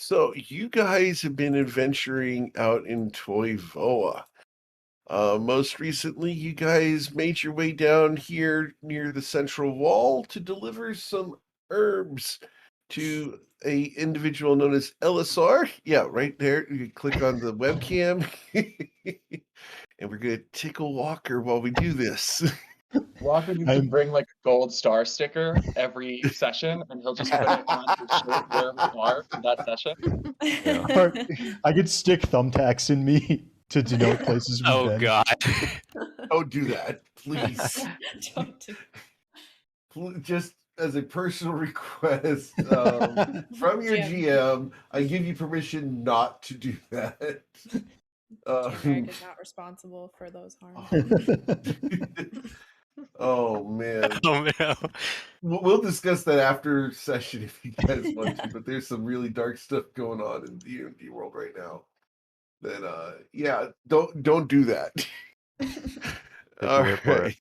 So you guys have been adventuring out in Toivoa. Most recently, you guys made your way down here near the central wall to deliver some herbs to a individual known as LSR. Yeah, right there. You click on the webcam, and we're gonna tickle Walker while we do this. Walker needs to bring like a gold star sticker every session, and he'll just put it on his shirt wherever we are for that session. Or I could stick thumbtacks in me to denote places we've Oh been. god. Don't do that, please. Don't do Just as a personal request from your GM, I give you permission not to do that. Eric is not responsible for those harms. Oh man. Oh no. We'll discuss that after session if you guys want to, but there's some really dark stuff going on in the D&D world right now. That yeah, don't do that. All right.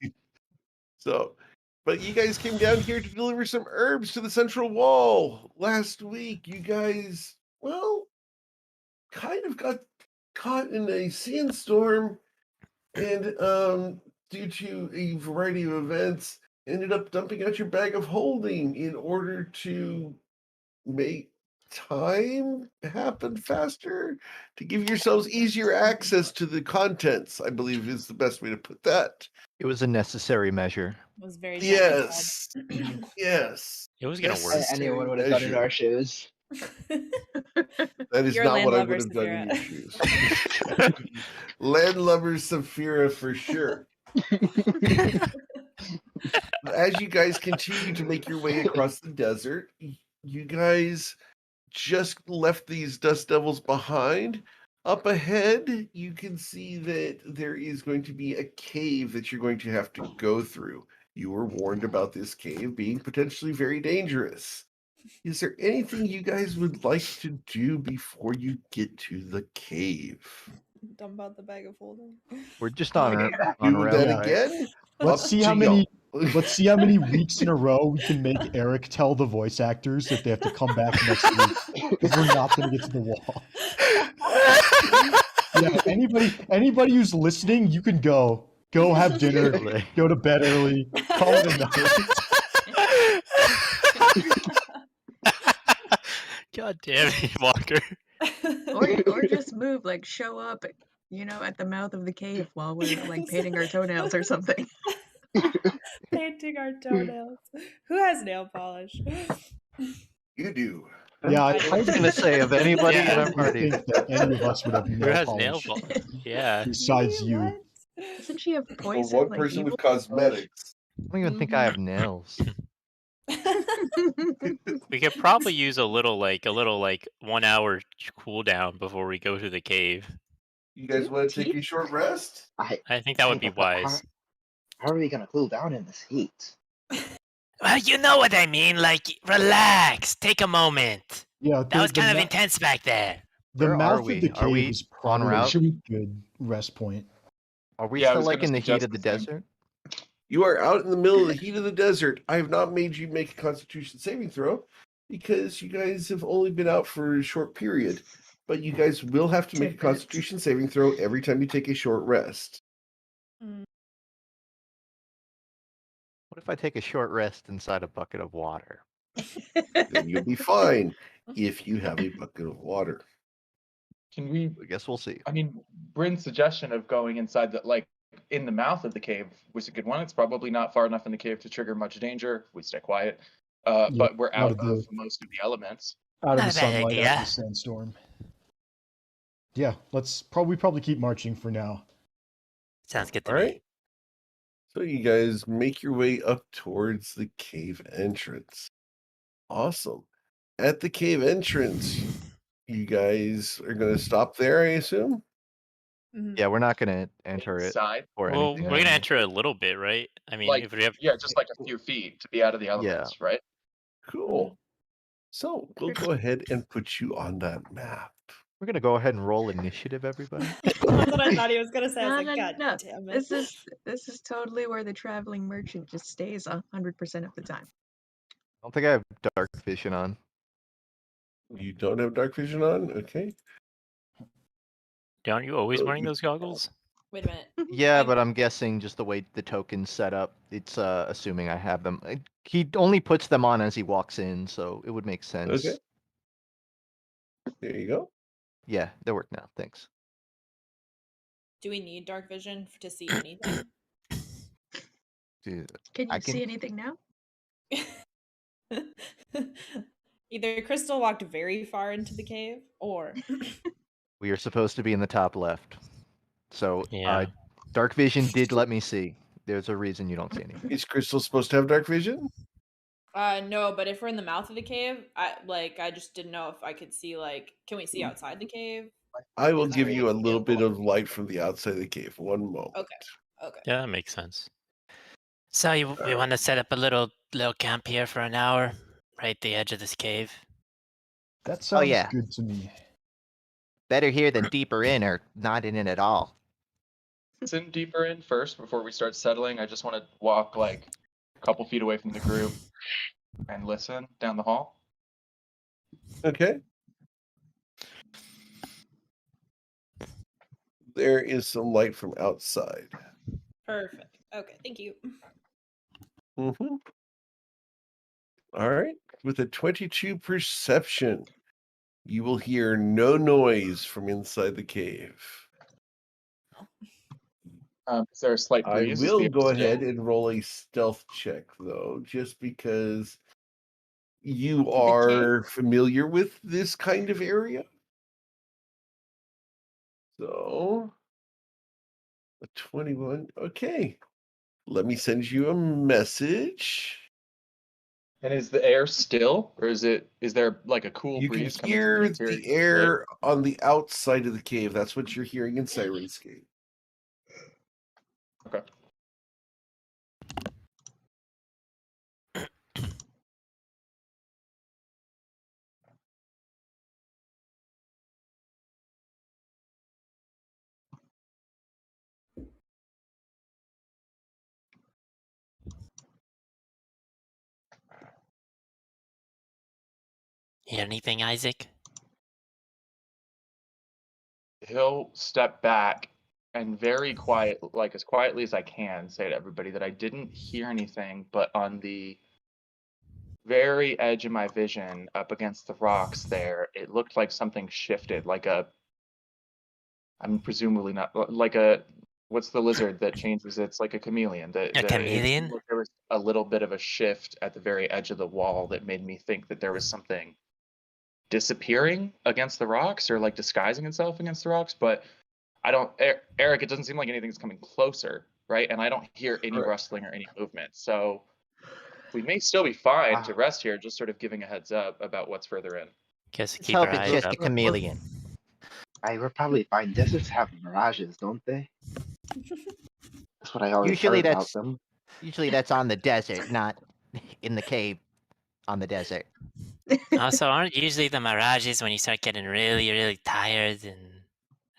So, but you guys came down here to deliver some herbs to the central wall last week. You guys, well, kind of got caught in a sandstorm, and due to a variety of events, ended up dumping out your bag of holding in order to make time happen faster, to give yourselves easier access to the contents, I believe is the best way to put that. It was a necessary measure. It was very Yes. Yes. It was gonna work. Anyone would have done it in our shoes. That is You're not what I landlubber, would have done in your Saphira. shoes. Landlubber Saphira for sure. As you guys continue to make your way across the desert, you guys just left these dust devils behind. Up ahead, you can see that there is going to be a cave that you're going to have to go through. You were warned about this cave being potentially very dangerous. Is there anything you guys would like to do before you get to the cave? Dump out the bag of holding. We're just on Do route, that right? again? Let's see how many. Let's see how many weeks in a row we can make Eric tell the voice actors that they have to come back next week because we're not going to get to the wall. Yeah, anybody who's listening, you can go. Go have dinner. Go to bed early. Call it a night. God damn it, Walker. Or just move, like show up, at the mouth of the cave while we're like painting our toenails or something. Painting our toenails. Who has nail polish? You do. Yeah, I was going to say, of anybody in our I party, think that any of us would have Who nail has polish nail polish? Yeah. besides you. What? Doesn't she have Well, poison? one like person evil with cosmetics. I don't even think I have nails. We could probably use a little 1 hour cooldown before we go to the cave. You guys want to take a short rest? I think that would be wise. How are we gonna cool down in this heat? Well, you know what I mean. Like, relax. Take a moment. Yeah, That was kind of intense back there. The Where mouth are we? of the Are we cave is en probably route? a good rest point. Are we Yeah, I still was like gonna in the heat suggest of the the same. desert? You are out in the middle of the heat of the desert. I have not made you make a Constitution saving throw because you guys have only been out for a short period. But you guys will have to make a 10 minutes. Constitution saving throw every time you take a short rest. What if I take a short rest inside a bucket of water? Then you'll be fine if you have a bucket of water. Can we? I guess we'll see. I mean, Bryn's suggestion of going inside in the mouth of the cave was a good one. It's probably not far enough in the cave to trigger much danger. We stay quiet, but we're out of most of the elements. Out of Not the a bad sunlight, idea. out of the sandstorm. Yeah, let's probably keep marching for now. Sounds good to All me. right. So you guys make your way up towards the cave entrance. Awesome. At the cave entrance, you guys are going to stop there, I assume? Yeah, we're not going to enter it Inside, or Well, anything. we're gonna enter a little bit, right? I mean, like if we have, just like a few feet to be out of the elements, right? Cool. So we'll go ahead and put you on that map. We're going to go ahead and roll initiative, everybody. That's what I thought he was gonna say. I was like, God No. damn it. This is totally where the traveling merchant just stays 100% of the time. I don't think I have dark vision on. You don't have dark vision on? Okay. Aren't you always wearing those goggles? Wait a minute. Yeah, but I'm guessing just the way the token's set up, it's assuming I have them. He only puts them on as he walks in, so it would make sense. Okay. There you go. Yeah, they work now. Thanks. Do we need dark vision to see anything? Dude, Can I you can- see anything now? Either Crystal walked very far into the cave, or We are supposed to be in the top left. So, Yeah. dark vision did let me see. There's a reason you don't see anything. Is Crystal supposed to have dark vision? no. But if we're in the mouth of the cave, I just didn't know if I could see. Like, can we see outside the cave? I will Is give there you a anything little bit available? of light from the outside of the cave. One moment. Okay. Yeah, that makes sense. So we want to set up a little camp here for an hour, right at the edge of this cave. That sounds yeah. good to me. Better here than deeper in or not in it at all. Let's in deeper in first before we start settling. I just want to walk like a couple feet away from the group and listen down the hall. Okay. There is some light from outside. Perfect. Okay, thank you. Mm-hmm. All right. With a 22 perception, you will hear no noise from inside the cave. Is there a slight I breeze? Is will the air go still? ahead and roll a stealth check, though, just because you cave? are familiar with this kind of area. So, a 21. Okay. Let me send you a message. And is the air still, or is there like a cool You can breeze coming from hear the interior? the air on the outside of the cave. That's what you're hearing in Sirenscape. Okay. Hear anything, Isaac? He'll step back and very quiet, like as quietly as I can, say to everybody that I didn't hear anything, but on the very edge of my vision, up against the rocks there, it looked like something shifted, I'm presumably not like what's the lizard that changes? It's like a chameleon. A chameleon? It seemed like there was a little bit of a shift at the very edge of the wall that made me think that there was something disappearing against the rocks or like disguising itself against the rocks, but I don't, Eric, it doesn't seem like anything's coming closer, right? And I don't hear any Correct. rustling or any movement. So we may still be fine to rest here, just sort of giving a heads up about what's further in. Guess Let's keep hope our it's eyes just up. a chameleon. We're probably fine. Deserts have mirages, don't they? That's what I always Usually heard about that's them. usually that's on the desert, not in the cave on the desert. Also, aren't usually the mirages when you start getting really, really tired and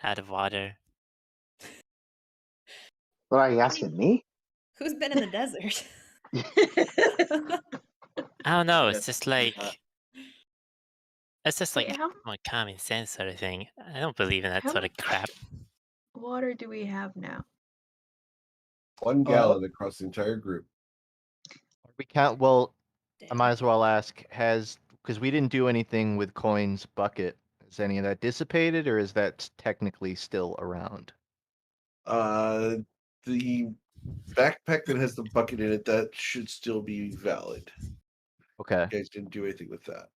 out of water? What are you asking me? Who's been in the desert? I don't know. Yes, It's just like Wait, how more common sense sort of thing. I don't believe in that How sort of crap. water do we have now? 1 gallon across the entire group. We can't. Well, I Damn. might as well ask. Because we didn't do anything with Coin's bucket. Has any of that dissipated, or is that technically still around? The backpack that has the bucket in it, that should still be valid. Okay. You guys didn't do anything with that.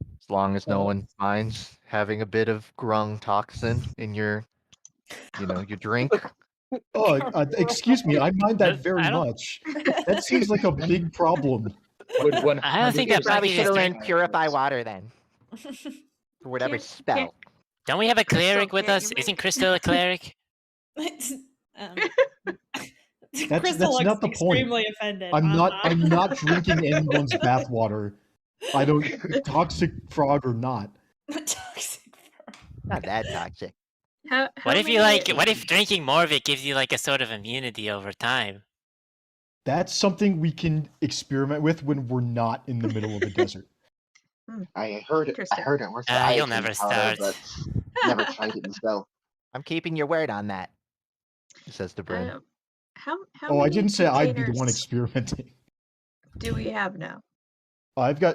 As long as no one minds having a bit of grung toxin in your, your drink. Oh, excuse me. I mind that I very don't- much. That seems like a big problem. Would one I don't think You that probably bucket should is have drink. learned purify water then, for whatever Can't- spell. Don't we have a Crystal, cleric with can't us? you Isn't make- Crystal a cleric? That's Crystal looks not the point. extremely offended. I'm not drinking anyone's bathwater. I don't toxic frog or not. Toxic frog. Not that toxic. How What if many- what if drinking more of it gives you like a sort of immunity over time? That's something we can experiment with when we're not in the middle of a desert. I heard it Interesting. works for You'll iodine never powder, start. but never tried it myself. I'm keeping your word on that, says the Bryn. How Oh, I many didn't say I'd be the one containers experimenting. do we have now?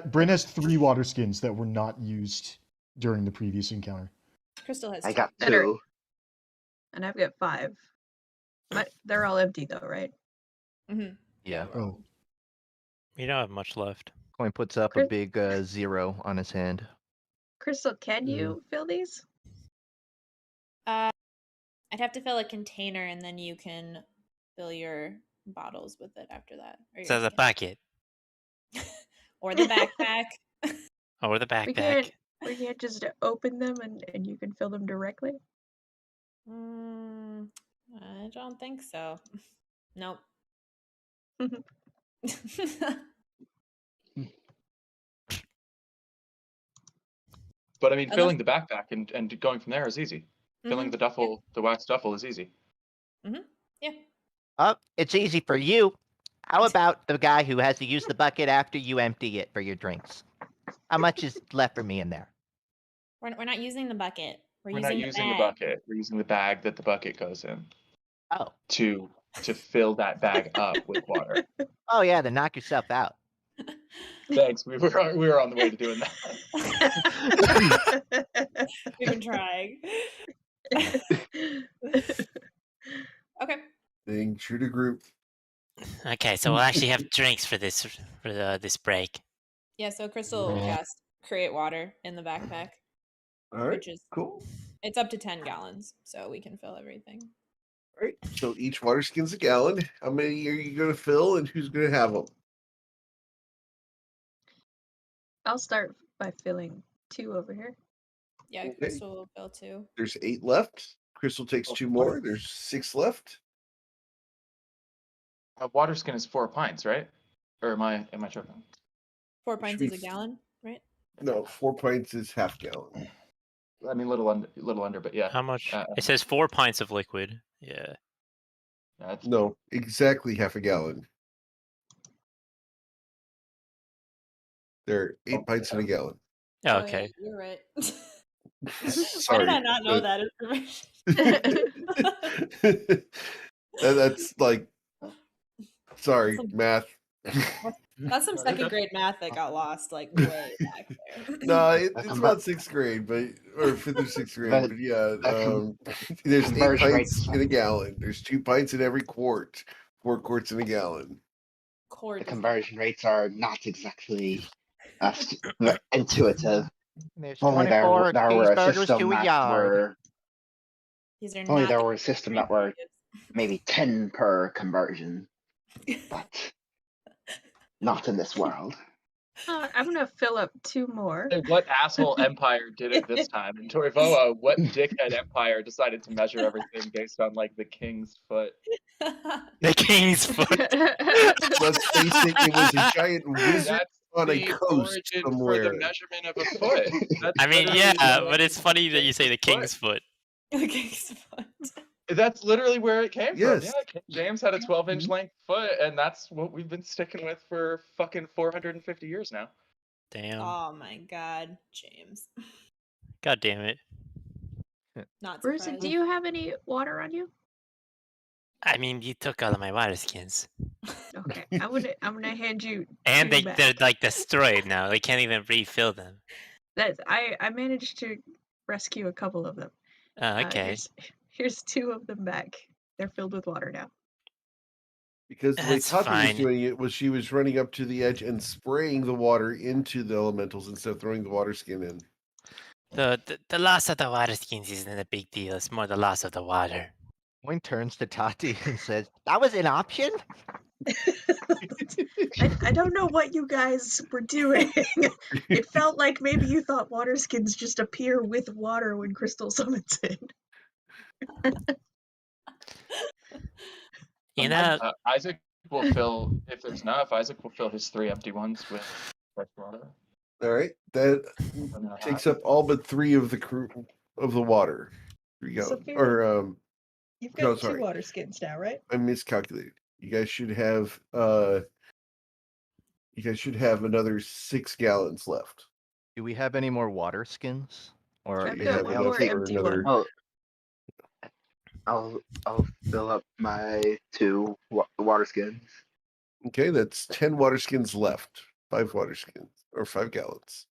Bryn has 3 water skins that were not used during the previous encounter. Crystal has I two. got Better. 2. And I've got 5. They're all empty though, right? Mm-hmm. Yeah. Oh, We don't have much left. Coin puts up a big 0 on his hand. Crystal, can you fill these? I'd have to fill a container, and then you can fill your bottles with it after that. Or, So your the skin. bucket Or the backpack. or the We backpack. can't just open them and you can fill them directly? I don't think so. Nope. But I mean, Unless- filling the backpack and going from there is easy. Filling the duffel, the wax duffel is easy. Yeah. Oh, it's easy for you. How about the guy who has to use the bucket after you empty it for your drinks? How much is left for me in there? We're not using the bucket. We're not using the bag. bucket. We're using the bag that the bucket goes in Oh. to fill that bag up with water. Oh yeah, then knock yourself out. Thanks. We were on the way to doing that. We've been trying. Okay. Being true to group. Okay, so we'll actually have drinks for this this break. Yeah, so Crystal will cast create water in the backpack. All right. Which is cool. It's up to 10 gallons, so we can fill everything. All right. So each water skin's a gallon. How many are you going to fill, and who's going to have them? I'll start by filling 2 over here. Yeah, Okay. Crystal will fill 2. There's 8 left. Crystal takes 2 more. There's 6 left. A water skin is 4 pints, right? Or am I tripping? 4 pints be is a gallon, right? No, 4 pints is half gallon. I mean, little under, but yeah. How much? It says 4 pints of liquid. Yeah. That's No, exactly half a gallon. There are 8 pints in a gallon. Oh, yeah, okay. you're right. Sorry, Why did I not know but- that information? That's like, sorry, math. That's some second grade math that got lost like way back there. No, it's about 6th grade, or 5th or 6th grade. But yeah, there's 8 conversion pints rates. in a gallon. There's 2 pints in every quart. 4 quarts in a gallon. The conversion rates are not exactly intuitive. There's Only 24 there were a cheeseburgers system to a that yard. were These are only not there the were a system that were maybe 10 per conversion, but not in this world. I'm gonna fill up 2 more. Hey, what asshole empire did it this time? In Toivoa, what dickhead empire decided to measure everything based on like the king's foot? The king's foot. Let's face it, it was a giant wizard That's on a the coast origin somewhere. for the measurement of a foot. That's I mean, literally yeah, the but it's funny that you say the king's foot. The king's foot. That's literally where it came Yes. from. Yeah, King James had a 12-inch length foot, and that's what we've been sticking with for fucking 450 years now. Damn. Oh my god, James. God damn it. Not Bruce, surprised. do you have any water on you? I mean, you took all of my water skins. Okay, I'm gonna hand you. And 2 back. they're like destroyed now. They can't even refill them. I managed to rescue a couple of them. Oh, okay. Here's 2 of them back. They're filled with water now. Because the way That's Tati was fine. doing it was she was running up to the edge and spraying the water into the elementals instead of throwing the water skin in. The loss of the water skins isn't a big deal. It's more the loss of the water. Coin turns to Tati and says, "That was an option." I don't know what you guys were doing. It felt like maybe you thought water skins just appear with water when Crystal summons it. You know, Isaac will fill, if there's enough, Isaac will fill his 3 empty ones with fresh water. All right, that I'm not takes hot. up all but 3 of the water. Here you go. Sophia, Or You've No, got 2 sorry. water skins now, right? I miscalculated. You guys should have another 6 gallons left. Do we have any more water skins? Or I've You got have one enough more for empty another. one. I'll fill up my 2 water skins. Okay, that's 10 water skins left. 5 water skins or 5 gallons.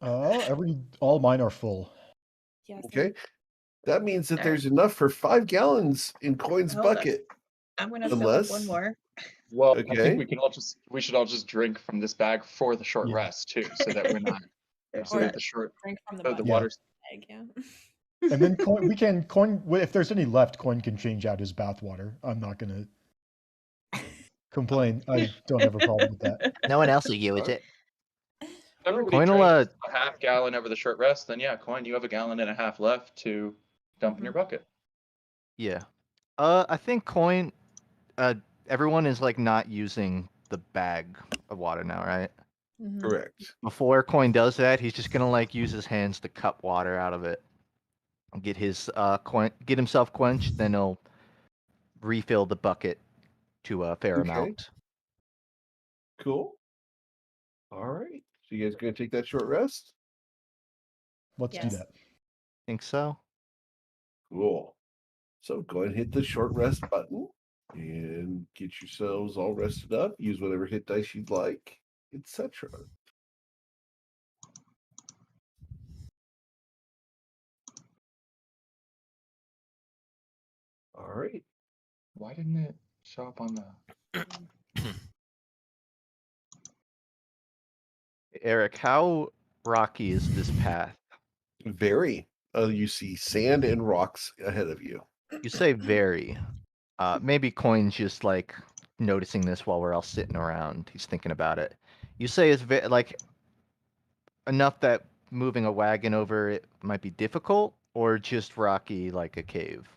All mine are full. Yes. Okay, that means that All right. there's enough for 5 gallons in Coin's Hold on. bucket. I'm gonna fill up one Unless- more. Well, I Okay. think we should all just drink from this bag for the short Yeah. rest too, so that we're not There's so Or- that that. the short Drink from the so the bottom Yeah. water. bag, yeah. And then Coin, if there's any left, Coin can change out his bathwater. I'm not gonna complain. I don't have a problem with that. no one else will use Alright. it. Everybody Coin will, drank a half gallon over the short rest, then yeah, Coin, you have a gallon and a half left to dump in your bucket. Yeah. I think Coin. Everyone is like not using the bag of water now, right? Mhm. Correct. Before Coin does that, he's just gonna like use his hands to cup water out of it. Get his get himself quenched, then he'll refill the bucket to a fair Okay. amount. Cool. All right. So you guys gonna take that short rest? Let's do Yes. that. Think so? Cool. So go ahead and hit the short rest button and get yourselves all rested up. Use whatever hit dice you'd like, etc. All right. Why didn't it show up on the? Eric, how rocky is this path? Very. You see sand and rocks ahead of you. You say very. Maybe Coin's just like noticing this while we're all sitting around. He's thinking about it. You say it's like enough that moving a wagon over it might be difficult, or just rocky like a cave?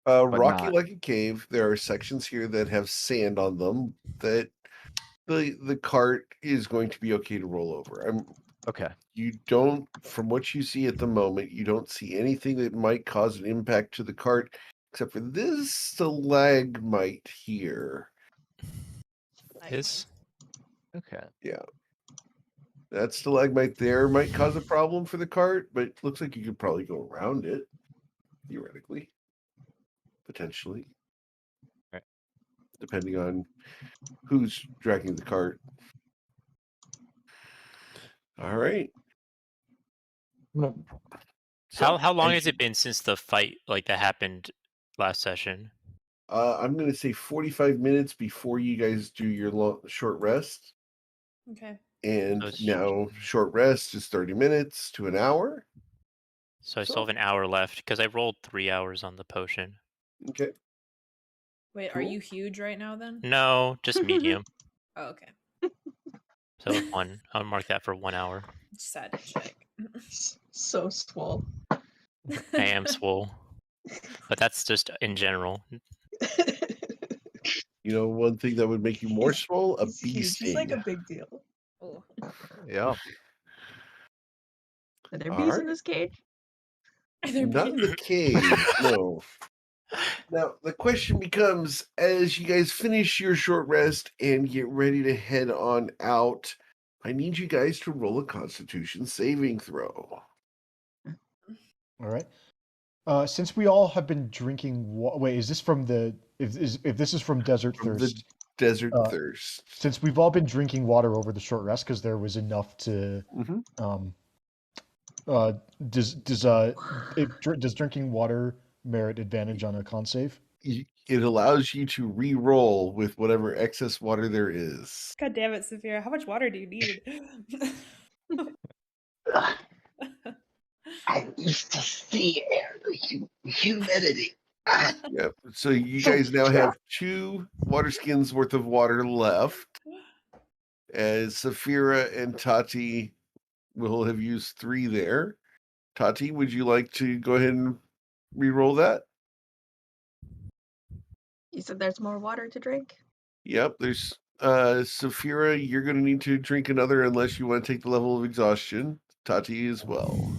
Rocky not- like a cave. There are sections here that have sand on them that the cart is going to be okay to roll over. Okay. You don't, from what you see at the moment, you don't see anything that might cause an impact to the cart, except for this stalagmite here. Is Okay. That stalagmite there might cause a problem for the cart, but it looks like you could probably go around it, theoretically, potentially. Right. Depending on who's dragging the cart. All right. So, how long as has it been since the fight like that happened last session? I'm going to say 45 minutes before you guys do your short rest. Okay. And So it's- now short rest is 30 minutes to an hour. So I still have an hour left because I rolled 3 hours on the potion. Okay. Wait, are Cool. you huge right now then? No, just medium. Oh, okay. So one. I'll mark that for 1 hour. Just had to check. So swole. I am swole, but that's just in general. You know, one thing that would make you more swole, a He's bee huge. sting. He's like a big deal. Oh. Yeah. Are there All bees right. in this cage? Are there Not in bees? the cave, no. Now, the question becomes, as you guys finish your short rest and get ready to head on out, I need you guys to roll a Constitution saving throw. All right. Since we all have been drinking, wait, is this from the if this is from Desert From the Thirst? Desert Uh, Thirst. Since we've all been drinking water over the short rest because there was enough to does drinking water merit advantage on a con save? It allows you to re-roll with whatever excess water there is. God damn it, Sophia. How much water do you need? I used to see air, the humidity. Yep. So you guys now have 2 water skins worth of water left. As Saphira and Tati will have used 3 there. Tati, would you like to go ahead and re-roll that? You said there's more water to drink? Yep, there's Saphira, you're gonna need to drink another unless you want to take the level of exhaustion. Tati as well.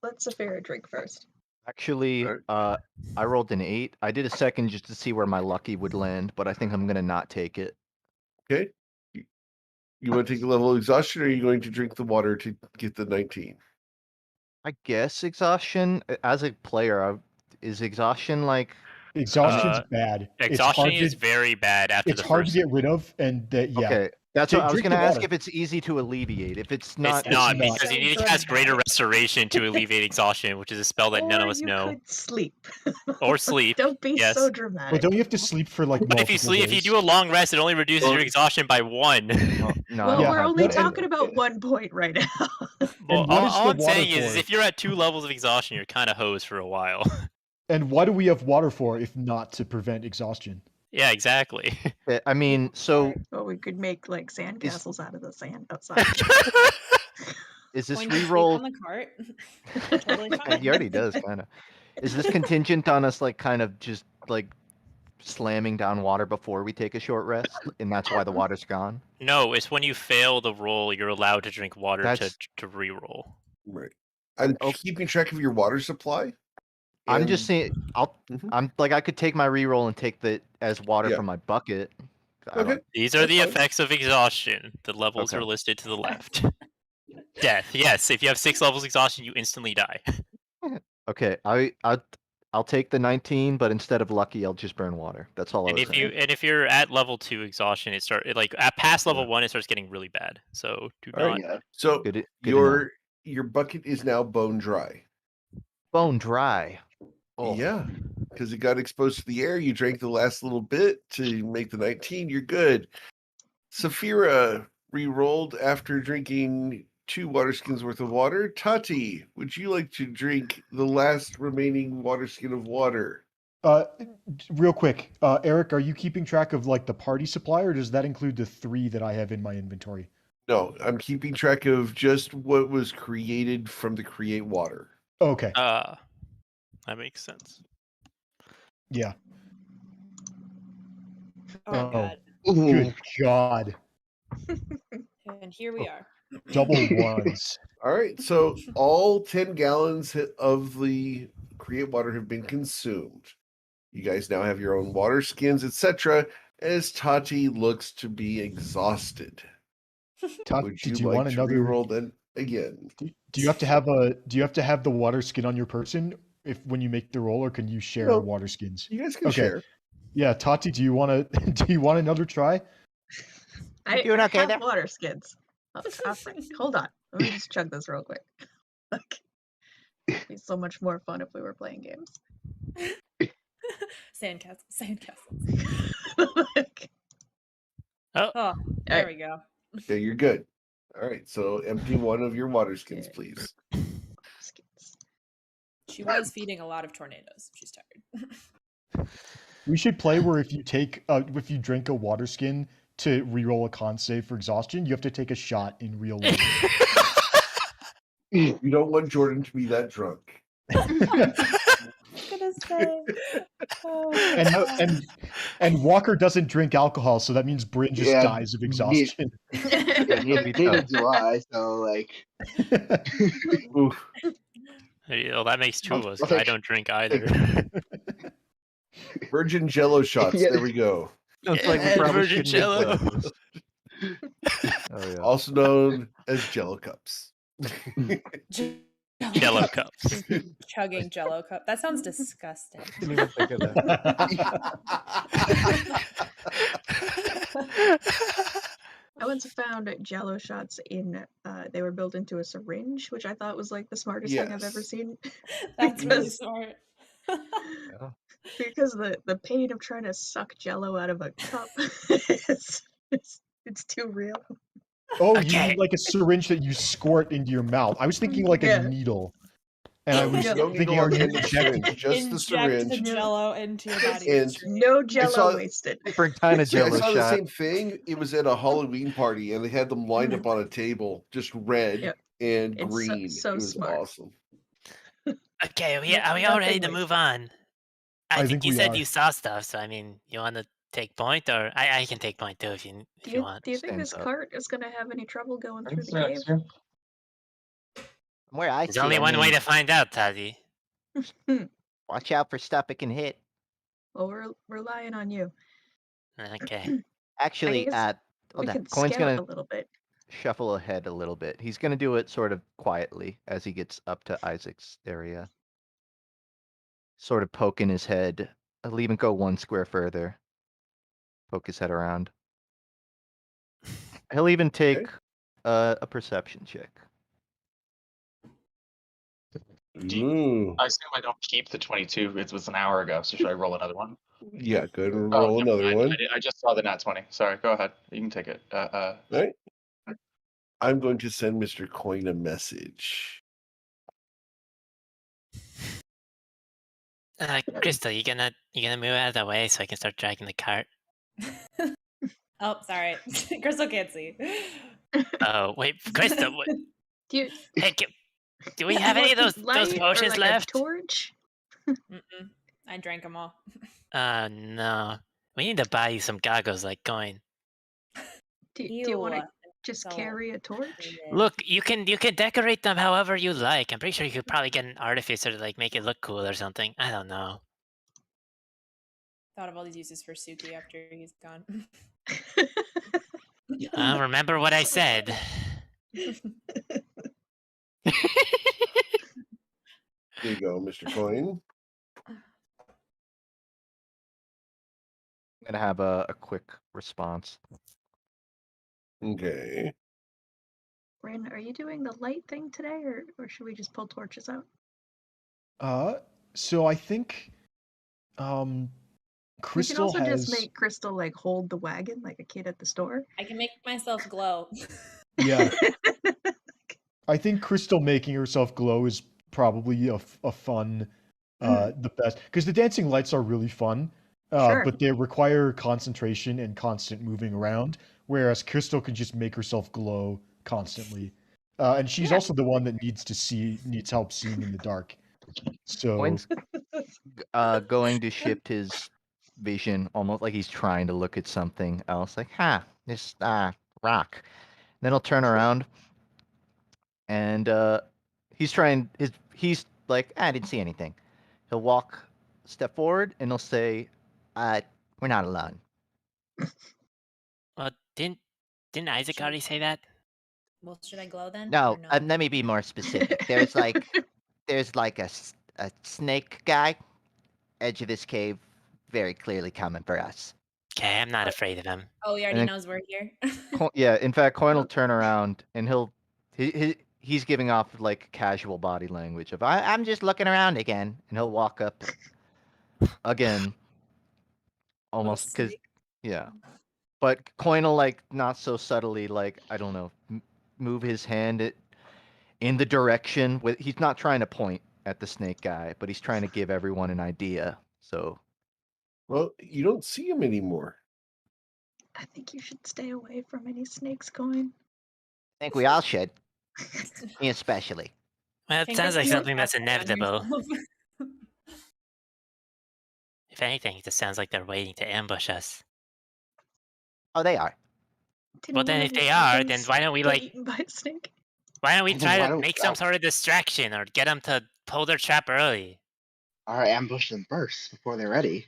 Let Saphira drink first. Actually, Alright. I rolled an 8. I did a second just to see where my lucky would land, but I think I'm gonna not take it. Okay. You want to take a level of exhaustion, or are you going to drink the water to get the 19? I guess exhaustion as a player is exhaustion like Exhaustion's bad. Exhaustion is very bad after It's the hard first. to get rid of, and yeah. okay. That's what I was Drink going to the ask water. if it's easy to alleviate. If it's not, It's not not. because you need to cast Greater Restoration to alleviate exhaustion, which is a spell that none of us you know. could sleep. Or sleep. Don't be yes. so But dramatic. don't you have to sleep for like But if you multiple sleep, if you days? do a long rest, it only reduces your exhaustion by 1. no. Well, Yeah, we're only what- and- talking about 1 point right now. Well, what is all the I'm water saying is for? if you're at 2 levels of exhaustion, you're kind of hosed for a while. And why do we have water for if not to prevent exhaustion? Yeah, exactly. I mean, so Well, we could make like sandcastles out of the sand outside. is this When you sleep reroll? on the cart, totally fine. He already does, kind of. Is this contingent on us like kind of just like slamming down water before we take a short rest, and that's why the water's gone? No, it's when you fail the roll, you're allowed to drink water That's- to re-roll. Right. I'm keeping track of your water supply. I'm just and- saying, Mhm. I'm like I could take my reroll and take the as water Yeah. from my bucket. I Okay. don't- These are That's the fine. effects of exhaustion. The levels are Okay. listed to the left. Death. Yes, if you have 6 levels of exhaustion, you instantly die. Okay, I'll take the 19, but instead of lucky, I'll just burn water. That's all I And was saying. if you're at level 2 exhaustion, like at past level Yeah. 1, it starts getting really bad. So do All not. right. Yeah. So Good to know. your bucket is now bone dry. Bone dry. Oh. Yeah, because it got exposed to the air. You drank the last little bit to make the 19. You're good. Saphira re-rolled after drinking 2 water skins worth of water. Tati, would you like to drink the last remaining water skin of water? Real quick, Eric, are you keeping track of like the party supply, or does that include the 3 that I have in my inventory? No, I'm keeping track of just what was created from the create water. Okay. That makes sense. Yeah. Oh, God. Good God. And here we are. Double ones. All right, so all 10 gallons of the create water have been consumed. You guys now have your own water skins, etc. As Tati looks to be exhausted. Tati, Would you did you like want to another? reroll then again? Do you have to have the water skin on your person when you make the roll, or can you share No. water skins? You guys can Okay. share. Yeah, Tati, do you want to? Do you want another try? I Doing okay have there? water skins. Hold on. Let me just chug this real quick. Like, it'd be so much more fun if we were playing games. Sandcastle. Like, Oh, there we go. Okay, you're good. All right, so empty one of your water skins, Okay. please. skins. She was feeding a lot of tornadoes. She's tired. We should play where if you drink a water skin to reroll a con save for exhaustion, you have to take a shot in real life. You don't want Jordan to be that drunk. Goodness sake. Oh, and Walker doesn't drink alcohol, so that means Bryn just Yeah, dies of exhaustion. Neither do I. So like, Oof. Well, that makes 2 of us. 'cause I Like- don't drink either. Virgin Jello shots. Yeah. There we go. Sounds like we Yeah, probably Virgin shouldn't have Jello. played this. Oh yeah. Also known as Jello cups. Jello cups. chugging Jello cup. That sounds disgusting. Didn't even think of that. I once found Jello shots in. They were built into a syringe, which I thought was like the smartest thing I've ever Yes. seen. That's really Because- smart. Because the pain of trying to suck Jello out of a cup is it's too real. Oh, you Okay. mean like a syringe that you squirt into your mouth? I was thinking like Yeah. a needle, and I was Yeah. No thinking needle how on you the end of the inject syringe, just the Inject syringe. the Jello into your body. And- straight. No Jello saw- wasted. Different kind of Yeah, I Jello saw the shot. same thing. It was at a Halloween party, and they had them lined up on a table, just red Yep. and It's so- green. so it was smart. awesome. Okay, are we all ready to Nothing move wasted. on? I think you we said are. you saw stuff, so I mean, you want to take point, or I can take point too if Do you you, want. do you think Stands this up. cart is gonna have any trouble going through the cave? Where I There's only one way to find out, Tati. watch out for stuff it can hit. Well, we're relying on you. Okay. Actually, guess- We that can Coin's scout gonna a little bit. shuffle ahead a little bit. He's gonna do it sort of quietly as he gets up to Isaac's area. Sort of poking his head. He'll even go 1 square further. Poke his head around. He'll even take a perception check. Ooh. I assume I don't keep the 22. It was an hour ago, so should I roll another one? Yeah, go ahead and Oh, roll never another mind. one. I just saw the nat 20. Sorry, go ahead. You can take it. Right. I'm going to send Mr. Coin a message. Crystal, you gonna move out of the way so I can start dragging the cart? Oh, sorry. Crystal can't see. Oh wait, Crystal, what? Do you Hey, do we have any of those light or potions like left? a torch? Mm-mm. I drank them all. No. We need to buy you some goggles like Coin. Do you want to Ew. just So carry a torch? hated. Look, you can decorate them however you like. I'm pretty sure you could probably get an artificer to like make it look cool or something. I don't know. Thought of all these uses for Suki after he's gone. Remember what I said. There you go, Mr. Coin. I'm gonna have a quick response. Okay. Ren, are you doing the light thing today, or should we just pull torches out? So I think We can Crystal also has just make Crystal like hold the wagon like a kid at the store. I can make myself glow. yeah. I think Crystal making herself glow is probably a fun the best because the dancing lights are really fun. Sure. But they require concentration and constant moving around, whereas Crystal can just make herself glow constantly. And she's Yeah. also the one that needs help seeing in the dark. So Coin's going to shift his vision almost like he's trying to look at something else. Like, this rock. Then he'll turn around and he's like, I didn't see anything. He'll step forward and he'll say, we're not alone. Well, didn't Isaac already say that? Well, should I glow then? No, or let me be more specific. There's like a snake guy, edge of this cave, very clearly coming for us. Okay, I'm not afraid of him. Oh, he already then- knows we're here. Yeah, in fact, Coin will turn around and he's giving off like casual body language of I'm just looking around again, and he'll walk up again, almost because yeah. But Coin will like not so subtly, like I don't know, move his hand in the direction with. He's not trying to point at the snake guy, but he's trying to give everyone an idea. So, Well, you don't see him anymore. I think you should stay away from any snakes, Coin. I think we all should, me especially. Well, it Can sounds like Crystal something that's cast it on inevitable. herself? If anything, it just sounds like they're waiting to ambush us. Oh, they are. Didn't Well, then one if of your they are, then cousins why don't we get like? eaten by a snake? Why don't we Then try why to don't- make some sort of distraction or get them to pull their trap early? Or ambush them first before they're ready.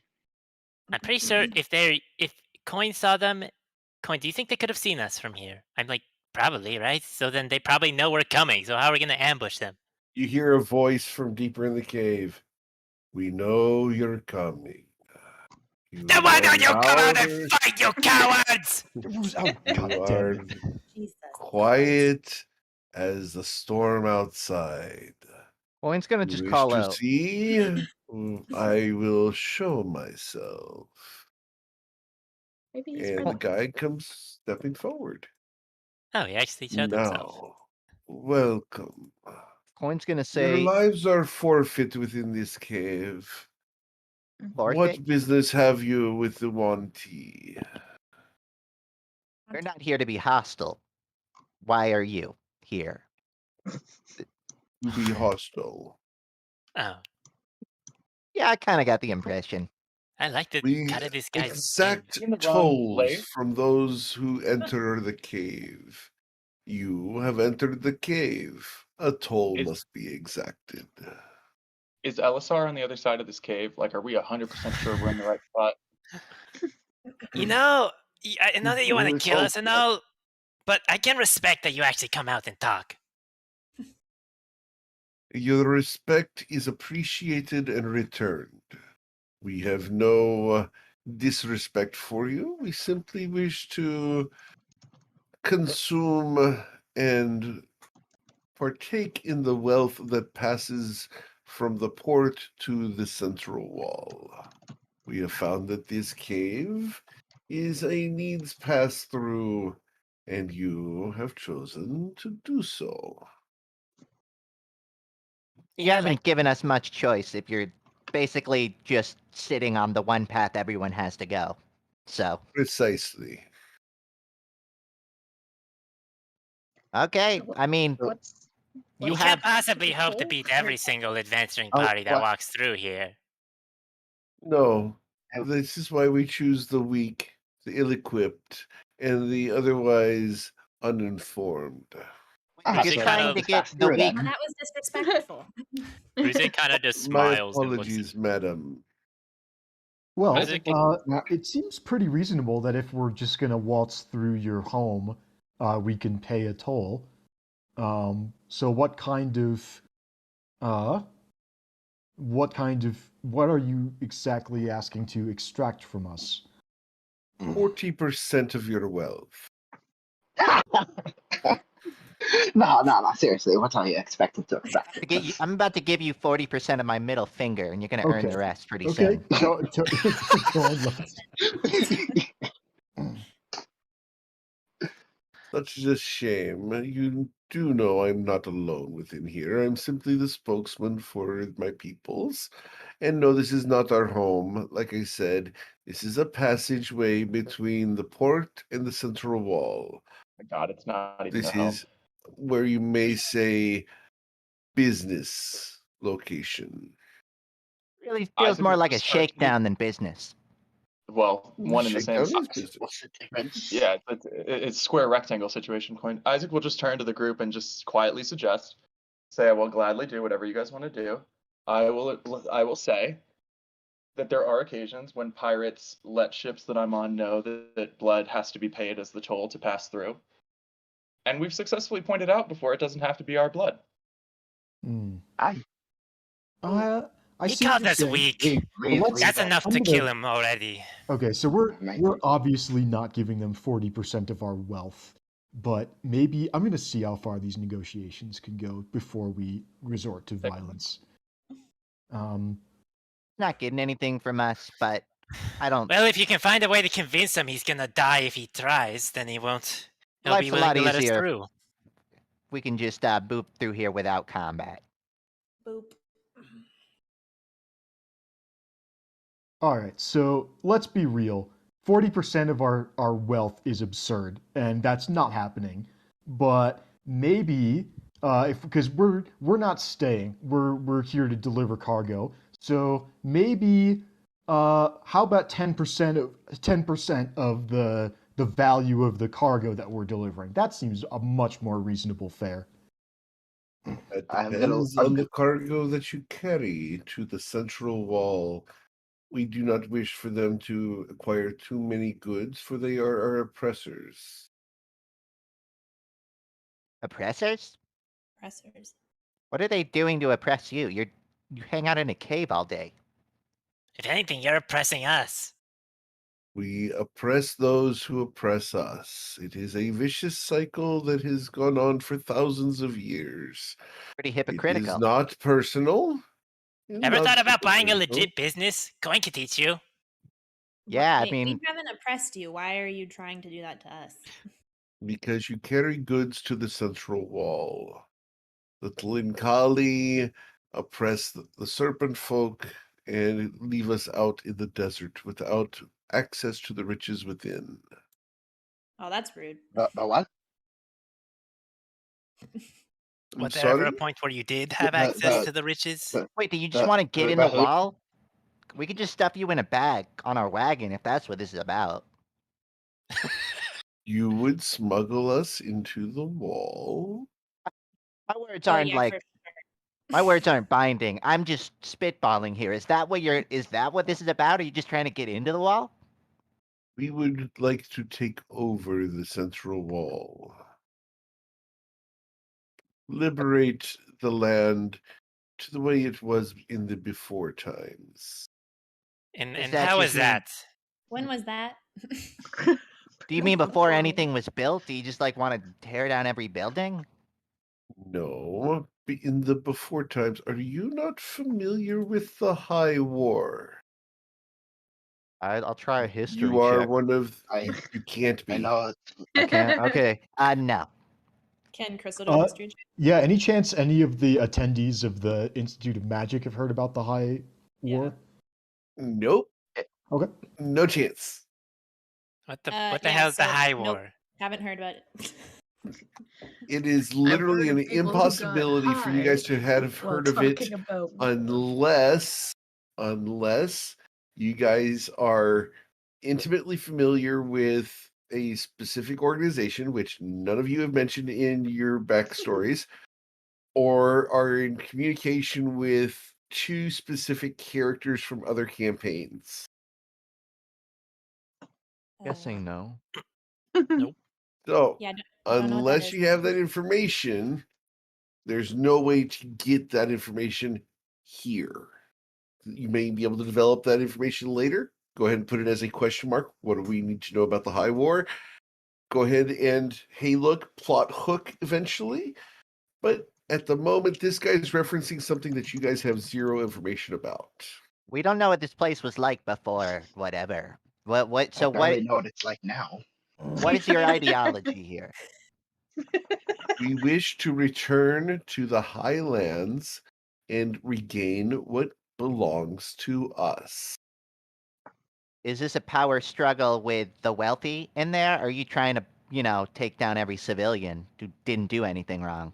I'm pretty sure if Coin saw them, Coin, do you think they could have seen us from here? I'm like, probably, right? So then they probably know we're coming. So how are we gonna ambush them? You hear a voice from deeper in the cave. We know you're coming. Then why don't you come out louder, and fight, you cowards? oh, You God are damn it. Jesus. quiet as the storm outside. Coin's gonna You just wish call to out. see? I will show myself. Maybe he's And the friendly. guy comes stepping forward. Oh, he actually showed himself. Now, welcome. Coin's gonna Your say, lives are forfeit within this cave. "Forfeit? What business have you with the Wanti? We're not here to be hostile. Why are you here?" To be hostile. Oh, Yeah, I kind of got the impression. I like the We cut of this guy's exact In the wrong tolls place. from those who enter the cave. You have entered the cave. A toll Is- must be exacted. Is Elisar on the other side of this cave? Like, are we 100% sure we're in the right spot? You know, I know that you want to kill us and all, but I can respect that you actually come out and talk. Your respect is appreciated and returned. We have no disrespect for you. We simply wish to consume and partake in the wealth that passes from the port to the central wall. We have found that this cave is a needs pass through, and you have chosen to do so. You haven't given us much choice if you're basically just sitting on the one path everyone has to go. So, Precisely. okay, So I mean, What's you You have can't possibly the hope to goal? beat every single adventuring Oh, party that what? walks through here. No, Oh. this is why we choose the weak, the ill-equipped, and the otherwise uninformed. you're Ruzin trying kind to of, get the weak. That was disrespectful. Ruzin kind of just My smiles and looks. apologies, madam. Well, Is it- it seems pretty reasonable that if we're just gonna waltz through your home, we can pay a toll. So what are you exactly asking to extract from us? 40% of your wealth. No, seriously, what are you expecting to extract? I'm about to give you 40% of my middle finger, and you're gonna earn Okay. the rest pretty Okay, soon. go on, let's. Such a shame. You do know I'm not alone within here. I'm simply the spokesman for my peoples. And no, this is not our home. Like I said, this is a passageway between the port and the central wall. My God, it's not even This their home. is where you may say business location. Really feels Isaac more will like a just start to- shakedown than business. Well, one in the same. Shakedown is business. What's the difference? Yeah, it's square rectangle situation. Coin. Isaac will just turn to the group and just quietly suggest, say, "I will gladly do whatever you guys want to do. I will say that there are occasions when pirates let ships that I'm on know that blood has to be paid as the toll to pass through, and we've successfully pointed out before it doesn't have to be our blood." Hmm. I I He see what called you're us saying. weak. let's- That's enough I'm to gonna- kill him already. Okay, so Oh we're obviously not giving them 40% of our wealth, but maybe I'm gonna see how far these negotiations can go before we resort to violence. Not getting anything from us, but I don't. Well, if you can find a way to convince him he's gonna die if he tries, then he won't. He'll Life's be a willing lot to let us easier. through. We can just boop through here without combat. Boop. All right, so let's be real. 40% of our wealth is absurd, and that's not happening. But maybe because we're not staying, we're here to deliver cargo. So maybe how about 10% of the value of the cargo that we're delivering? That seems a much more reasonable fare. It I'm gonna- depends on the cargo that you carry to the central wall. We do not wish for them to acquire too many goods, for they are our oppressors. Oppressors? Pressers. What are they doing to oppress you? You hang out in a cave all day. If anything, you're oppressing us. We oppress those who oppress us. It is a vicious cycle that has gone on for thousands of years. Pretty It is hypocritical. not personal. Ever not thought about buying a hypocritical. legit business? Coin could teach you. Yeah, I Wait, mean- we haven't oppressed you. Why are you trying to do that to us? Because you carry goods to the central wall. The Tlinkali oppress the serpent folk and leave us out in the desert without access to the riches within. Oh, that's rude. The what? I'm Was there ever sorry? a point where you did have the- access the- to the riches? the- Wait, do you just The- want to get in the the who- wall? We could just stuff you in a bag on our wagon if that's what this is about. You would smuggle us into the wall? My words Oh, aren't yeah, like for sure. my words aren't binding. I'm just spitballing here. Is that what this is about? Are you just trying to get into the wall? We would like to take over the central wall. Liberate the land to the way it was in the before times. And Is and that how just is mean- that? When was that? Do you mean before anything was built? Do you just like want to tear down every building? No, in the before times. Are you not familiar with the High War? I'll try a history You are check. one of. I You can't be. I know. I can't. Okay. No. Can Crystal do a history check? Yeah, any chance any of the attendees of the Institute of Magic have heard about the High War? Nope. Okay. No chance. What the Yeah, hell is the so High nope. War? Haven't heard about it. It is literally heard an of people who got impossibility for you guys to have while heard of it talking about war. unless you guys are intimately familiar with a specific organization, which none of you have mentioned in your backstories, or are in communication with two specific characters from other campaigns. Guessing no. Nope. So, Yeah, don't know what that unless is. you have that information, there's no way to get that information here. You may be able to develop that information later. Go ahead and put it as a question mark. What do we need to know about the High War? Go ahead and, hey, look, plot hook eventually. But at the moment, this guy is referencing something that you guys have zero information about. We don't know what this place was like before. Whatever. What? So I what? barely know what it's like now. What is your ideology here? We wish to return to the Highlands and regain what belongs to us. Is this a power struggle with the wealthy in there? Or are you trying to, take down every civilian who didn't do anything wrong?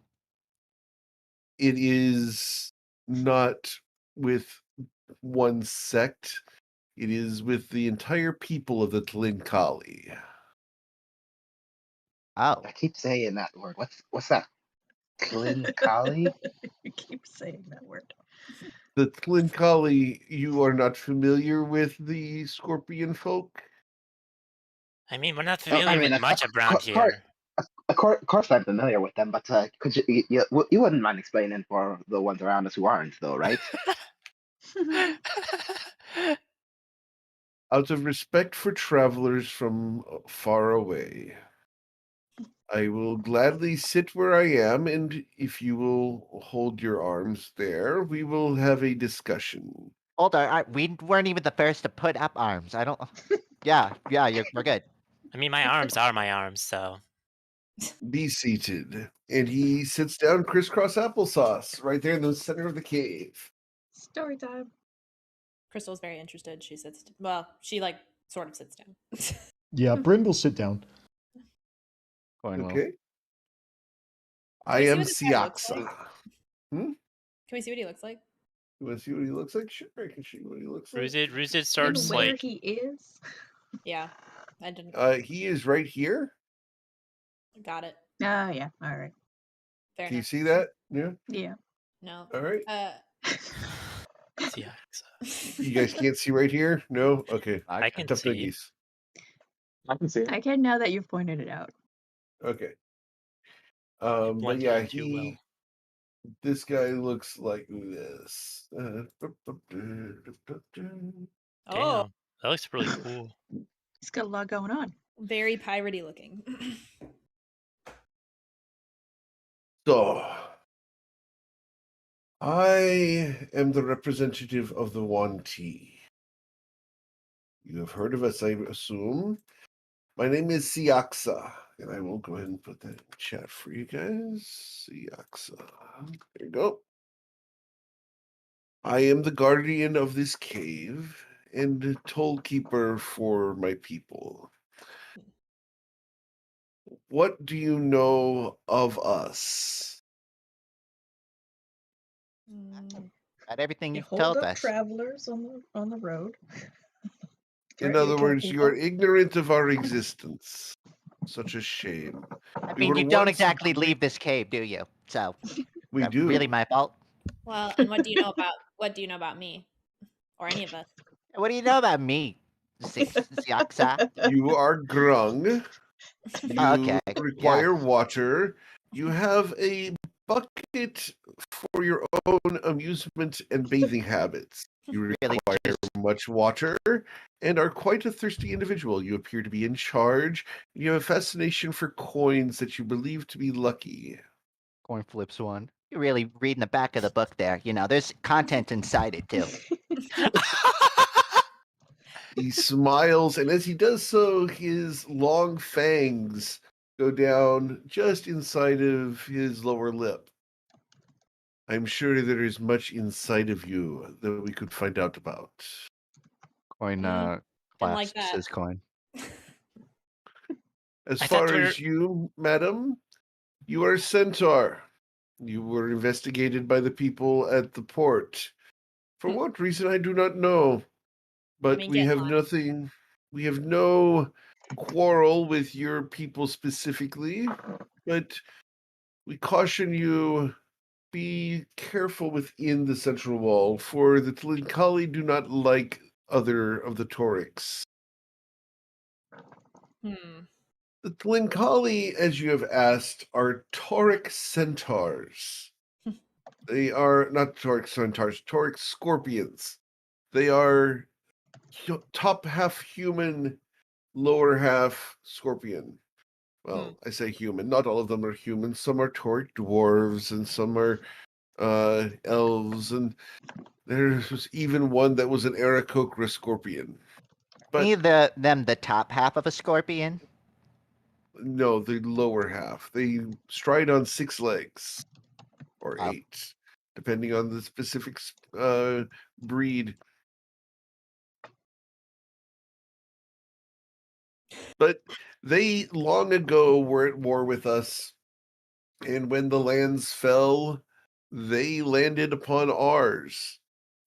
It is not with one sect. It is with the entire people of the Tlinkali. Oh, I keep saying that word. What's that? Tlinkali? You keep saying that word. The Tlinkali, you are not familiar with the Scorpion folk? I mean, we're not Oh, I familiar mean, with much around here. Of course, I'm familiar with them, but could you wouldn't mind explaining for the ones around us who aren't, though, right? Out of respect for travelers from far away, I will gladly sit where I am, and if you will hold your arms there, we will have a discussion. hold on. We weren't even the first to put up arms. I don't. Yeah, we're good. I mean, my arms are my arms, so. Be seated. And he sits down crisscross applesauce right there in the center of the cave. Story time. Crystal's very interested. She sits. Well, she like sort of sits down. Yeah, Bryn will sit down. Going well. Okay. I we see am what this guy looks Siaxa. like? Can we see what he looks like? You want to see what he looks like? Sure, I can show you what he looks like. Rooted And starts where like he is. Yeah, I didn't. He is right here. Got it. Ah, yeah. All right. Fair Can you enough. see that? Yeah. Yeah. No. All right. yeah. You guys can't see right here? No? Okay. I can Tough see. biggies. I can see it. I can now that you've pointed it out. Okay. You But blended yeah, in too well. this guy looks like this. Oh, Damn, that looks really cool. He's got a lot going on. very piratey looking. So, I am the representative of the 1T. You have heard of us, I assume. My name is Siaxa, and I will go ahead and put that in chat for you guys. Siaxa. There you go. I am the guardian of this cave and toll keeper for my people. What do you know of us? At everything You you've hold told up us. travelers on the road. In Threaten other to kill words, you are people. ignorant of our existence. Such a shame. I We mean, were you don't once- exactly leave this cave, do you? So We that do. really my fault. Well, and what do you know about me, or any of us? What do you know about me? Xiaxa? You are grung. You Okay, yeah. require water. You have a bucket for your own amusement and bathing habits. You Really require just much water and are quite a thirsty individual. You appear to be in charge. You have a fascination for coins that you believe to be lucky. Coin flips one. You're really reading the back of the book there. You know, there's content inside it too. He smiles, and as he does so, his long fangs go down just inside of his lower lip. I'm sure there is much inside of you that we could find out about. Coin Didn't like clasps that. his coin. As I thought far we as you, madam, you are a centaur. You were investigated by the people at the port. For what reason, I do not know. But mean, we get have lost. nothing, we have no quarrel with your people specifically, but we caution you, be careful within the central wall, for the Tlinkali do not like other of the Torics. Hmm. The Tlinkali, as you have asked, are Tauric centaurs. They are not Tauric centaurs, Tauric scorpions. They are top half human, lower half scorpion. Well, I say human. Not all of them are human. Some are Tauric dwarves, and some are elves, and there was even one that was an Aarakocra scorpion. But Either them the top half of a scorpion. no, the lower half. They stride on 6 legs or Oh. 8, depending on the specific breed. But they long ago were at war with us, and when the lands fell, they landed upon ours.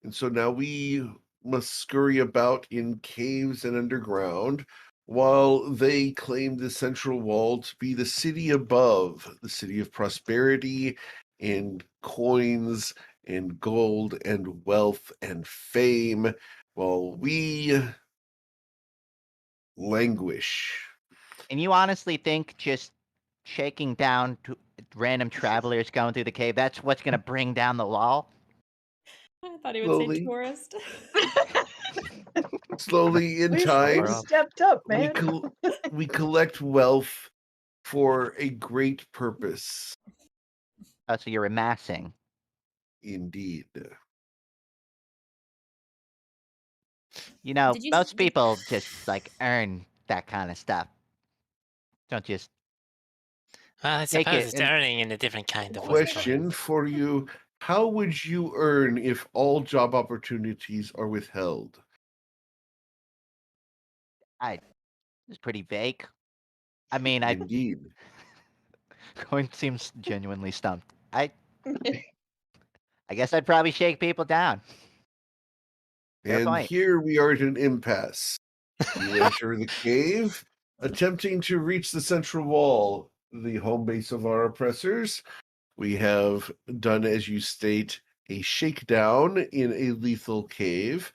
And so now we must scurry about in caves and underground, while they claim the central wall to be the city above, the city of prosperity and coins and gold and wealth and fame, while we languish. And you honestly think just shaking down to random travelers going through the cave, that's what's gonna bring down the wall? I thought he would say Slowly. tourist. Slowly in We've time, stepped up, we man. we collect wealth for a great purpose. Oh, so you're amassing. Indeed. You know, Did you most did, people just like earn that kind of stuff. Don't just Well, I take suppose it it's and earning in a different kind of way. Question for you. How would you earn if all job opportunities are withheld? it's pretty vague. I mean, I Indeed. Coin seems genuinely stumped. I guess I'd probably shake people down. Fair And point. here we are at an impasse. You enter the cave, attempting to reach the central wall, the home base of our oppressors. We have done, as you state, a shakedown in a lethal cave.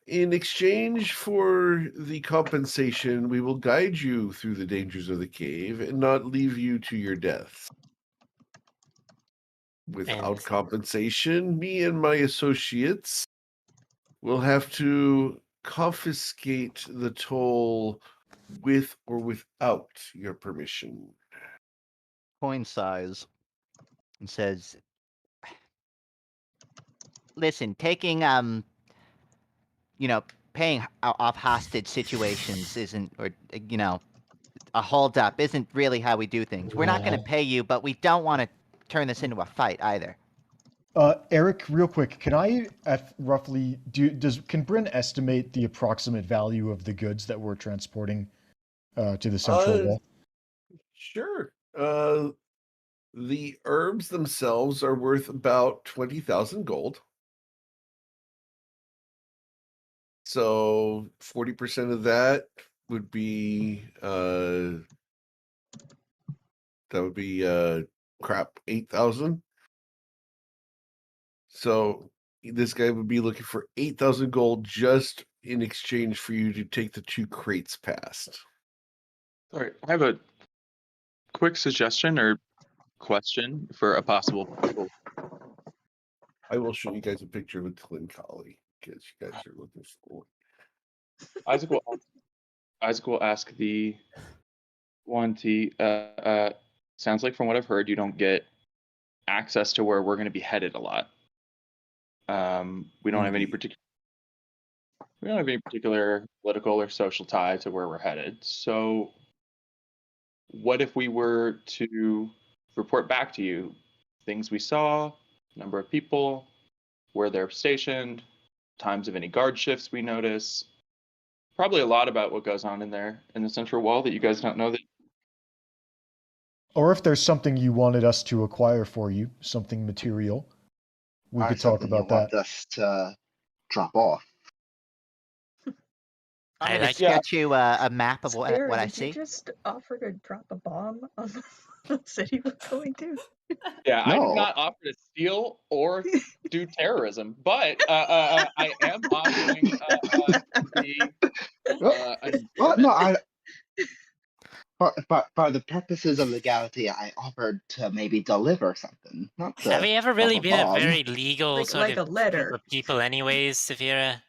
In exchange for the compensation, we will guide you through the dangers of the cave and not leave you to your deaths. Without And compensation, me and my associates will have to confiscate the toll with or without your permission. Coin size and says, "Listen, taking you know, paying off hostage situations isn't, or you know, a hold up isn't really how we do things. We're not going to pay you, but we don't want to turn this into a fight either." Eric, real quick, can I roughly can Bryn estimate the approximate value of the goods that we're transporting to the central wall? Sure. The herbs themselves are worth about 20,000 gold. So 40% of that would be crap, 8,000. So this guy would be looking for 8,000 gold just in exchange for you to take the 2 crates past. Sorry, I have a quick suggestion or question for a possible. I will show you guys a picture of a twin collie because you guys are looking for Isaac will ask the 1T. Sounds like from what I've heard, you don't get access to where we're going to be headed a lot. We don't have any particular political or social tie to where we're headed. So, what if we were to report back to you things we saw, number of people, where they're stationed, times of any guard shifts we notice? Probably a lot about what goes on in there in the central wall that you guys don't know. That Or if there's something you wanted us to acquire for you, something material, we Or could talk something you about want that. us to drop off. I I'm gonna like- sketch you a map of what Sarah, I did you see. just offer to drop a bomb on the city we're going to? Yeah, I did No. not offer to steal or do terrorism, but I am offering the. Well, no, for the purposes of legality, I offered to maybe deliver something, not to Have we ever really drop been a bomb. very legal Like- sort like of a letter. group of people anyways, Saphira?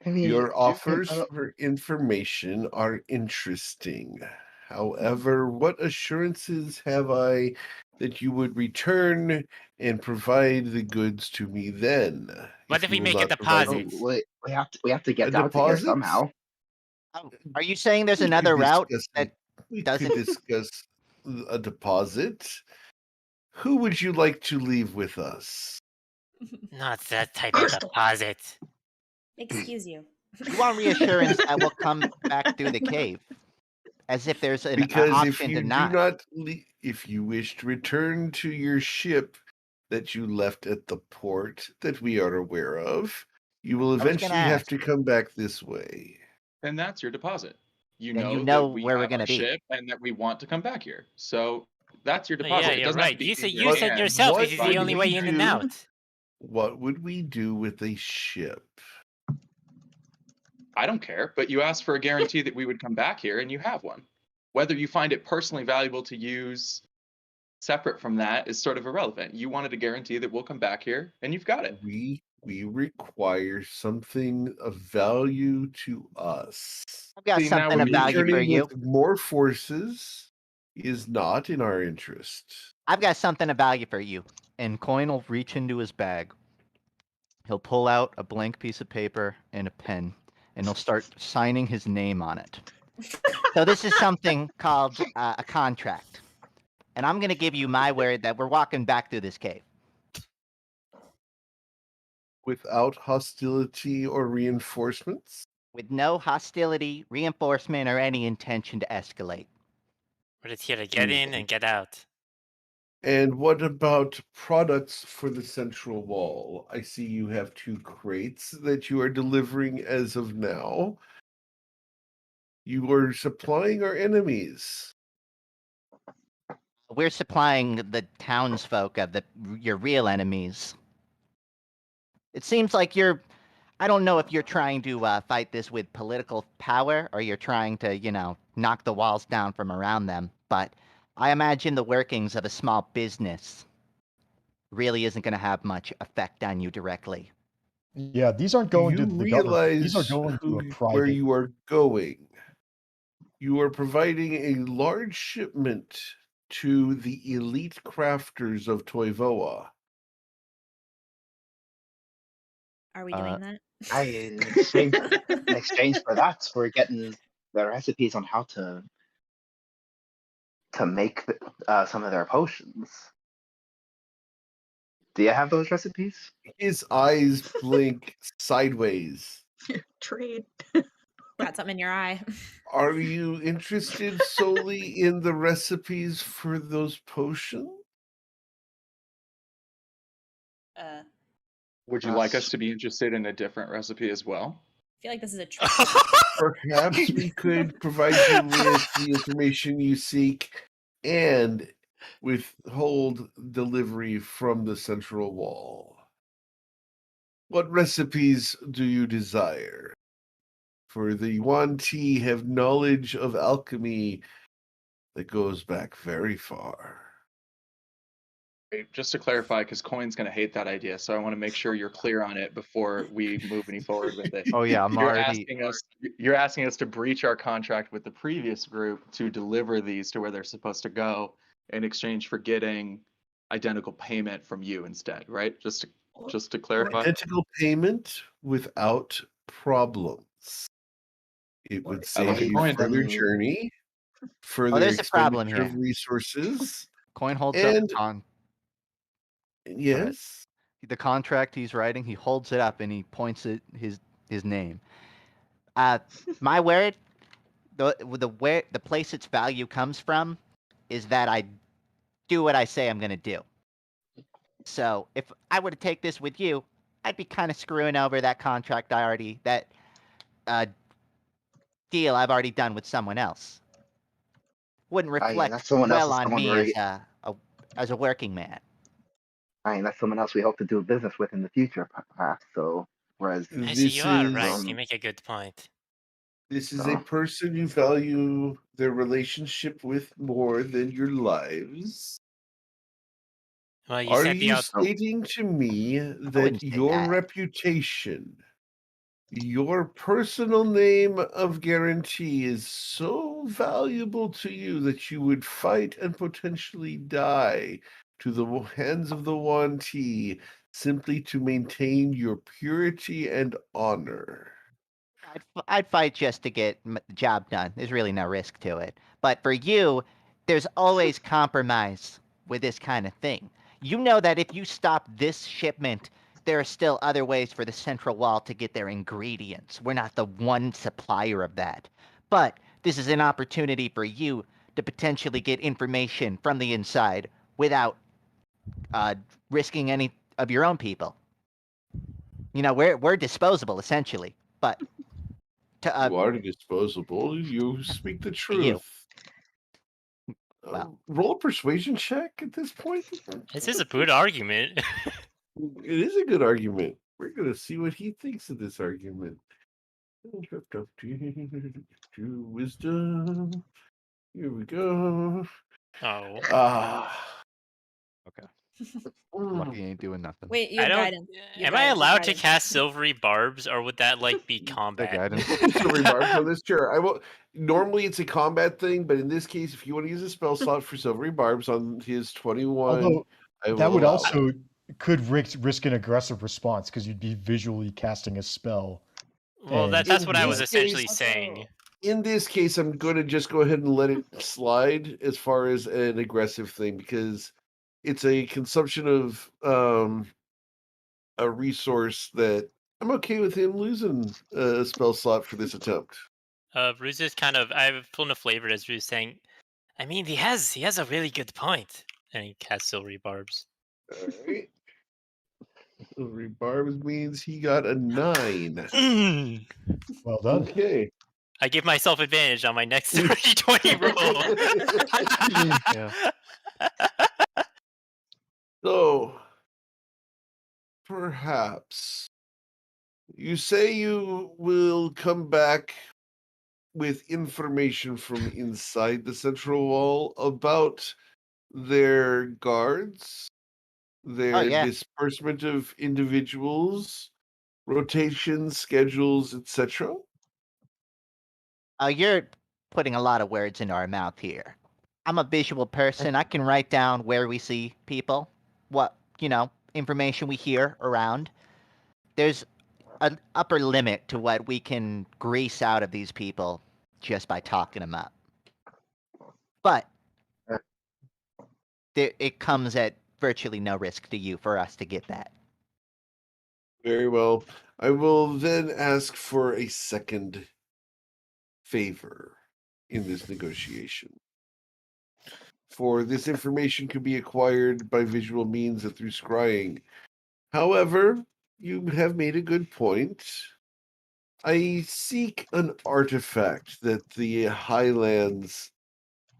I mean, your offers I don't- for information are interesting. However, what assurances have I that you would return and provide the goods to me then? What if you we will make a not provide oh, deposit? wait, we have to A get out of here deposit? somehow. Oh, are you saying there's We could another route discuss that we doesn't? could discuss a deposit. Who would you like to leave with us? Not that type of Crystal. deposit. Excuse you. You want reassurance that we'll come back through the cave, as if there's an Because if option you to do not. not, if you wish to return to your ship that you left at the port that we are aware of, you will I was gonna eventually have ask. to come back this way. And that's your deposit. You Then know, you know that we where we're have gonna our be. ship and that we want to come back here. So that's your Oh, deposit. yeah, It you're doesn't have to right. be You in said your you said hand yourself what this is the would only we way in and do? out. What would we do with a ship? I don't care, but you asked for a guarantee that we would come back here, and you have one. Whether you find it personally valuable to use separate from that is sort of irrelevant. You wanted a guarantee that we'll come back here, and you've got it. We require something of value to us. I've got See, now something we're of value for Returning you. with more forces is not in our interest. I've got something of value for you. And Coin will reach into his bag. He'll pull out a blank piece of paper and a pen, and he'll start signing his name on it. So this is something called a contract. And I'm going to give you my word that we're walking back through this cave. Without hostility or reinforcements? With no hostility, reinforcement, or any intention to escalate. We're just here to get in and get out. And what about products for the central wall? I see you have 2 crates that you are delivering as of now. You are supplying our enemies. We're supplying the townsfolk of your real enemies. It seems like I don't know if you're trying to fight this with political power or you're trying to, knock the walls down from around them. But I imagine the workings of a small business really isn't going to have much effect on you directly. Yeah, these aren't going to You the government. These are realize going to a where private. you are going. You are providing a large shipment to the elite crafters of Toivoa. Are we doing that? In exchange for that, we're getting the recipes on how to make some of their potions. Do you have those recipes? His eyes blink sideways. Trade. Got something in your eye. Are you interested solely in the recipes for those potions? Would you like us to be interested in a different recipe as well? I feel like this is a trick. Perhaps we could provide you with the information you seek and withhold delivery from the central wall. What recipes do you desire? For the Yuan Ti have knowledge of alchemy that goes back very far. Just to clarify, because Coin's going to hate that idea, so I want to make sure you're clear on it before we move any forward with it. Oh yeah, I'm You're already. asking us to breach our contract with the previous group to deliver these to where they're supposed to go in exchange for getting identical payment from you instead, right? Just to clarify. Identical payment without problems. It would I like save a you coin. further journey, further there's a problem expenditure of here. resources. Coin holds And up yes, the contract he's writing. He holds it up and he points at his name. My word, the place its value comes from is that I do what I say I'm gonna do. So if I were to take this with you, I'd be kind of screwing over that contract deal I've already done with someone else. Wouldn't Yeah, reflect that's someone well else's on someone me we as a working man. that's someone else we hope to do business with in the future, perhaps. So whereas Actually, this you are right. is You make a good point. this is a person you value their relationship with more than your lives. Well, you Are said the you out. stating to me wouldn't that say your that. reputation, your personal name of guarantee is so valuable to you that you would fight and potentially die to the hands of the Yuan Ti simply to maintain your purity and honor? I'd fight just to get the job done. There's really no risk to it. But for you, there's always compromise with this kind of thing. You know that if you stop this shipment, there are still other ways for the Central Wall to get their ingredients. We're not the one supplier of that. But this is an opportunity for you to potentially get information from the inside without risking any of your own people. You know, we're disposable essentially, but to You are disposable. You speak the you. truth. Well. Roll a persuasion check at this point. This is a good argument. It is a good argument. We're gonna see what he thinks of this argument. Wisdom. Here we go. Oh. Okay. Lucky ain't doing nothing. Wait, you I have don't. guidance. You have Am I guidance, you have allowed to guidance. cast silvery barbs, or would that like be The combat? guidance. Silvery barbs on this chair. I will. Normally, it's a combat thing, but in this case, if you want to use a spell slot for silvery barbs on his 21, Although I will that would allow also could risk an aggressive response because you'd be visually casting a spell. Well, And that's In what I was this essentially case- saying. In this case, I'm going to just go ahead and let it slide as far as an aggressive thing because it's a consumption of a resource that I'm okay with him losing a spell slot for this attempt. Ruse is kind of. I've pulled a flavor as Ruse saying. I mean, he has a really good point, and he casts silvery barbs. All right. Silvery barbs means he got a 9. well done. Okay. I give myself advantage on my next 30-20 roll. Yeah. So, perhaps you say you will come back with information from inside the central wall about their guards, their yeah. disbursement of individuals, rotations, schedules, etc. You're putting a lot of words into our mouth here. I'm a visual person. I can write down where we see people, what, information we hear around. There's an upper limit to what we can grease out of these people just by talking them up. But it comes at virtually no risk to you for us to get that. Very well. I will then ask for a second favor in this negotiation. For this information could be acquired by visual means and through scrying. However, you have made a good point. I seek an artifact that the Highlands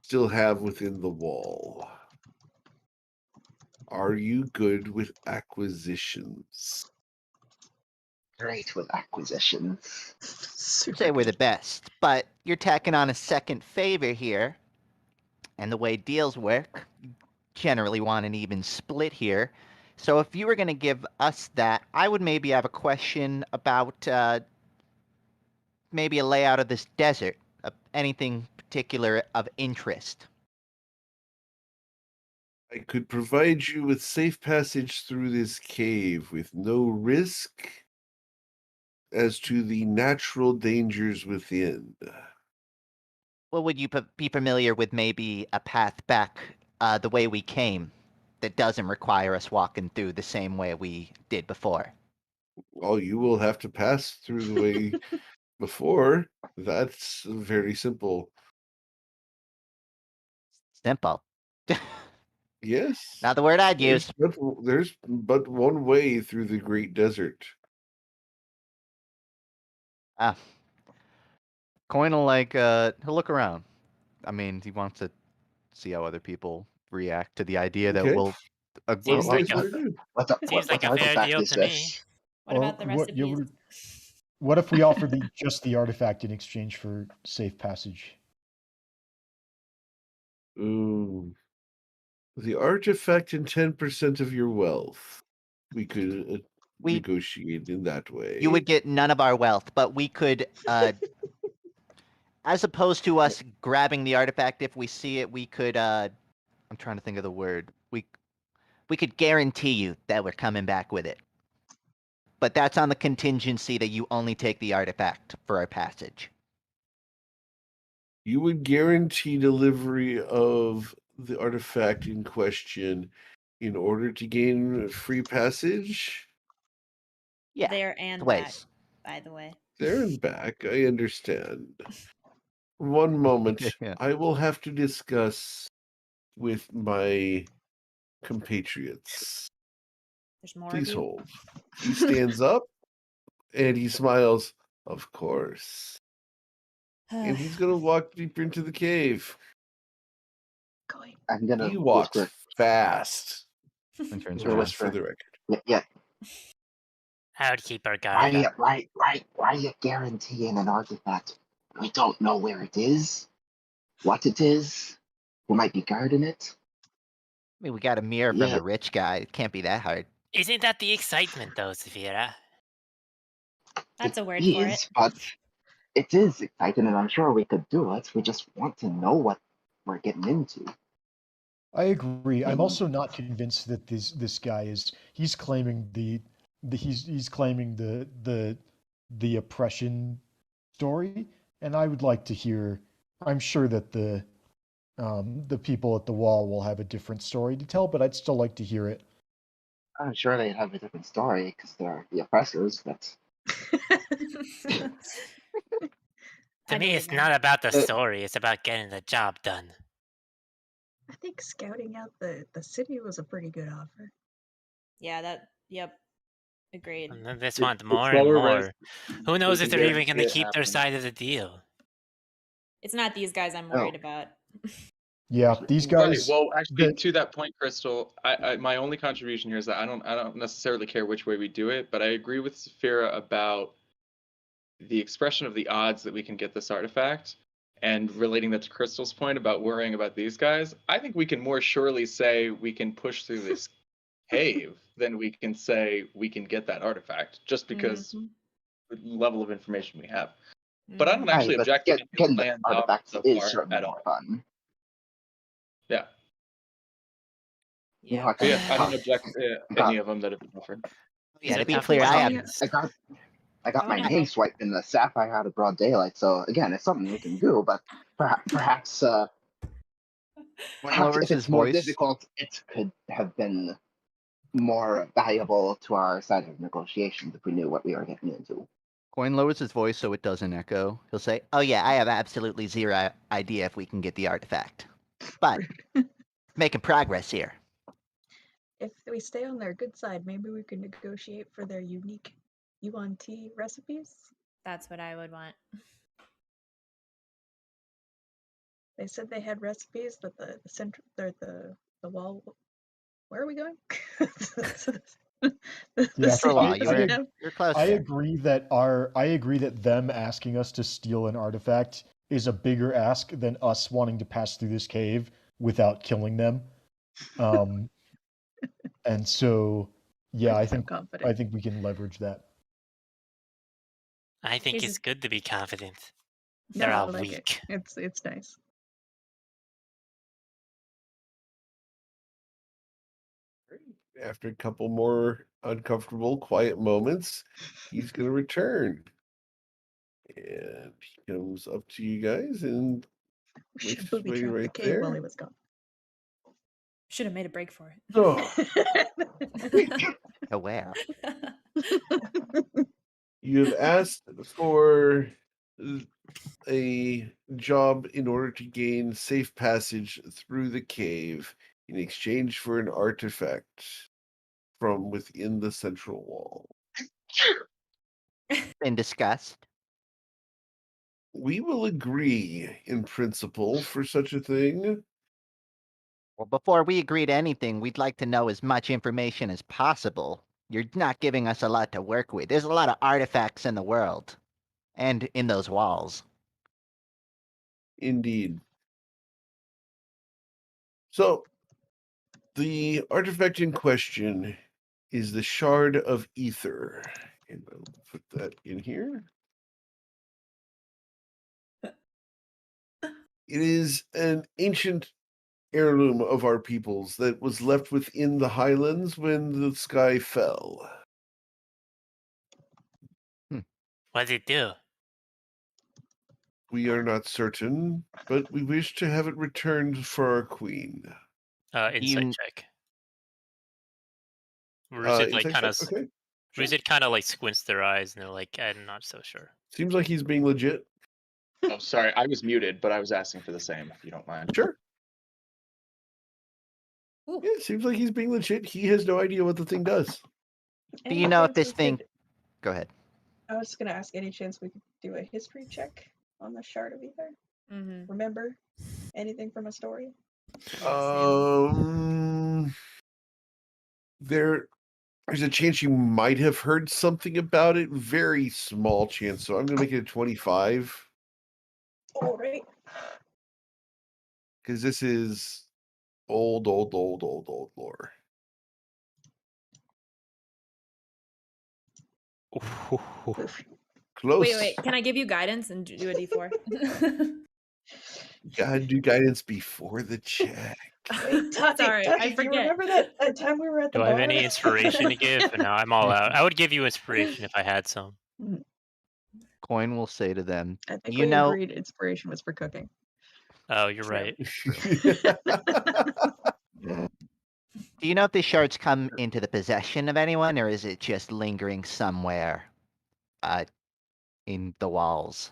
still have within the wall. Are you good with acquisitions? great with acquisitions. Super Say we're the good. best, but you're tacking on a second favor here. And the way deals work, you generally want an even split here. So if you were going to give us that, I would maybe have a question about maybe a layout of this desert, anything particular of interest. I could provide you with safe passage through this cave with no risk as to the natural dangers within. Well, would you be familiar with maybe a path back the way we came that doesn't require us walking through the same way we did before? Well, you will have to pass through the way before. That's very simple. Simple. Yes. Not the word I'd use. There's but one way through the great desert. Ah. Coin will he'll look around. I mean, he wants to see how other people react to the idea that Okay. we'll Seems Well, like that's what I a, do. seems like What a fair artifact deal is to me. this? What about the recipes? What if we offer just the artifact in exchange for safe passage? Ooh. The artifact and 10% of your wealth. We could We- negotiate in that way. You would get none of our wealth, but we could, as opposed to us grabbing the artifact if we see it, we could, I'm trying to think of the word. We could guarantee you that we're coming back with it. But that's on the contingency that you only take the artifact for our passage. You would guarantee delivery of the artifact in question in order to gain free passage? Yeah, There and back, ways. by the way. There and back, I understand. One moment. Yeah. I will have to discuss with my compatriots. There's more Please of you. hold. He stands up and he smiles. Of course. And he's going to walk deeper into the cave. Going. I'm gonna He walks whisper. fast. And turns Gonna around. Just for the record. Yeah. I would keep our guard up. Why are you guaranteeing an artifact? We don't know where it is, what it is, who might be guarding it. I mean, we got a mirror from Yeah. the rich guy. It can't be that hard. Isn't that the excitement, though, Saphira? That's a word for it. But it is exciting, and I'm sure we could do it. We just want to know what we're getting into. I agree. I'm also not convinced that this guy is. He's claiming he's claiming the oppression story, and I would like to hear. I'm sure that the people at the wall will have a different story to tell, but I'd still like to hear it. I'm sure they have a different story because they're the oppressors, but To me, it's not about the story. It's about getting the job done. I think scouting out the city was a pretty good offer. Yeah, yep. Agreed. And then this It- want it's more and lower more. res- Who knows we if can they're even guarantee going to it keep their happens. side of the deal? It's not these guys I'm worried about. Yeah, these guys. Right. Well, actually, the- to that point, Crystal, I my only contribution here is that I don't necessarily care which way we do it, but I agree with Saphira about the expression of the odds that we can get this artifact, and relating that to Crystal's point about worrying about these guys. I think we can more surely say we can push through this cave than we can say we can get that artifact, just because the level of information we have. But I don't actually but object to getting the plans artifacts so is far certainly at more all. fun. Yeah. You know, Yeah. But yeah, I don't object got- any of them that have been offered. Yeah, Is to it be tough clear, I have. questions? I got I my wanna name know. swiped in the sapphire out of broad daylight. So again, it's something we can do. But perhaps Coin lowers if his it's more voice. difficult, it could have been more valuable to our side of negotiations if we knew what we were getting into. Coin lowers his voice so it doesn't echo. He'll say, "Oh yeah, I have absolutely zero idea if we can get the artifact, but making progress here." If we stay on their good side, maybe we can negotiate for their unique yuan tea recipes. That's what I would want. They said they had recipes that the center, the wall. Where are we going? Yeah, For a while, I agree. you're close I there. agree that them asking us to steal an artifact is a bigger ask than us wanting to pass through this cave without killing them. And so, yeah, I'm I so think confident. we can leverage that. I think Here's it's good to be confident. No, They're I all like weak. it. It's nice. After a couple more uncomfortable, quiet moments, he's going to return. And he comes up to you guys and We makes should his booby way trap the right cave while he there. was gone. Should have made a break for it. So, Aware. you have asked for a job in order to gain safe passage through the cave in exchange for an artifact from within the central wall. Been discussed. We will agree in principle for such a thing. Well, before we agree to anything, we'd like to know as much information as possible. You're not giving us a lot to work with. There's a lot of artifacts in the world. And in those walls. Indeed. So, the artifact in question is the Shard of Ether. And I'll put that in here. It is an ancient heirloom of our peoples that was left within the highlands when the sky fell. What does it do? We are not certain, but we wish to have it returned for our queen. Insight check. Ruzid like Insight kind check? of Okay. Sure. Ruzid kind of like squints their eyes and they're like, I'm not so sure. Seems like he's being legit. Oh, sorry, I was muted, but I was asking for the same, if you don't mind. Sure. Ooh. Yeah, seems like he's being legit. He has no idea what the thing does. Do you know if this thing... Go ahead. I was going to ask, any chance we could do a history check on the Shard of Ether? Mm-hmm. Remember anything from a story? There's a chance you might have heard something about it. Very small chance. So I'm going to make it a 25. All right. Because this is old lore. Close. Wait. Can I give you guidance and do a D4? Gotta do guidance before the check. Wait, Tati, Sorry, Tati, I do you forget. remember that time we were at the Do I bar? have any inspiration to give? No, I'm all out. I would give you inspiration if I had some. Coin will say to them, I think you we know... agreed inspiration was for cooking. Oh, you're True. right. Do you know if these shards come into the possession of anyone, or is it just lingering somewhere in the walls?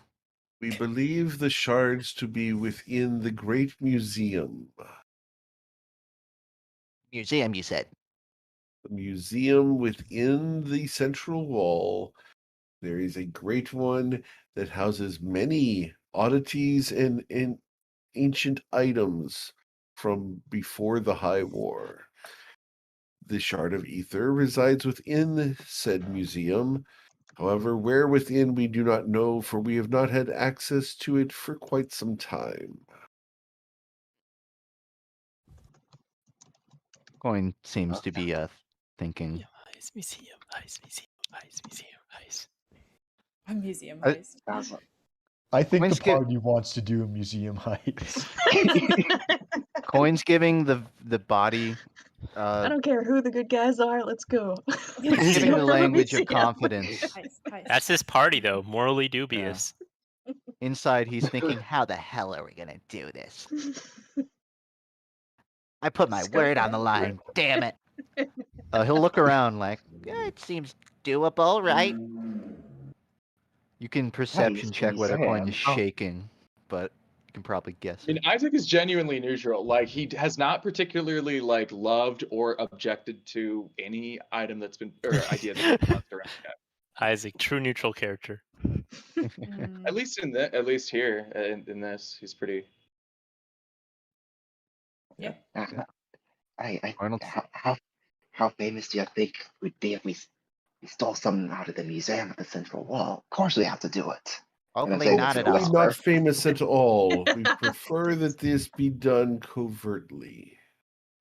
We believe the shards to be within the Great Museum. Museum, you said? The museum within the central wall. There is a great one that houses many oddities and ancient items from before the High War. The Shard of Ether resides within said museum. However, where within we do not know, for we have not had access to it for quite some time. Coin seems to be thinking. Ice museum, ice museum, ice museum, ice. A museum I- heist. I think Coin's the party wants to do a museum heist. Coin's giving the body... I don't care who the good guys are. Let's go. He's Let's giving go the for a language of museum. confidence. Heist. That's his party though, morally dubious. Inside, he's thinking, how the hell are we gonna do this? I put my Let's go word for on the it. line, damn it. He'll look around like, yeah, it seems doable, right? You can perception check whether Coin is shaking, but you can probably guess I mean, it. Isaac is genuinely neutral. Like, he has not particularly like loved or objected to any item that's been or idea that's been tossed around yet. Isaac, true neutral character. At least at least here in this, he's pretty. I Arnold? How famous do you think we'd be if we stole something out of the museum at the central wall? Of course we have to do it. And Hopefully say not it's at a all. Hopefully not whisper. famous at all. We prefer that this be done covertly.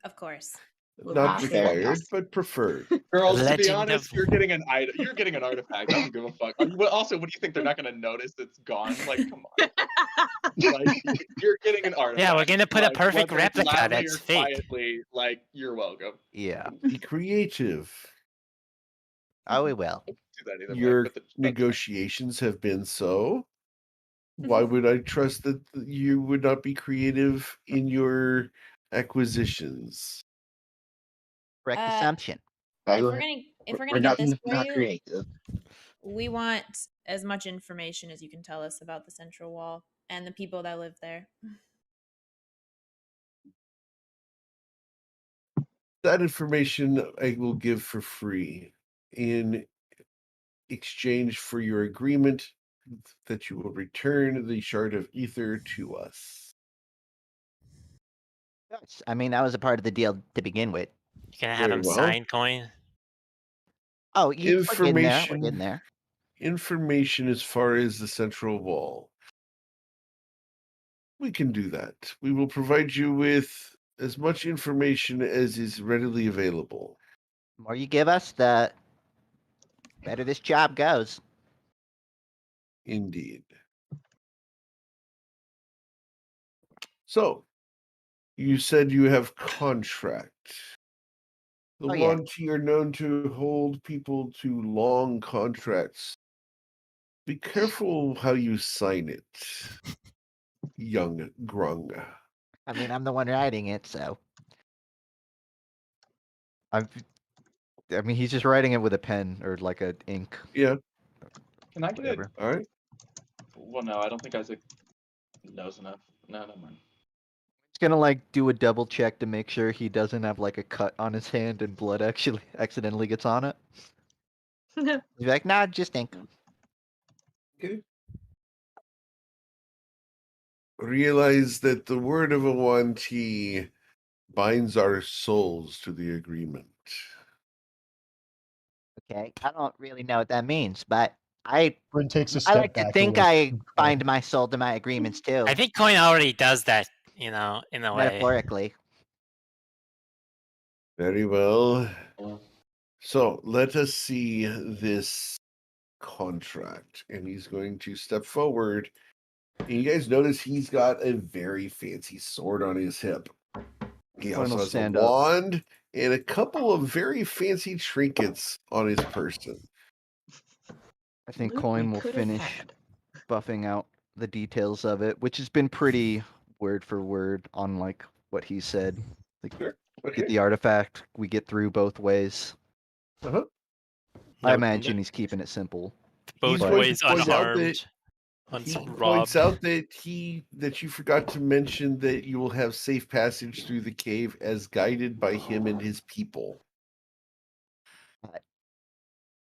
Of course. Well, Not fair required, enough. but preferred. Girls, to be Legend honest, of- you're getting an item. You're getting an artifact. I don't give a fuck. Also, what do you think? They're not gonna notice it's gone? Like, come on. Like, you're getting an artifact. Yeah, we're gonna put a Like, perfect whether it's replica loudly that's or fake. quietly, like, you're welcome. Yeah. Be creative. Oh, we will. Do that either way, Your but that's fine. negotiations have been so. Why would I trust that you would not be creative in your acquisitions? Correct Uh, assumption. If we're gonna We're get this for not you, creative. we want as much information as you can tell us about the central wall and the people that live there. That information I will give for free in exchange for your agreement that you will return the shard of ether to us. Yes, I mean, that was a part of the deal to begin with. You gonna have Very him well. sign coin? Oh, we're getting there. We're getting there. Information as far as the central wall. We can do that. We will provide you with as much information as is readily available. The more you give us, the better this job goes. Indeed. So, you said you have contract. The Oh, yeah. Wanti are known to hold people to long contracts. Be careful how you sign it, young Grung. I mean, I'm the one writing it, so. I mean, he's just writing it with a pen or like a ink. Yeah, Can I get it? Whatever. all right. Well, no, I don't think Isaac knows enough. No, never mind. He's gonna like do a double check to make sure he doesn't have like a cut on his hand and blood actually accidentally gets on it. He's like, nah, just ink. Okay. Realize that the word of a Wanti binds our souls to the agreement. Okay, I don't really know what that means, but I Bryn takes a step like to back. think and I looks- bind my soul to my agreements too, I think coin already does that, in a way. metaphorically. Very well. So let us see this contract. And he's going to step forward. And you guys notice he's got a very fancy sword on his hip. He Coin also will has a stand up. wand and a couple of very fancy trinkets on his person. I think Loot Coin we will could have finish had. buffing out the details of it, which has been pretty word for word on like what he said. Like, Sure. get Okay. the artifact, we get through both ways. Uh-huh. I No- imagine he's keeping it simple. both He's going to ways point out that unharmed, he unrobbed. points out that you forgot to mention that you will have safe passage through the cave as guided by him and his people.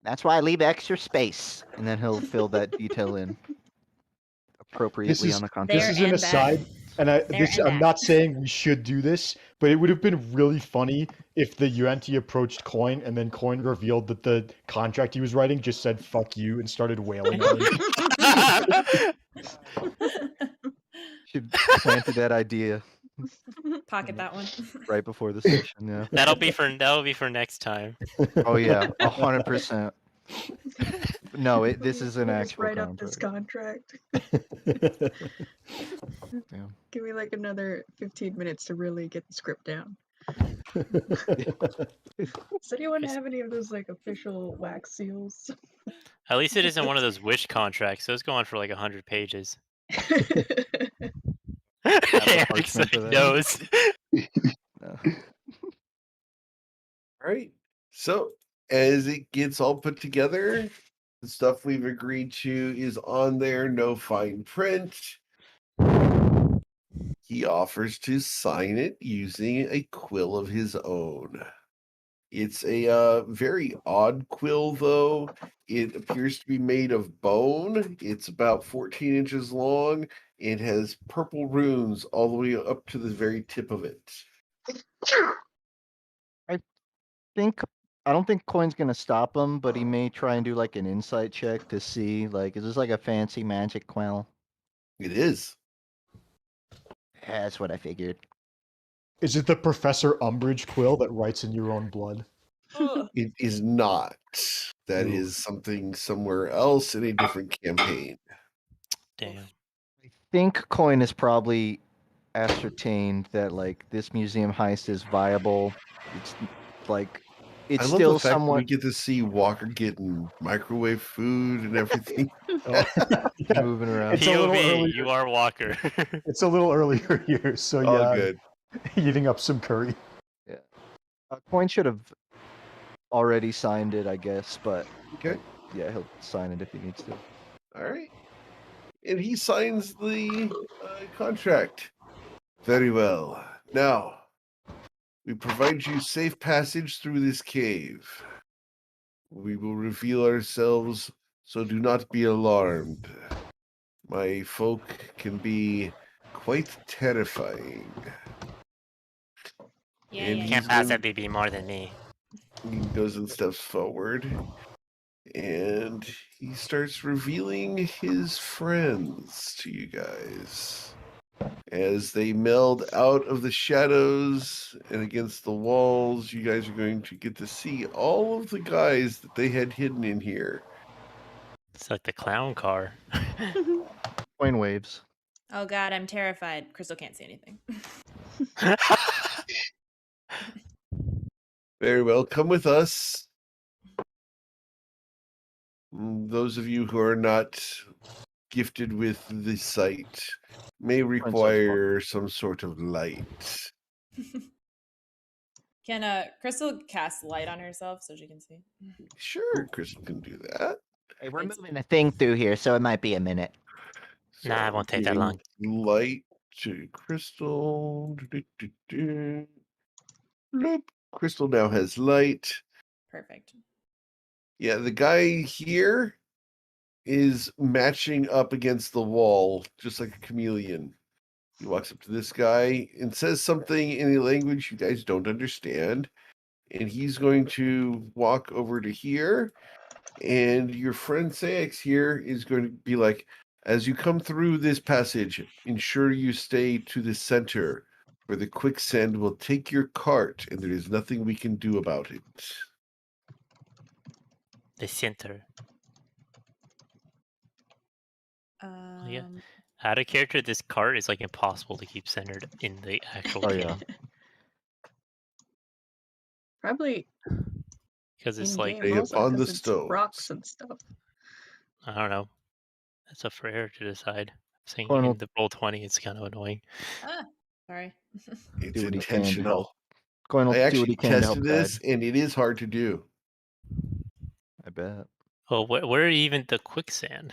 That's why I leave extra space, and then he'll fill that detail in appropriately is- on the This contract. is an and back. aside, and I'm back. not saying we should do this, but it would have been really funny if the Yuanti approached Coin and then Coin revealed that the contract he was writing just said "fuck you" and started wailing on him. Should planted that idea Pocket that one. right before the session. Yeah. That'll be for next time. Oh yeah, 100%. No, this is an We'll just actual write up this contract. contract. Yeah. Give me like another 15 minutes to really get the script down. Does anyone have any of those like official wax seals? At least it isn't one of those wish contracts. Those go on for like 100 pages. Eric's parchment for like that. knows. No. All right. So as it gets all put together, the stuff we've agreed to is on there, no fine print. He offers to sign it using a quill of his own. It's a very odd quill, though. It appears to be made of bone. It's about 14 inches long. It has purple runes all the way up to the very tip of it. don't think Coin's gonna stop him, but he may try and do like an insight check to see like, is this like a fancy magic quill? It is. That's what I figured. Is it the Professor Umbridge quill that writes in your own blood? Ugh. It is not. That Ooh. is something somewhere else in a different campaign. Damn. I think Coin has probably ascertained that like this museum heist is viable. It's like it's I love still the fact that we somewhat get to see Walker getting microwave food and everything. Oh, yeah. moving around. It's a little POV, earlier. you are Walker. It's a little earlier here, so Oh, yeah, good. eating up some curry. Coin should have already signed it, I guess, but Okay. yeah, he'll sign it if he needs to. All right. And he signs the contract. Very well. Now, we provide you safe passage through this cave. We will reveal ourselves, so do not be alarmed. My folk can be quite terrifying. Yeah, And yeah. he's Can't gonna- possibly be more than me. He goes and steps forward, and he starts revealing his friends to you guys. As they meld out of the shadows and against the walls, you guys are going to get to see all of the guys that they had hidden in here. It's like the clown car. Coin waves. Oh god, I'm terrified. Crystal can't see anything. Very well. Come with us. Those of you who are not gifted with the sight may require some sort of light. Can Crystal cast light on herself so she can see? Sure, Crystal can do that. Hey, we're moving a thing through here, so it might be a minute. Nah, it won't take that long. Light to Crystal. Bloop. Crystal now has light. Perfect. Yeah, the guy here is matching up against the wall, just like a chameleon. He walks up to this guy and says something in a language you guys don't understand. And he's going to walk over to here. And your friend Sax here is going to be like, as you come through this passage, ensure you stay to the center, where the quicksand will take your cart, and there is nothing we can do about it. The center. Yeah. Um, Out of character, this cart is like impossible to keep centered in the actual Oh, game. yeah. Probably Because it's in like, Stay game also upon the 'cause it's stones. rocks and stuff. I don't know. That's up for Eric to decide. Saying Cornel- in the roll 20, it's kind of annoying. sorry. It's Do what he can to intentional. help. Coin will I do what actually he can to help tested this, and it is hard to do. guide. I bet. Oh, where even the quicksand?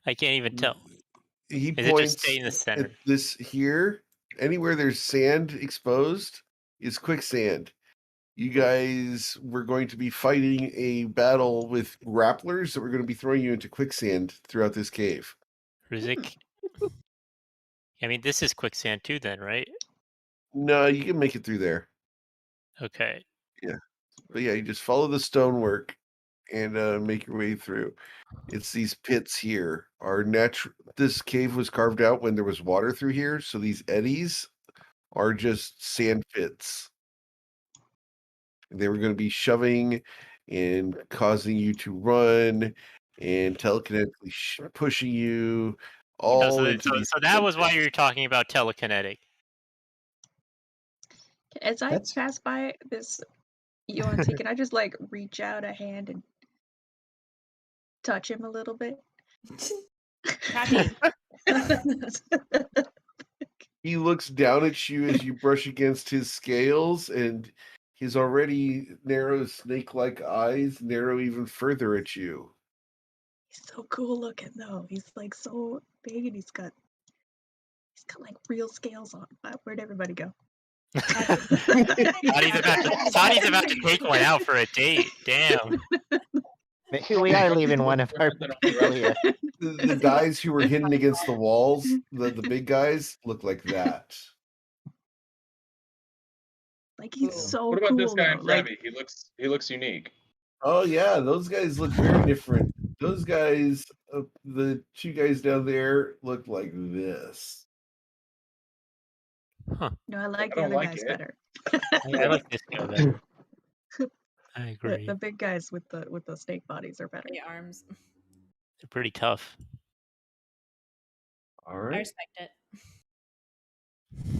I can't even tell. He Is it points just stay in the center? at this here. Anywhere there's sand exposed is quicksand. You guys were going to be fighting a battle with grapplers that were going to be throwing you into quicksand throughout this cave. Rizik? I mean, this is quicksand too, then, right? No, you can make it through there. Okay. But yeah, you just follow the stonework and make your way through. It's these pits here. This cave was carved out when there was water through here, so these eddies are just sand pits. They were going to be shoving and causing you to run and telekinetically pushing you all into these So that was why you were talking about telekinetic. As I That's- pass by this Yuan-Ti, can I just like reach out a hand and touch him a little bit? Happy. He looks down at you as you brush against his scales, and his already narrow snake-like eyes narrow even further at you. He's so cool looking though. He's like so big and he's got like real scales on. Where'd everybody go? Tani's about to take one out for a date. Damn. Maybe we are leaving one of our people here. The guys who were hidden against the walls, the big guys, look like that. Like he's Cool. so What about cool this guy in though. front Like of me? He looks unique. Oh yeah, those guys look very different. Those guys, the two guys down there, look like this. no, I like I the don't other like guys it. better. I like this guy better. I The, agree. the big guys with the snake bodies are better. The arms. They're pretty tough. All I right. respect it.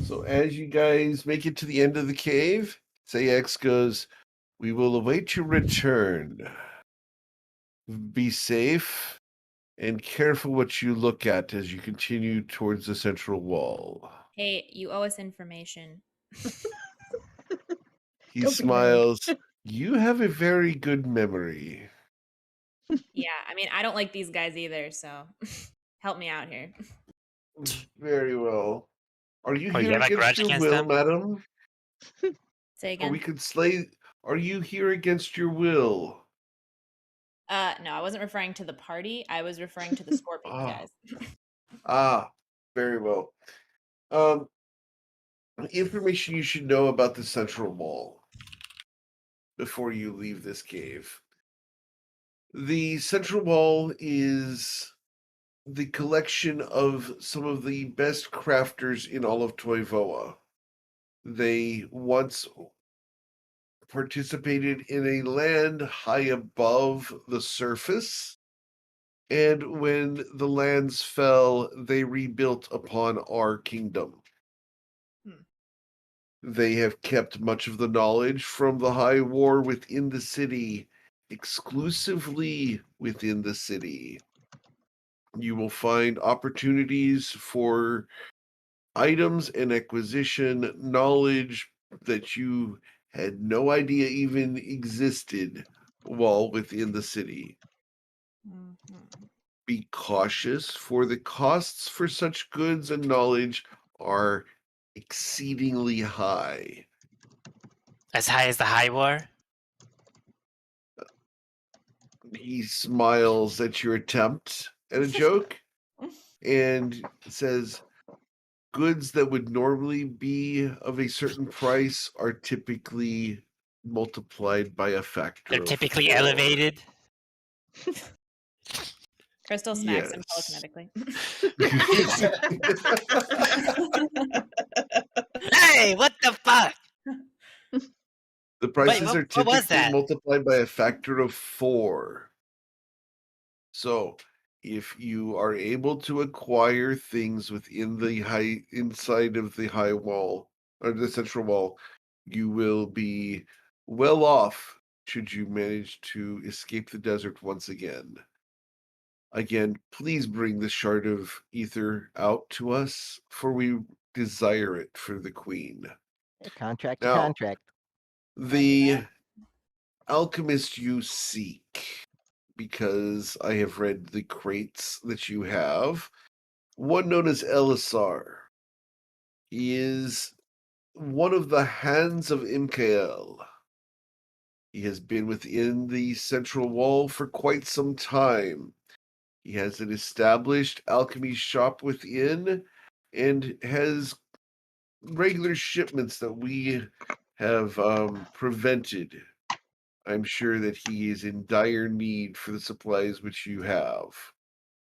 So as you guys make it to the end of the cave, Sayx goes, "We will await your return. Be safe and careful what you look at as you continue towards the central wall." Hey, you owe us information. He Don't be rude. smiles. "You have a very good memory." Yeah, I mean, I don't like these guys either, so help me out here. Very well. Are you Oh, you here have a against grudge your against will, them? madam? Say Or again. we could slay. Are you here against your will? No, I wasn't referring to the party. I was referring to the Scorpions Ah. guys. Very well. Information you should know about the central wall before you leave this cave. The central wall is the collection of some of the best crafters in all of Toivoa. They once participated in a land high above the surface, and when the lands fell, they rebuilt upon our kingdom. They have kept much of the knowledge from the High War within the city, exclusively within the city. You will find opportunities for items and acquisition, knowledge that you had no idea even existed while within the city. Be cautious, for the costs for such goods and knowledge are exceedingly high. As high as the high war? He smiles at your attempt at a joke and says, "Goods that would normally be of a certain price are typically multiplied by a factor They're of typically 4." elevated. Crystal smacks him Yes. telekinetically. Hey, what the fuck? The prices are what was typically that? multiplied by a factor of 4. So, if you are able to acquire things within the inside of the high wall or the central wall, you will be well off should you manage to escape the desert once again. Again, please bring the shard of ether out to us, for we desire it for the queen. Contract to Now, contract. the alchemist you seek, because I have read the crates that you have, one known as Elisar. He is one of the hands of Imkael. He has been within the central wall for quite some time. He has an established alchemy shop within and has regular shipments that we have prevented. I'm sure that he is in dire need for the supplies which you have.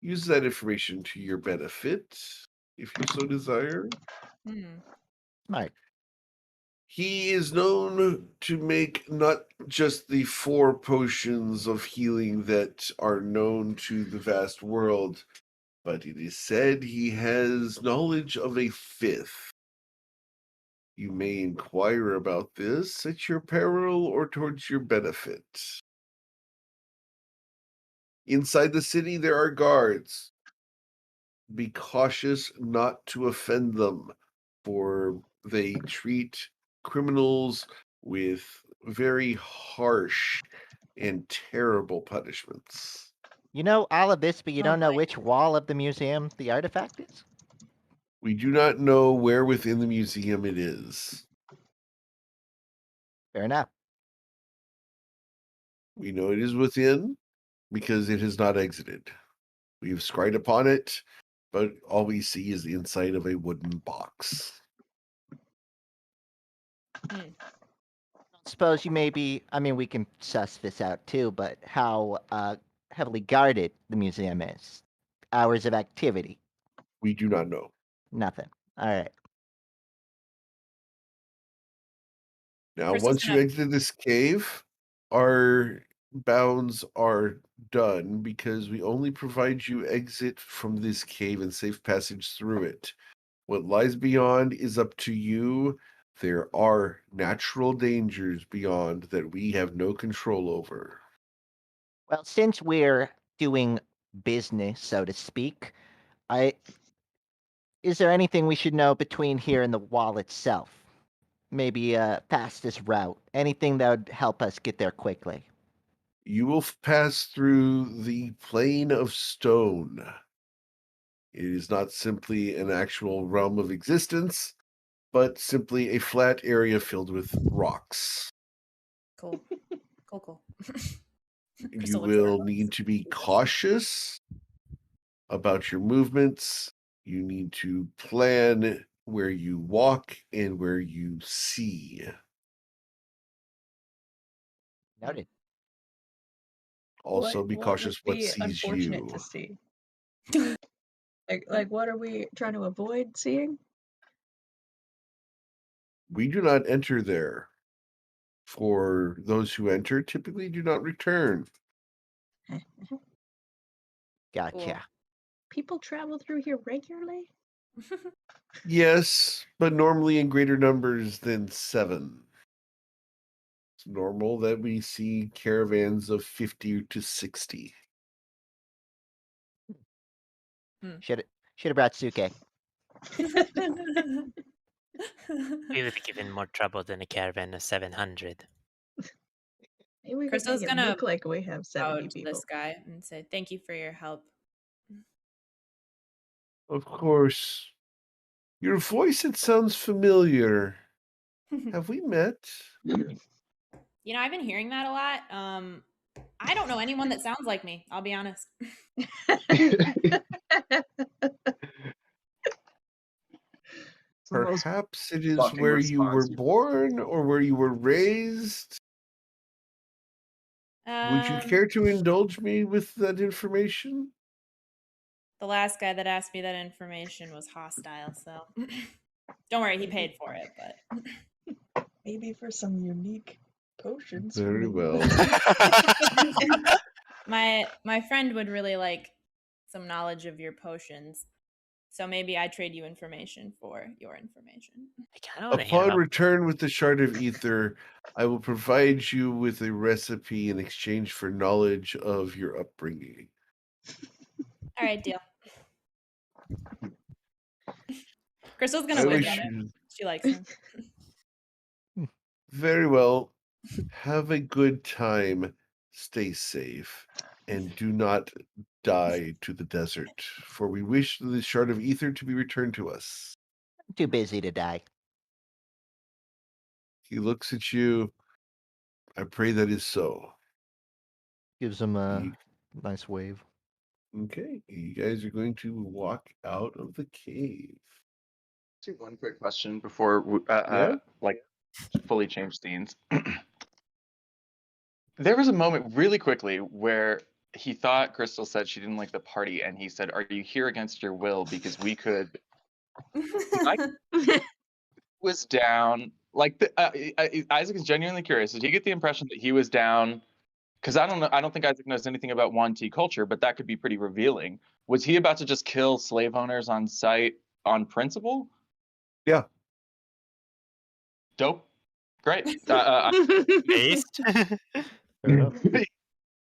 Use that information to your benefit, if you so desire. Right. He is known to make not just the 4 potions of healing that are known to the vast world, but it is said he has knowledge of a 5th. You may inquire about this at your peril or towards your benefit. Inside the city, there are guards. Be cautious not to offend them, for they treat criminals with very harsh and terrible punishments. You know all of this, but you Oh, don't know boy. which wall of the museum the artifact is? We do not know where within the museum it is. Fair enough. We know it is within because it has not exited. We have scried upon it, but all we see is the inside of a wooden box. suppose you I mean, we can suss this out too, but how heavily guarded the museum is. Hours of activity. We do not know. Nothing. All right. Now, Crystal's once you gonna- exit this cave, our bounds are done because we only provide you exit from this cave and safe passage through it. What lies beyond is up to you. There are natural dangers beyond that we have no control over. Well, since we're doing business, so to speak, is there anything we should know between here and the wall itself? Maybe fastest route. Anything that would help us get there quickly. You will pass through the plane of stone. It is not simply an actual realm of existence, but simply a flat area filled with rocks. Cool. Cool. You Crystal looks at her will books. need to be cautious about your movements. You need to plan where you walk and where you see. Noted. Also, be What cautious would what be sees unfortunate you. to see? Like, what are we trying to avoid seeing? We do not enter there. For those who enter, typically do not return. Gotcha. People travel through here regularly? Yes, but normally in greater numbers than 7. It's normal that we see caravans of 50 to 60. Should have brought Suke. We would have given more trouble than a caravan of 700. Maybe we could Crystal's make it gonna look like we have 70 Out people. this guy and say, "Thank you for your help." Of course. Your voice, it sounds familiar. Have we met? You know, I've been hearing that a lot. I don't know anyone that sounds like me. I'll be honest. Perhaps it is fucking where you were response. born or where you were raised. Would you care to indulge me with that information? The last guy that asked me that information was hostile, so don't worry, he paid for it. But Maybe for some unique potions. Very for me. well. my friend would really like some knowledge of your potions, so maybe I trade you information for your information. I kind of want to hear Upon about. return with the shard of ether, I will provide you with a recipe in exchange for knowledge of your upbringing. All right, deal. Crystal's gonna I wink wish at him. you She likes him. very well. Have a good time. Stay safe. And do not die to the desert, for we wish the shard of ether to be returned to us. I'm too busy to die. He looks at you. I pray that is so. Gives him a You- nice wave. Okay, you guys are going to walk out of the cave. See, one quick question before Yeah? like fully change scenes. There was a moment really quickly where he thought Crystal said she didn't like the party, and he said, "Are you here against your will? Because we could." Was down. Like Isaac is genuinely curious. Did he get the impression that he was down? Because I don't know. I don't think Isaac knows anything about 1T culture, but that could be pretty revealing. Was he about to just kill slave owners on sight on principle? Yeah. Dope. Great. Based?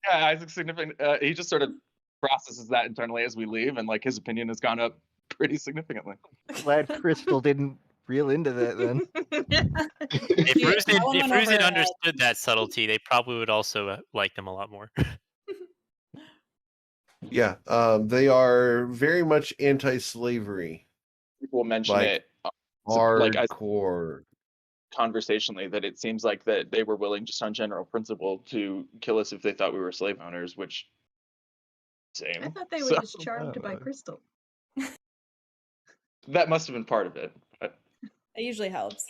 Yeah, Isaac's significant. He just sort of processes that internally as we leave, and like his opinion has gone up pretty significantly. Glad Crystal didn't reel into that then. If Yeah, Ruse that one went over her head. understood that subtlety, they probably would also like them a lot more. Yeah, they are very much anti-slavery. People mention Like, it like as hardcore. conversationally that it seems like that they were willing just on general principle to kill us if they thought we were slave owners, which same. I thought they were So, just charmed by Crystal. that must have been part of it. But It usually helps.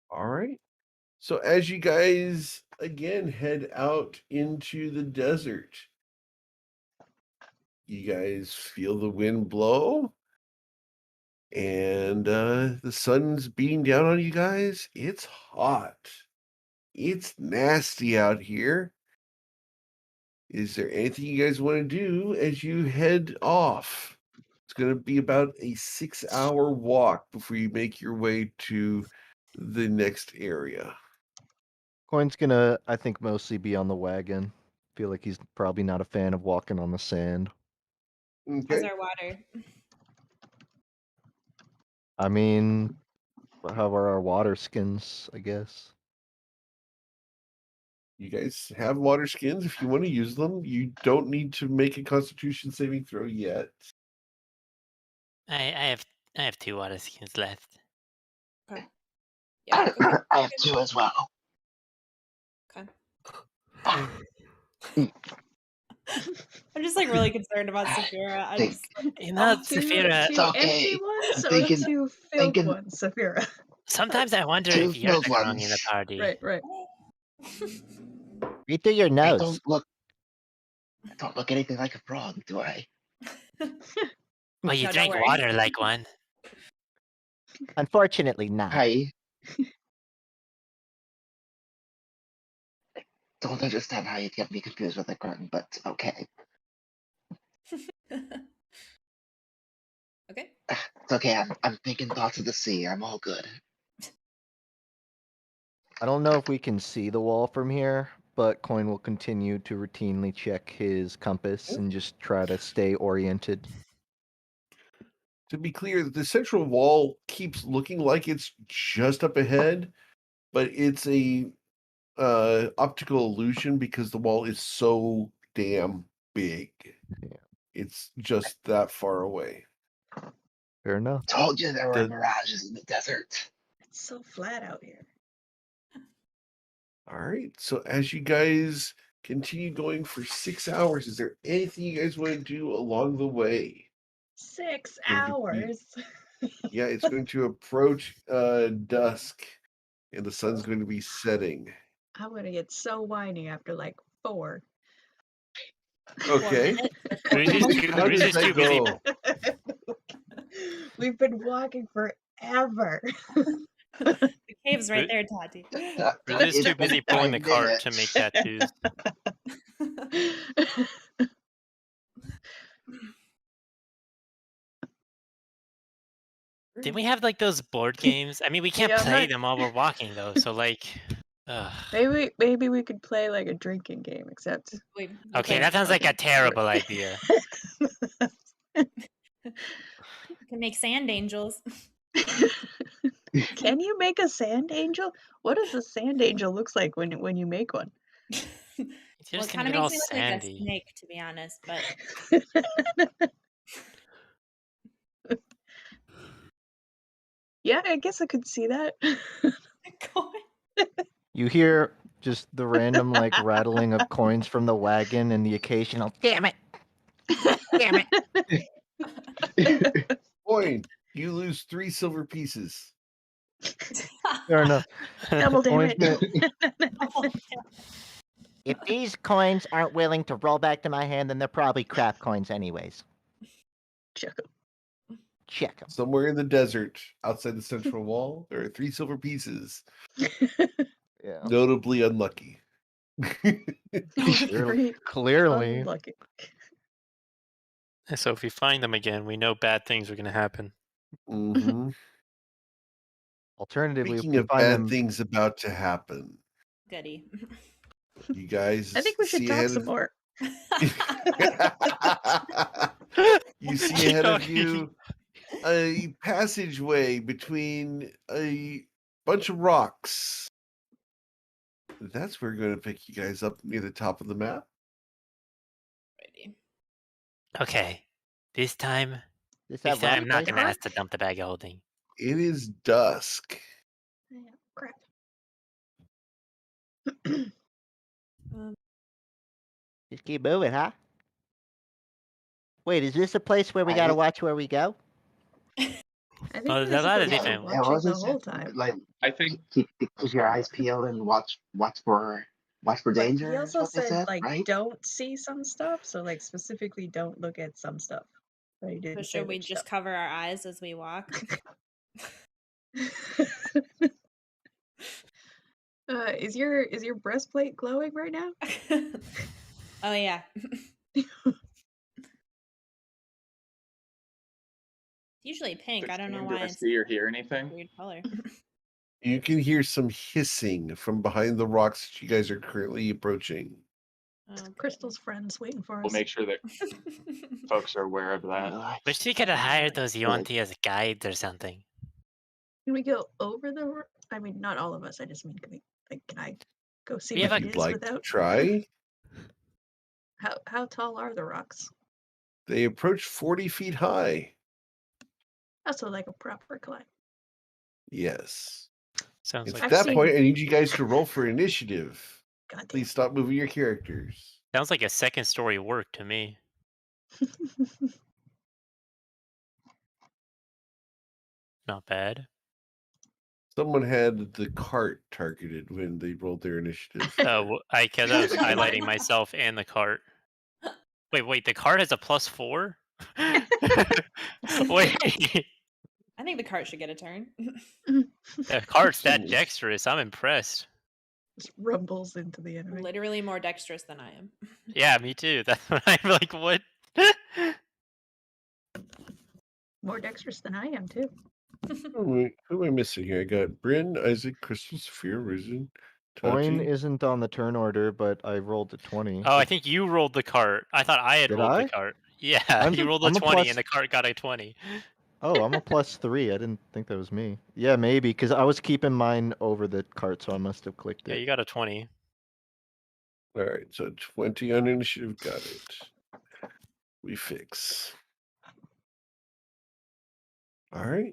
All right. So as you guys again head out into the desert, you guys feel the wind blow and the sun's beating down on you guys. It's hot. It's nasty out here. Is there anything you guys want to do as you head off? It's going to be about a 6-hour walk before you make your way to the next area. Coin's gonna, I think, mostly be on the wagon. Feel like he's probably not a fan of walking on the sand. How's Okay. our water? I mean, how are our water skins, I guess? You guys have water skins if you want to use them. You don't need to make a Constitution saving throw yet. I have 2 water skins left. Okay. Yeah. Go ahead. I have 2 as well. Okay. I'm just like really concerned about Saphira. I Think. just You know, Two Saphira, It's okay. empty ones I'm or thinking- 2 filled thinking- ones, Saphira? sometimes I wonder 2 if you're filled the wrong in the ones. party. Right, right. Read through your I notes. don't look anything like a frog, do I? Well, you No, don't drank worry. water like one. Unfortunately, not. I don't understand how you get me confused with a grung, but okay. Okay. It's okay, I'm thinking thoughts of the sea. I'm all good. I don't know if we can see the wall from here, but Coin will continue to routinely check his compass and just try to stay oriented. To be clear, the central wall keeps looking like it's just up ahead, but it's a optical illusion because the wall is so damn big. Yeah. It's just that far away. Fair enough. Told you there were The- mirages in the desert. It's so flat out here. All right. So as you guys continue going for 6 hours, is there anything you guys want to do along the way? 6 Going to be- hours. Yeah, it's going to approach dusk, and the sun's going to be setting. I'm gonna get so whiny after like 4. Okay. Bruce is How does that too busy. go? We've been walking forever. The cave's right there, Tati. Bruce is It's too busy been pulling the 5 cart to minutes. make tattoos. Did we have like those board games? I mean, we can't Yeah, I'm play not- them while we're walking though. So like, Maybe we could play like a drinking game, except We okay, can- that sounds like a terrible idea. we can make sand angels. Can you make a sand angel? What does a sand angel looks like when you make one? It's Well, just it gonna kind of get all makes me look like a sandy. snake, to be honest. But Yeah, I guess I could see that. You hear just the random like rattling of coins from the wagon and the occasional "damn it, damn it." Coin, you lose 3 silver pieces. Fair enough. Double Coin's damage. gonna- If these coins aren't willing to roll back to my hand, then they're probably crap coins anyways. Chuckle. Check 'em. Somewhere in the desert, outside the central wall, there are 3 silver pieces. Yeah. Notably unlucky. Very Clearly. unlucky. So if we find them again, we know bad things are gonna happen. Mhm. Alternatively, if Speaking we of find bad them, things about to happen, goody. you guys I think we should see talk ahead some of- more. You see ahead of you a passageway between a bunch of rocks. That's where we're going to pick you guys up near the top of the map. Alrighty. Okay, this time is that I'm not right? gonna ask to dump the bag of holding. It is dusk. Yeah, crap. Just keep moving, huh? Wait, is this a place where we gotta watch where we go? I think Well, we're there's a lot of supposed to be different- Yeah, watching the wasn't whole it? time. Like, I think keep your eyes peeled and watch for But danger. he Is also what they said, said, like, right? don't see some stuff. So, like, specifically, don't look at some stuff. But he So didn't say should we which just cover our eyes as we walk? stuff. Is your breastplate glowing right now? Oh yeah. Usually pink. I don't know do why I it's see or hear a anything? weird color. You can hear some hissing from behind the rocks that you guys are currently approaching. Okay. Crystal's friends waiting for We'll us. make sure that folks are aware of that. Wish we could have hired those Good. Yuan-Ti as guides or something. Can we go over the? I mean, not all of us. I just mean, can I go see We have what a- it You'd is like to without? try? How tall are the rocks? They approach 40 feet high. Also, like a proper climb. Yes. Sounds At like I've that seen- point, I need you guys to roll for initiative. God damn. Please stop moving your characters. sounds like a second story work to me. Not bad. Someone had the cart targeted when they rolled their initiative. Oh, because I was highlighting myself and the cart. Wait, the cart has a +4? Wait, I think the cart should get a turn. the cart's that dexterous. I'm impressed. Just rumbles into the enemy. Literally more dexterous than I am. Yeah, me too. That's what I'm like. What? More dexterous than I am too. Who am I missing here? I got Bryn, Isaac, Crystal, Sophia, Risen, Coin Tati. isn't on the turn order, but I rolled a 20. Oh, I think you rolled the cart. I thought I had Did rolled I? the cart. Yeah, I'm you a- rolled a I'm a 20 plus- and the cart got a 20. Oh, I'm a +3. I didn't think that was me. Yeah, maybe, because I was keeping mine over the cart, so I must have clicked Yeah, it. you got a 20. All right, so 20 on initiative. Got it. We fix. All right.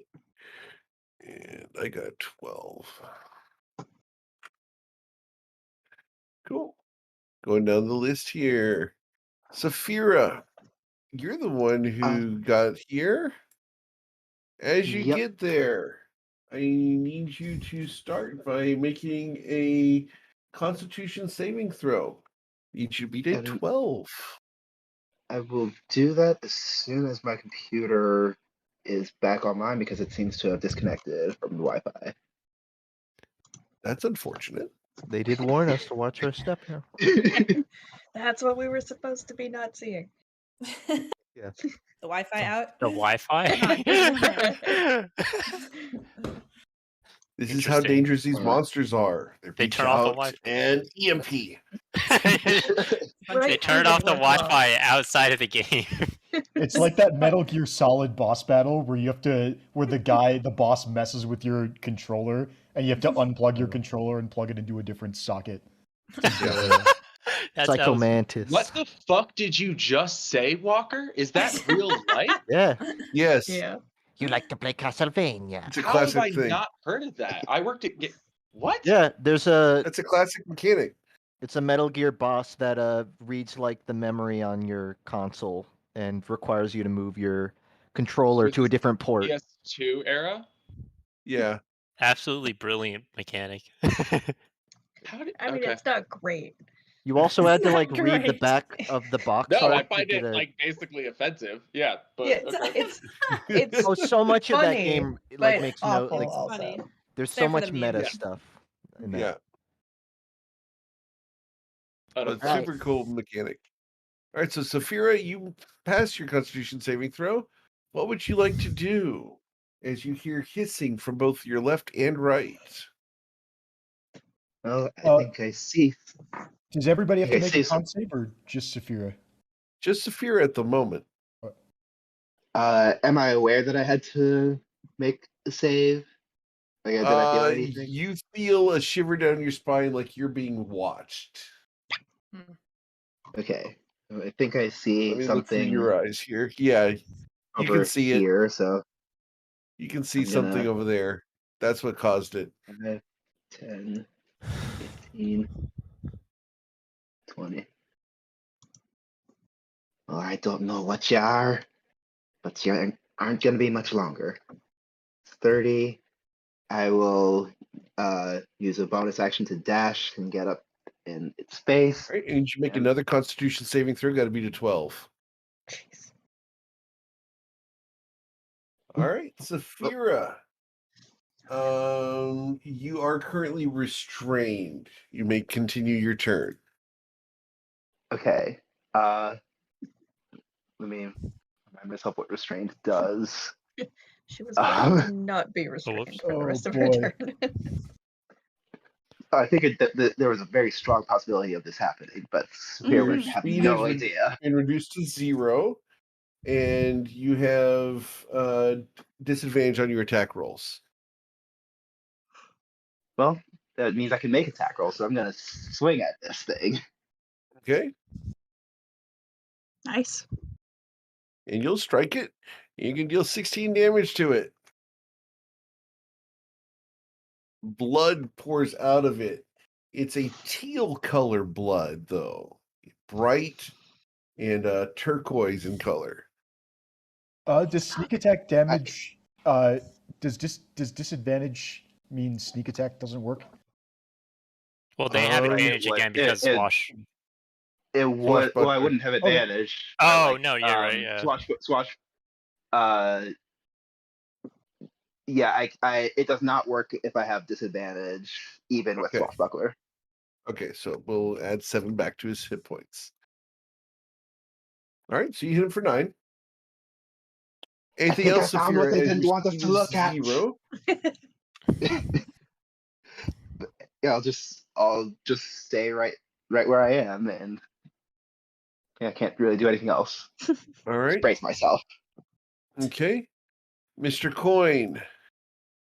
And I got 12. Cool. Going down the list here. Saphira, you're the one who got here. As you Yep. get there, I need you to start by making a Constitution saving throw. You should beat a 12. I will do that as soon as my computer is back online because it seems to have disconnected from the Wi-Fi. That's unfortunate. They did warn us to watch our step now. That's what we were supposed to be not seeing. Yeah. The Wi-Fi out. The Wi-Fi? This is how Interesting. dangerous these monsters are. They're They beach turn off the out Wi-Fi. and EMP. They Right turned through off the the Wi-Fi. Wi-Fi outside of the game. It's like that Metal Gear Solid boss battle where you have to, where the boss messes with your controller and you have to unplug your controller and plug it into a different socket. That sounds- Psychomantis. What the fuck did you just say, Walker? Is that real life? Yeah. Yes. Yeah. You like to play Castlevania? It's a How have I classic thing. not heard of that? I worked at what? Yeah, there's a That's a classic mechanic. it's a Metal Gear boss that reads like the memory on your console and requires you to move your controller Was to a this different port. PS2 era? Yeah. Absolutely brilliant mechanic. How did? I mean, okay. it's not great. You also had to Not like read the great. back of the box No, art I to find get it a... like basically offensive. Yeah, but Yeah, okay. it's Oh, so much of that funny, game like but makes no awful like also. Funny. there's there so for much the meta memes. stuff in that. Yeah. Oh, But no, super cool mechanic. All right, so Saphira, you pass your Constitution saving throw. What would you like to do as you hear hissing from both your left and right? Well, I think I see. Does everybody have to Okay, make see a some- con save or just Saphira? Just Saphira at the moment. Am I aware that I had to make a save? Like, did I feel anything? You feel a shiver down your spine like you're being watched. Okay, so I think I see Let me look through something your eyes here. Yeah, you over can see it. here. So You can see I'm something gonna- over there. That's what caused it. 5, 10, 15, 20. Well, I don't know what you are, but you aren't going to be much longer. 30. I will use a bonus action to dash and get up in its space. All right, and you should make And- another Constitution saving throw. Got to be to 12. Jeez. All right, Saphira. You are currently restrained. You may continue your turn. Okay. Let me remind myself what restraint does. She was going to not be restrained for the Oh, rest of boy. her turn. I figured that there was a very strong possibility of this happening, but Spear Your would have speed no has idea. been reduced to 0, and you have disadvantage on your attack rolls. Well, that means I can make attack rolls, so I'm gonna swing at this thing. Okay, Nice. and you'll strike it. You can deal 16 damage to it. Blood pours out of it. It's a teal color blood, though, bright and turquoise in color. Does sneak attack damage? Does disadvantage mean sneak attack doesn't work? Well, they have advantage would- again because it- swash. It would. Well, I Swashbuckler. wouldn't have Okay. advantage. Oh, no, you're right, yeah. Swash. Yeah, I. It does not work if I have disadvantage, even with Okay. Swashbuckler. Okay, so we'll add 7 back to his hit points. All right, so you hit him for 9. Anything think I else? found what Saphira, they as didn't your want us speed to is look at. 0. Yeah, I'll just stay right where I am, and yeah, I can't really do anything else. All right. Brace myself. Okay. Mr. Coin.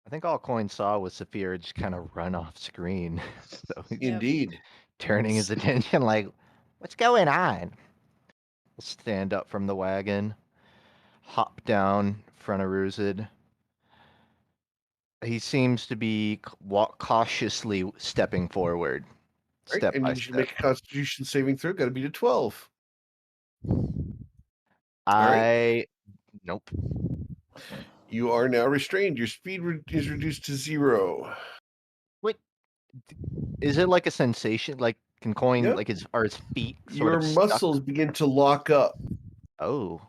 I think all Coin saw was Saphira just kind of run off screen. So he's Yep. Indeed. turning his attention like, what's going on? Stand up from the wagon, hop down in front of Ruzid. He seems to be cautiously stepping forward. All right, Step and by you should step. make a Constitution saving throw. Got to be to 12. Nope. You are now restrained. Your speed is reduced to 0. Wait, is it like a sensation? Like, can Coin, Yep. like his feet sort Your of stuck? muscles begin to lock up. Oh.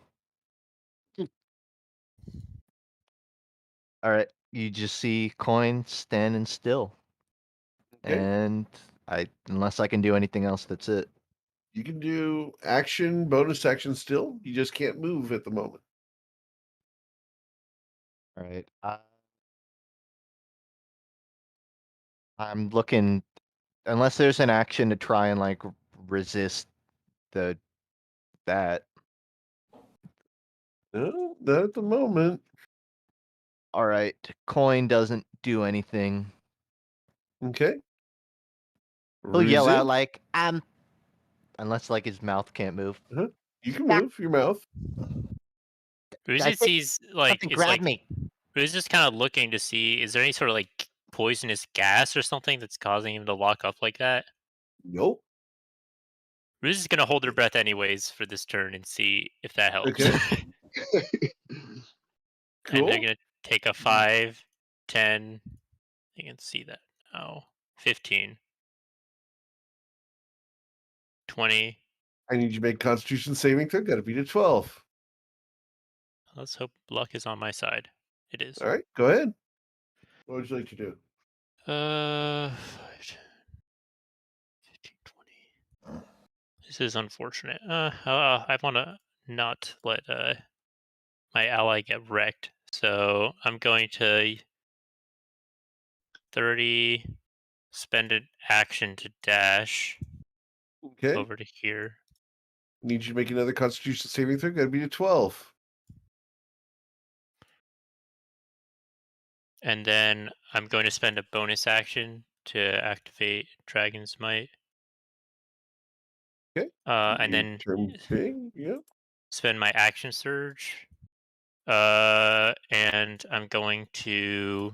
All right, you just see Coin standing still. Okay. And unless I can do anything else, that's it. You can do action, bonus action still. You just can't move at the moment. All right. I'm looking, unless there's an action to try and like resist that. No, not at the moment. All right, Coin doesn't do anything. Okay. He'll yell out Ruzid, like, unless like his mouth can't move. you can move your mouth. Ruzid sees like Something it's grab like me. Ruzid's just kind of looking to see is there any sort of like poisonous gas or something that's causing him to lock up like that. Nope. Ruzid's gonna hold her breath anyways for this turn and see if that helps. Okay. And Cool. they're gonna take a 5, 10. You can see that now. 15, 20. I need you to make Constitution saving throw. Got to be to 12. Let's hope luck is on my side. It is. All right, go ahead. What would you like to do? 5, 10, 15, 20. This is unfortunate. I want to not let my ally get wrecked. So I'm going to 30, spend an action to dash Okay. over to here. Need you to make another Constitution saving throw. Got to be to 12. And then I'm going to spend a bonus action to activate Dragon's Might. Okay. And You then turn big. Yep. spend my action surge. And I'm going to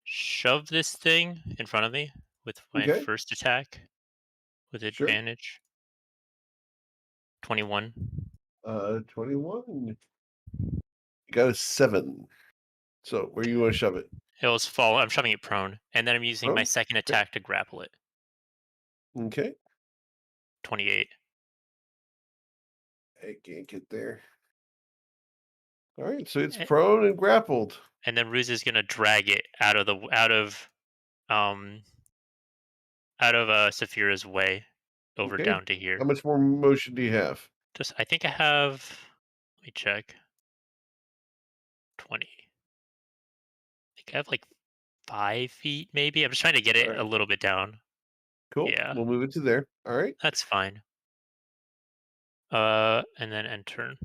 shove this thing in front of me with my Okay. first attack with Sure. advantage. 21. 21. You got a 7. So where you want to shove it? It was fall. I'm shoving it prone, and then I'm using my Prone? second attack to grapple it. Okay. 28. I can't get there. All right, so it's Eh. prone and grappled. And then Ruse is gonna drag it out of Saphira's way over Okay. down to here. How much more motion do you have? Just I think I have. Let me check. 20. I think I have like 5 feet, maybe. I'm just trying to get it Alright. a little bit down. Cool. Yeah. We'll move it to there. All right. That's fine. And then end turn.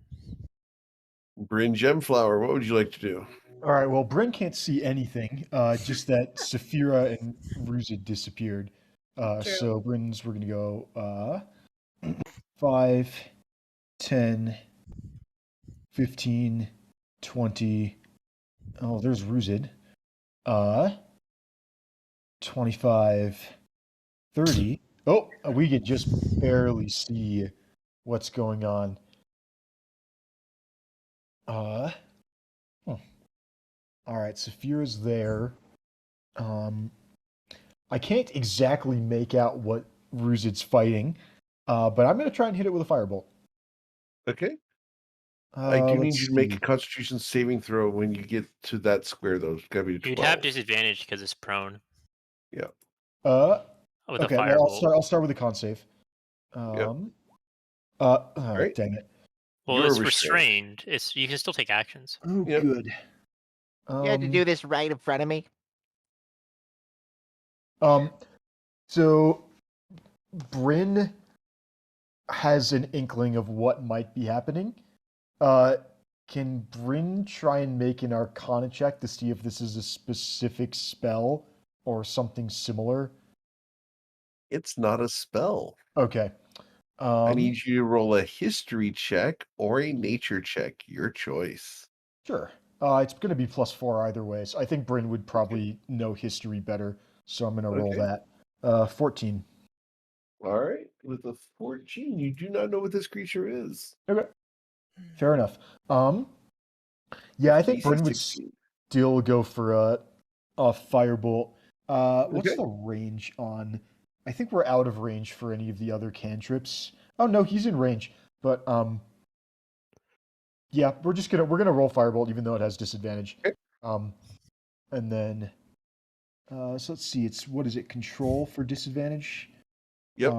Bryn Gemflower, what would you like to do? All right. Well, Bryn can't see anything. Just that Saphira and Ruzid disappeared. True. So we're gonna go 5, 10, 15, 20. Oh, there's Ruzid. 25, 30. Oh, we could just barely see what's going on. All right, Saphira's there. I can't exactly make out what Ruzid's fighting, but I'm going to try and hit it with a firebolt. Okay. I do need let's you to make a see. Constitution saving throw when you get to that square, though. It's got to be a 12. You'd have disadvantage because it's prone. Yeah. With Okay, a well, firebolt. I'll start with a con save. Right. Dang it. Well, You're it's restrained. restrained. You can still take actions. Oh, Yep. good. You had to do this right in front of me. So Bryn has an inkling of what might be happening. Can Bryn try and make an Arcana check to see if this is a specific spell or something similar? It's not a spell. Okay. I need you to roll a history check or a nature check. Your choice. Sure. It's going to be +4 either way. So I think Bryn would probably know history better. So I'm going to roll Okay. that. 14. All right. With a 14, you do not know what this creature is. Okay. Fair enough. Yeah, I think DC Bryn would 16. still go for a firebolt. What's Okay. the range on? I think we're out of range for any of the other cantrips. Oh no, he's in range. But yeah, we're gonna roll firebolt even though it has disadvantage. Okay. And then so let's see. What is it? Control for disadvantage. Yep.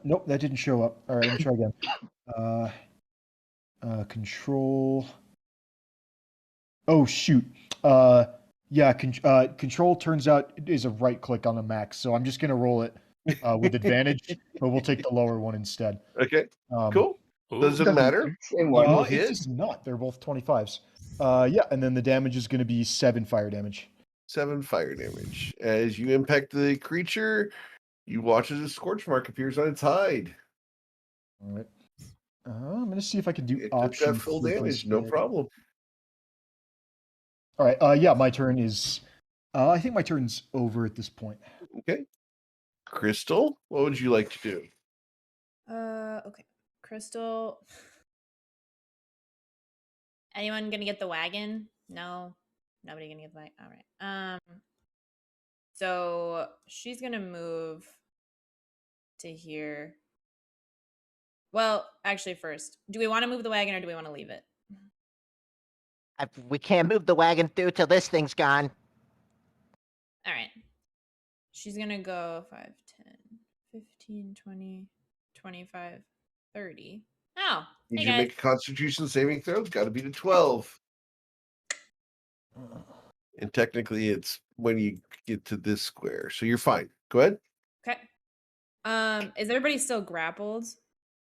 Nope, that didn't show up. All right, let me try again. Control. Oh shoot. Yeah. Control turns out is a right click on a max, so I'm just gonna roll it with advantage, but we'll take the lower one instead. Okay. Cool. Does it doesn't- matter? Same One one. will It hit. does not. They're both 25s. Yeah, and then the damage is gonna be 7 fire damage. 7 fire damage. As you impact the creature, you watch as a scorch mark appears on its hide. All right. I'm gonna see if I can do It took option. that full flip damage, no instead. problem. All right. Yeah, my turn is. I think my turn's over at this point. Okay. Crystal, what would you like to do? Okay. Crystal. Anyone gonna get the wagon? No. Nobody gonna get the wagon. All right. So she's gonna move to here. Well, actually, first, do we want to move the wagon or do we want to leave it? We can't move the wagon through till this thing's gone. All right. She's going to go 5, 10, 15, 20, 25, 30. Oh, Did hey you guys. make a Constitution saving throw? It's got to be to 12. And technically, it's when you get to this square, so you're fine. Go ahead. Okay. Is everybody still grappled?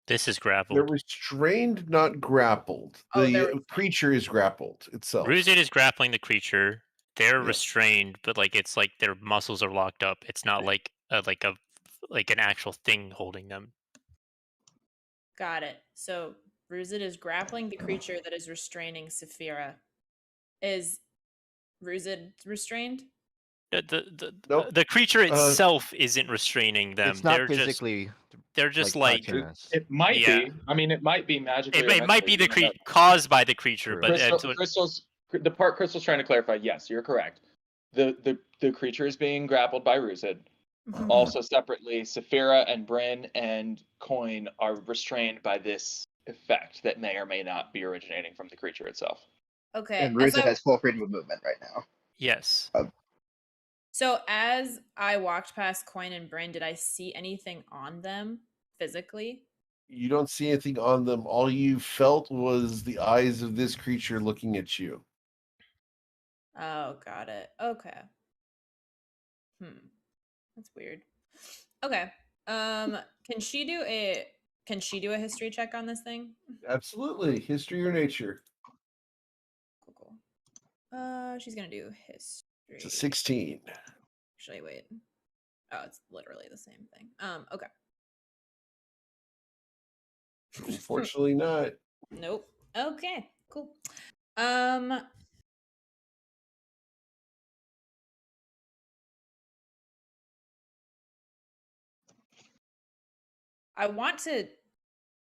This is They're grappled. restrained, not grappled. Oh, they're The restrained. creature is grappled itself. Ruzid is grappling the creature. They're Yeah. restrained, but like it's like their muscles are locked up. It's not like an actual thing holding them. Got it. So Ruzid is grappling the creature that is restraining Saphira. Is Ruzid restrained? Nope. The creature itself isn't restraining them. It's not They're physically they're just like touching us. It might Yeah. be. I mean, it might be magically. it might be the creature caused by the creature, but the part Crystal's trying to clarify. Yes, you're correct. The creature is being grappled by Ruzid. Mhm. Also separately, Saphira and Bryn and Coin are restrained by this effect that may or may not be originating from the creature itself. Okay. And as Ruzit I- has full freedom of movement right now. yes. So as I walked past Coin and Bryn, did I see anything on them physically? You don't see anything on them. All you felt was the eyes of this creature looking at you. Oh, got it. Okay. That's weird. Okay. Can she do a history check on this thing? Absolutely. History or nature. Cool. She's gonna do history. It's a 16. Actually, wait. Oh, it's literally the same thing. Okay. Unfortunately not. Nope. Okay, cool. I want to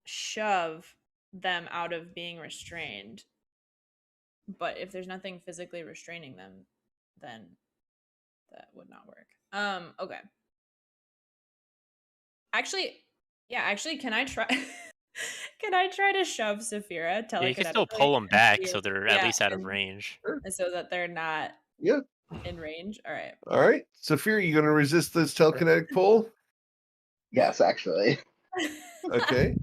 shove them out of being restrained, but if there's nothing physically restraining them, then that would not work. Okay. Actually, can I try? Can I try to shove Saphira? Yeah, you can still pull them back so they're at Yeah, least out of and- range. so that they're not Yeah. in range? All right. All right. Saphira, you going to resist this telekinetic pull? Yes, actually. Okay.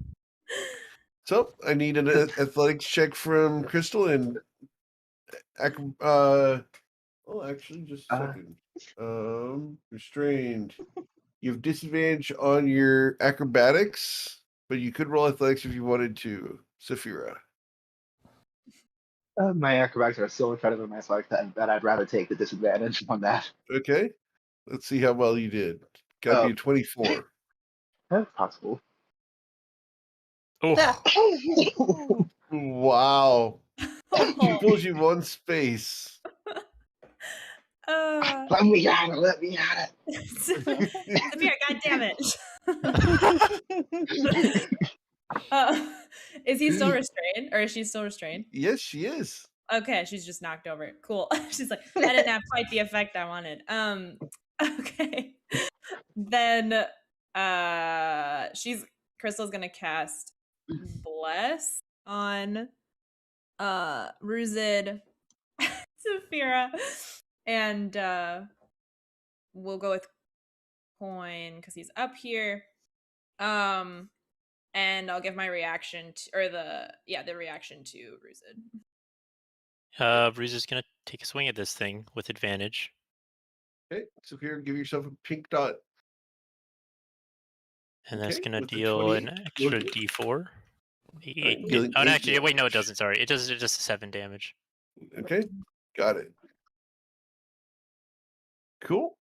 So I need an athletics check from Crystal and actually just a second. Restrained. You have disadvantage on your acrobatics, but you could roll athletics if you wanted to. Saphira. My acrobatics are so incredible in my select that I'd rather take the disadvantage on that. Okay. Let's see how well you did. Got to be a 24. That's possible. Oh, Wow. He pulls you one space. Let me at it. Let me at Saphira, goddammit. Is he still restrained, or is she still restrained? Yes, she is. Okay, she's just knocked over. Cool. She's like, that didn't have quite the effect I wanted. Okay. Then Crystal's gonna cast Bless on Ruzid, Saphira, and we'll go with Coin because he's up here. And I'll give my reaction the reaction to Ruzid. Ruzid's gonna take a swing at this thing with advantage. Okay, so here, give yourself a pink dot. And that's Okay, gonna with the deal 20, an extra D4. dealing Oh, eight actually, wait, no, it damage. doesn't. Sorry, it does just 7 damage. Okay, got it. Cool.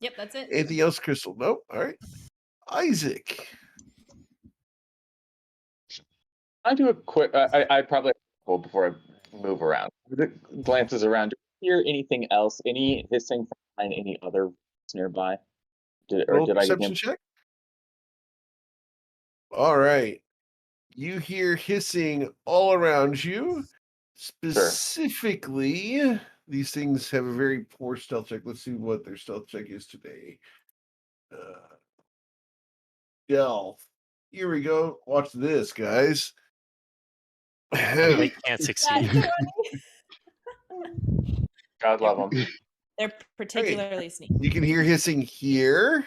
Yep, that's it. Anything else, Crystal? Nope. All right. Isaac. I do a quick. I probably before I move around. Glances around. Do you hear anything else? Any hissing from any other nearby? Roll Did I get perception him? check. All right. You hear hissing all around you. Specifically, these things have a very poor stealth check. Let's see what their stealth check is today. Stealth. Here we go. Watch this, guys. They can't succeed. God love them. They're particularly sneaky. You can hear hissing here.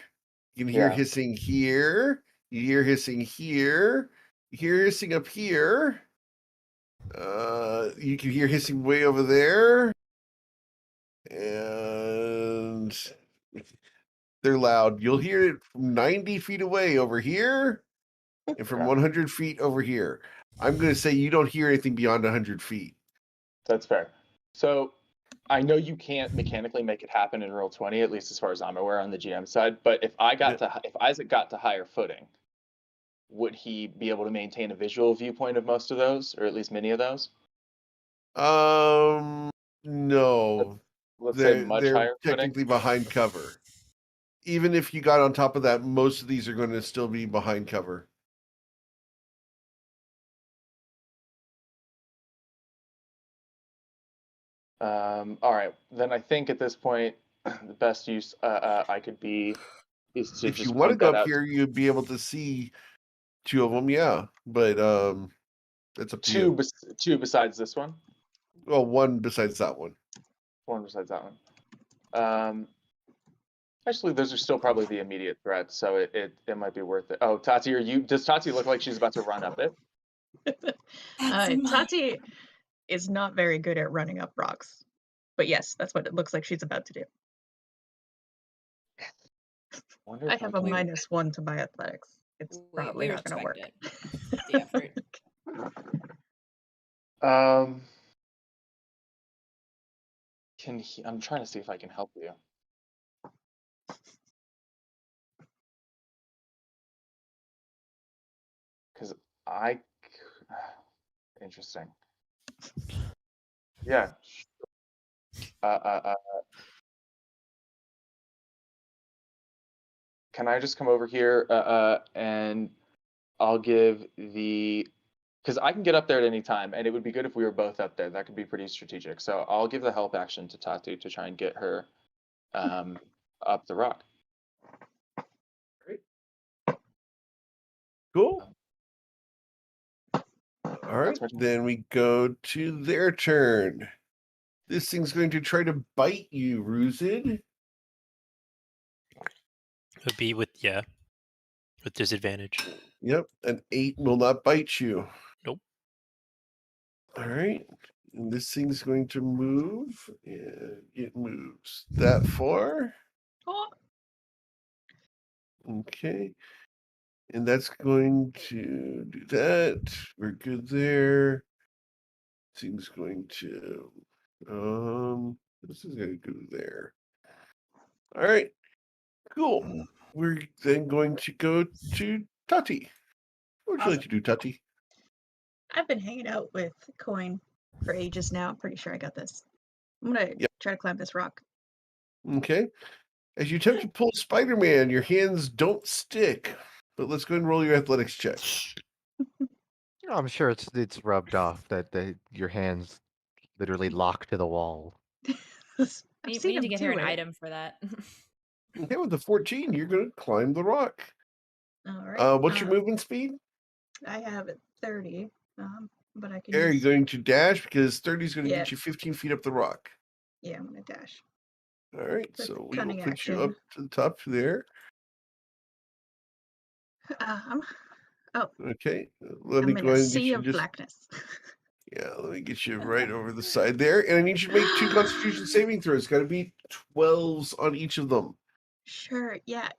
You can hear Yeah. hissing here. You hear hissing here. You hear hissing up here. You can hear hissing way over there. And they're loud. You'll hear it from 90 feet away over here and from 100 feet over here. I'm going to say you don't hear anything beyond 100 feet. That's fair. So I know you can't mechanically make it happen in Roll20, at least as far as I'm aware on the GM side. But if Isaac got to higher footing, would he be able to maintain a visual viewpoint of most of those, or at least many of those? No. Let's say much They're higher footing. technically behind cover. even if you got on top of that, most of these are going to still be behind cover. All right, then I think at this point, the best use I could be is to If just you want to point go that up out. here, you'd be able to see two of them, yeah. But that's up to you. Two besides this one. Well, one besides that one. One besides that one. Actually, those are still probably the immediate threats, so it might be worth it. Oh, Tati, does Tati look like she's about to run up it? Tati is not very good at running up rocks. But yes, that's what it looks like she's about to do. Wonder I if have a can- -1 to my athletics. It's probably we not going to work. respect the effort. I'm trying to see if I can help you. Because interesting. Yeah. Can I just come over here and I'll give because I can get up there at any time, and it would be good if we were both up there. That could be pretty strategic. So I'll give the help action to Tati to try and get her up the rock. Great. Cool. All right, then we go to their turn. This thing's going to try to bite you, Ruzid. Would be with disadvantage. Yep, an 8 will not bite you. Nope. All right, and this thing's going to move, and it moves that far. Oh. Okay, and that's going to do that. We're good there. Thing's going to, this is going to go there. All right, cool. We're then going to go to Tati. What would you like to do, Tati? I've been hanging out with Coin for ages now. I'm pretty sure I got this. I'm going to try to climb this rock. Okay. As you attempt to pull Spider-Man, your hands don't stick. But let's go ahead and roll your athletics check. I'm sure it's rubbed off that your hands literally lock to the wall. We need to get her an item for that. Okay, with the 14, you're going to climb the rock. All right. What's your movement speed? I have it 30, but I can. Are you going to dash? Because 30 is going to Yeah. get you 15 feet up the rock. Yeah, I'm going to dash. All right, That's so a we will cunning put you action. up to the top there. Okay, let me I'm go in a ahead and get sea you of just. blackness. Yeah, let me get you right over the side there, and I need you to make 2 Constitution saving throws. Got to be 12s on each of them. Sure. Yeah.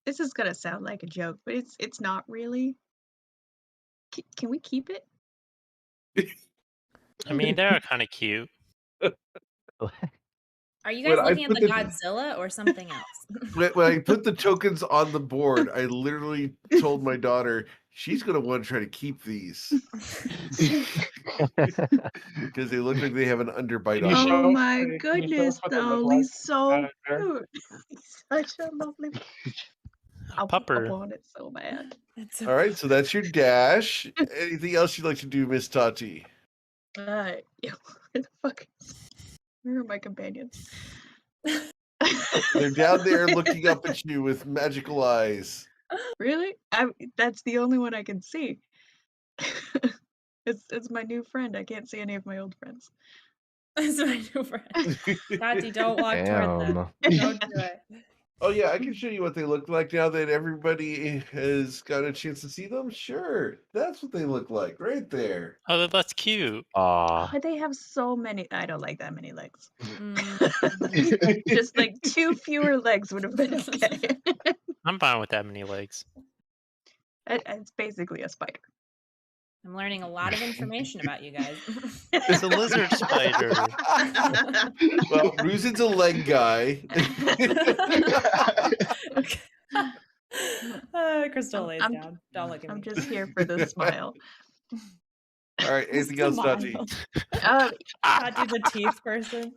This is gonna sound like a joke, but it's not really. Can we keep it? I mean, they're kind of cute. Are you guys When I looking at put the the- Godzilla or something else? When I put the tokens on the board, I literally told my daughter she's going to want to try to keep these because they look like they have an underbite on them. Oh my goodness, though. He's so cute. He's such a lovely. I Pupper. want it so bad. All right, so that's your dash. Anything else you'd like to do, Miss Tati? Yeah, where the fuck? Where are my companions? They're down there looking up at you with magical eyes. Really? That's the only one I can see. It's my new friend. I can't see any of my old friends. That's my new friend. Tati, don't walk toward them. Don't do it. Oh yeah, I can show you what they look like now that everybody has got a chance to see them. Sure, that's what they look like right there. Oh, that's cute. Aw. They have so many. I don't like that many legs. Mm. Just like 2 fewer legs would have been okay. I'm fine with that many legs. It's basically a spider. I'm learning a lot of information about you guys. It's a lizard spider. Well, Ruzid's a leg guy. Crystal lays down. Don't look at me. I'm just here for the smile. All right, anything else, Tati? Tati's a teeth person.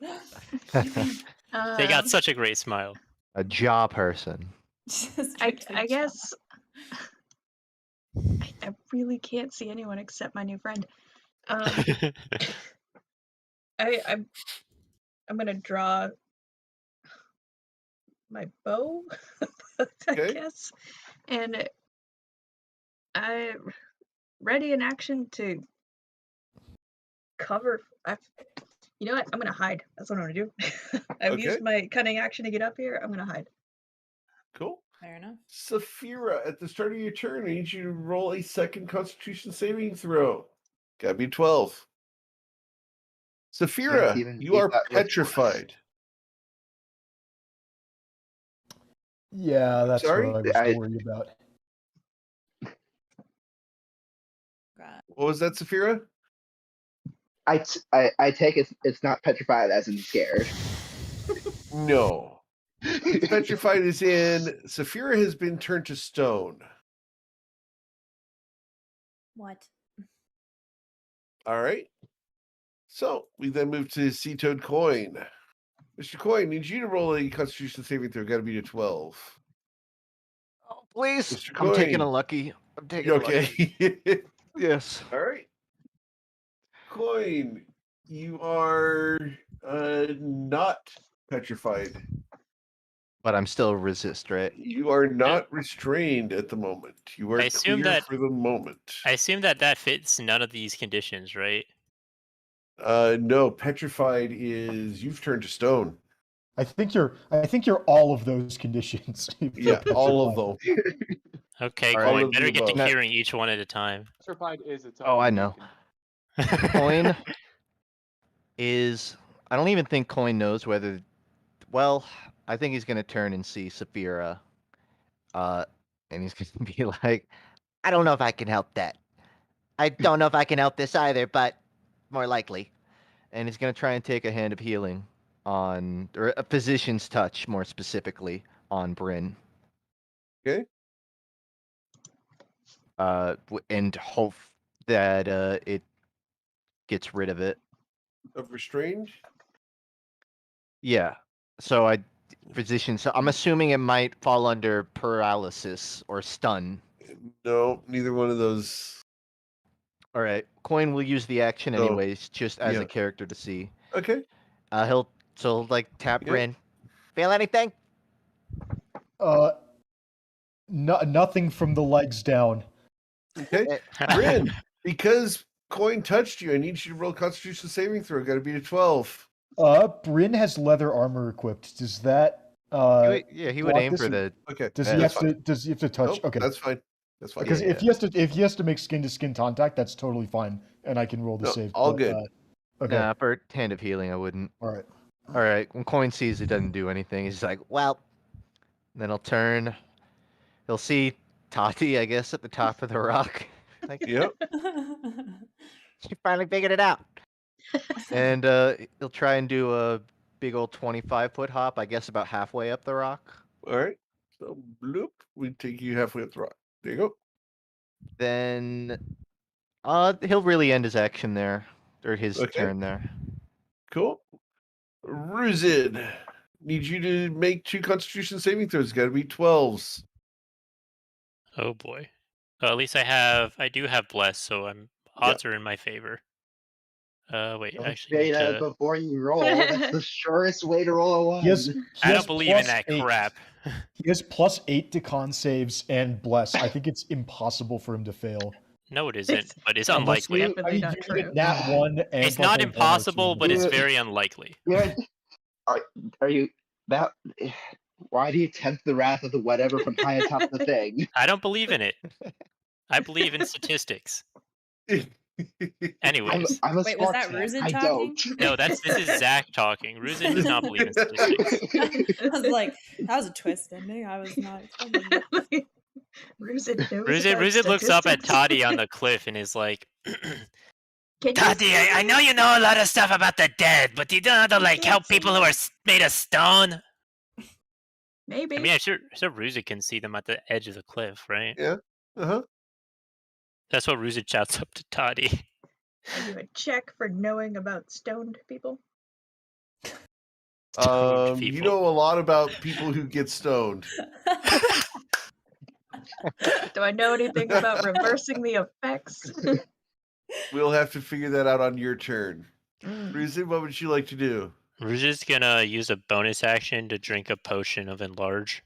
They got such a great smile. A jaw person. Strictly I John. guess I really can't see anyone except my new friend. I'm gonna draw my bow, I Okay. guess, and I ready in action to cover. You know what? I'm gonna hide. That's what I'm gonna do. I've Okay. used my cunning action to get up here. I'm gonna hide. Cool. Fair enough. Saphira, at the start of your turn, I need you to roll a second Constitution saving throw. Gotta be 12. Saphira, Can't even you beat are that with force. petrified. Yeah, that's Sorry? what I was worried about. God. What was that, Saphira? I take it's not petrified as in scared. No. It's petrified as in Saphira has been turned to stone. What? All right. So we then move to Sea Toad Coin. Mr. Coin, need you to roll a Constitution saving throw. Got to be a 12. Oh, please. Mr. I'm taking a Coin. lucky. I'm taking a lucky. Okay. Yes. All right. Coin, you are not petrified. But I'm still resist, right? You are not restrained at the moment. You are I assume clear that- for the moment. I assume that fits none of these conditions, right? No, petrified is you've turned to stone. I think you're all of those conditions. if you're Yeah, all of petrified. them. Okay, All right. Coin. All of the Better get to above. hearing each one at a time. Petrified is its own. Oh, I know. Coin is. I don't even think Coin knows whether. Well, I think he's gonna turn and see Saphira. And he's gonna be like, I don't know if I can help that. I don't know if I can help this either, but more likely. And he's gonna try and take a hand of healing on, or a physician's touch, more specifically, on Bryn. Okay. And hope that it gets rid of it. Of restrained? Yeah. So physician. So I'm assuming it might fall under paralysis or stun. No, neither one of those. All right. Coin will use the action So, anyways, just as yeah. a character to see. Okay. He'll like tap Yeah. Bryn. Feel anything? Nothing from the legs down. Okay. Bryn, because Coin touched you, I need you to roll Constitution saving throw. Got to be a 12. Bryn has leather armor equipped. Does that He would block aim this for or- the. Okay. does Yeah, he that's have to does he have to touch? Nope, Okay. that's fine. That's fine. Because Yeah, if he has to make skin to skin contact, that's totally fine, and I can roll the No, save. all but, good. Okay. Nah, for hand of healing, I wouldn't. All right. All right. When Coin sees it doesn't do anything, he's like, well. Then he'll turn. He'll see Tati, I guess, at the top of the rock. Like, Yep. she finally figured it out. And he'll try and do a big old 25-foot hop, I guess about halfway up the rock. All right. So, bloop, we take you halfway up the rock. There you go. Then he'll really end his action there, or his Okay. turn there. Cool. Ruzid, need you to make 2 Constitution saving throws. Got to be 12s. Oh boy. Well, at least I do have bless, so odds are in my favor. Wait, Don't actually, say need that to- before you roll. That's the surest way to roll a one. He has I don't believe in that +8. crap. He has +8 to con saves and bless. I think it's impossible for him to fail. No, it isn't, but it's Unless unlikely. you- Definitely not you true. need a nat 1 and It's like not a 1 or 2 impossible, but it's Yeah. very unlikely. Yeah. Are you that? Why do you tempt the wrath of the whatever from high atop the thing? I don't believe in it. I believe in statistics. Anyways, I'm a Wait, was sports that fan. Ruzid I talking? don't. no, this is Zach talking. Ruzin does not believe in statistics. I was like, that was a twist ending. I was not expecting that. Ruzid knows about Ruzid looks up at statistics. Toddy on the cliff and is like, Can you Toddy, I know you know a lot of stuff about the dead, but you don't know how to like help people who are made of stone. Maybe. I mean, I'm sure Ruzid can see them at the edge of the cliff, right? Yeah. Uh-huh. That's what Ruzid shouts up to Toddy. I do a check for knowing about stoned people. Stoned You people. know a lot about people who get stoned. Do I know anything about reversing the effects? We'll have to figure that out on your turn. Mm. Ruzi, what would you like to do? Rouge is gonna use a bonus action to drink a potion of enlarge.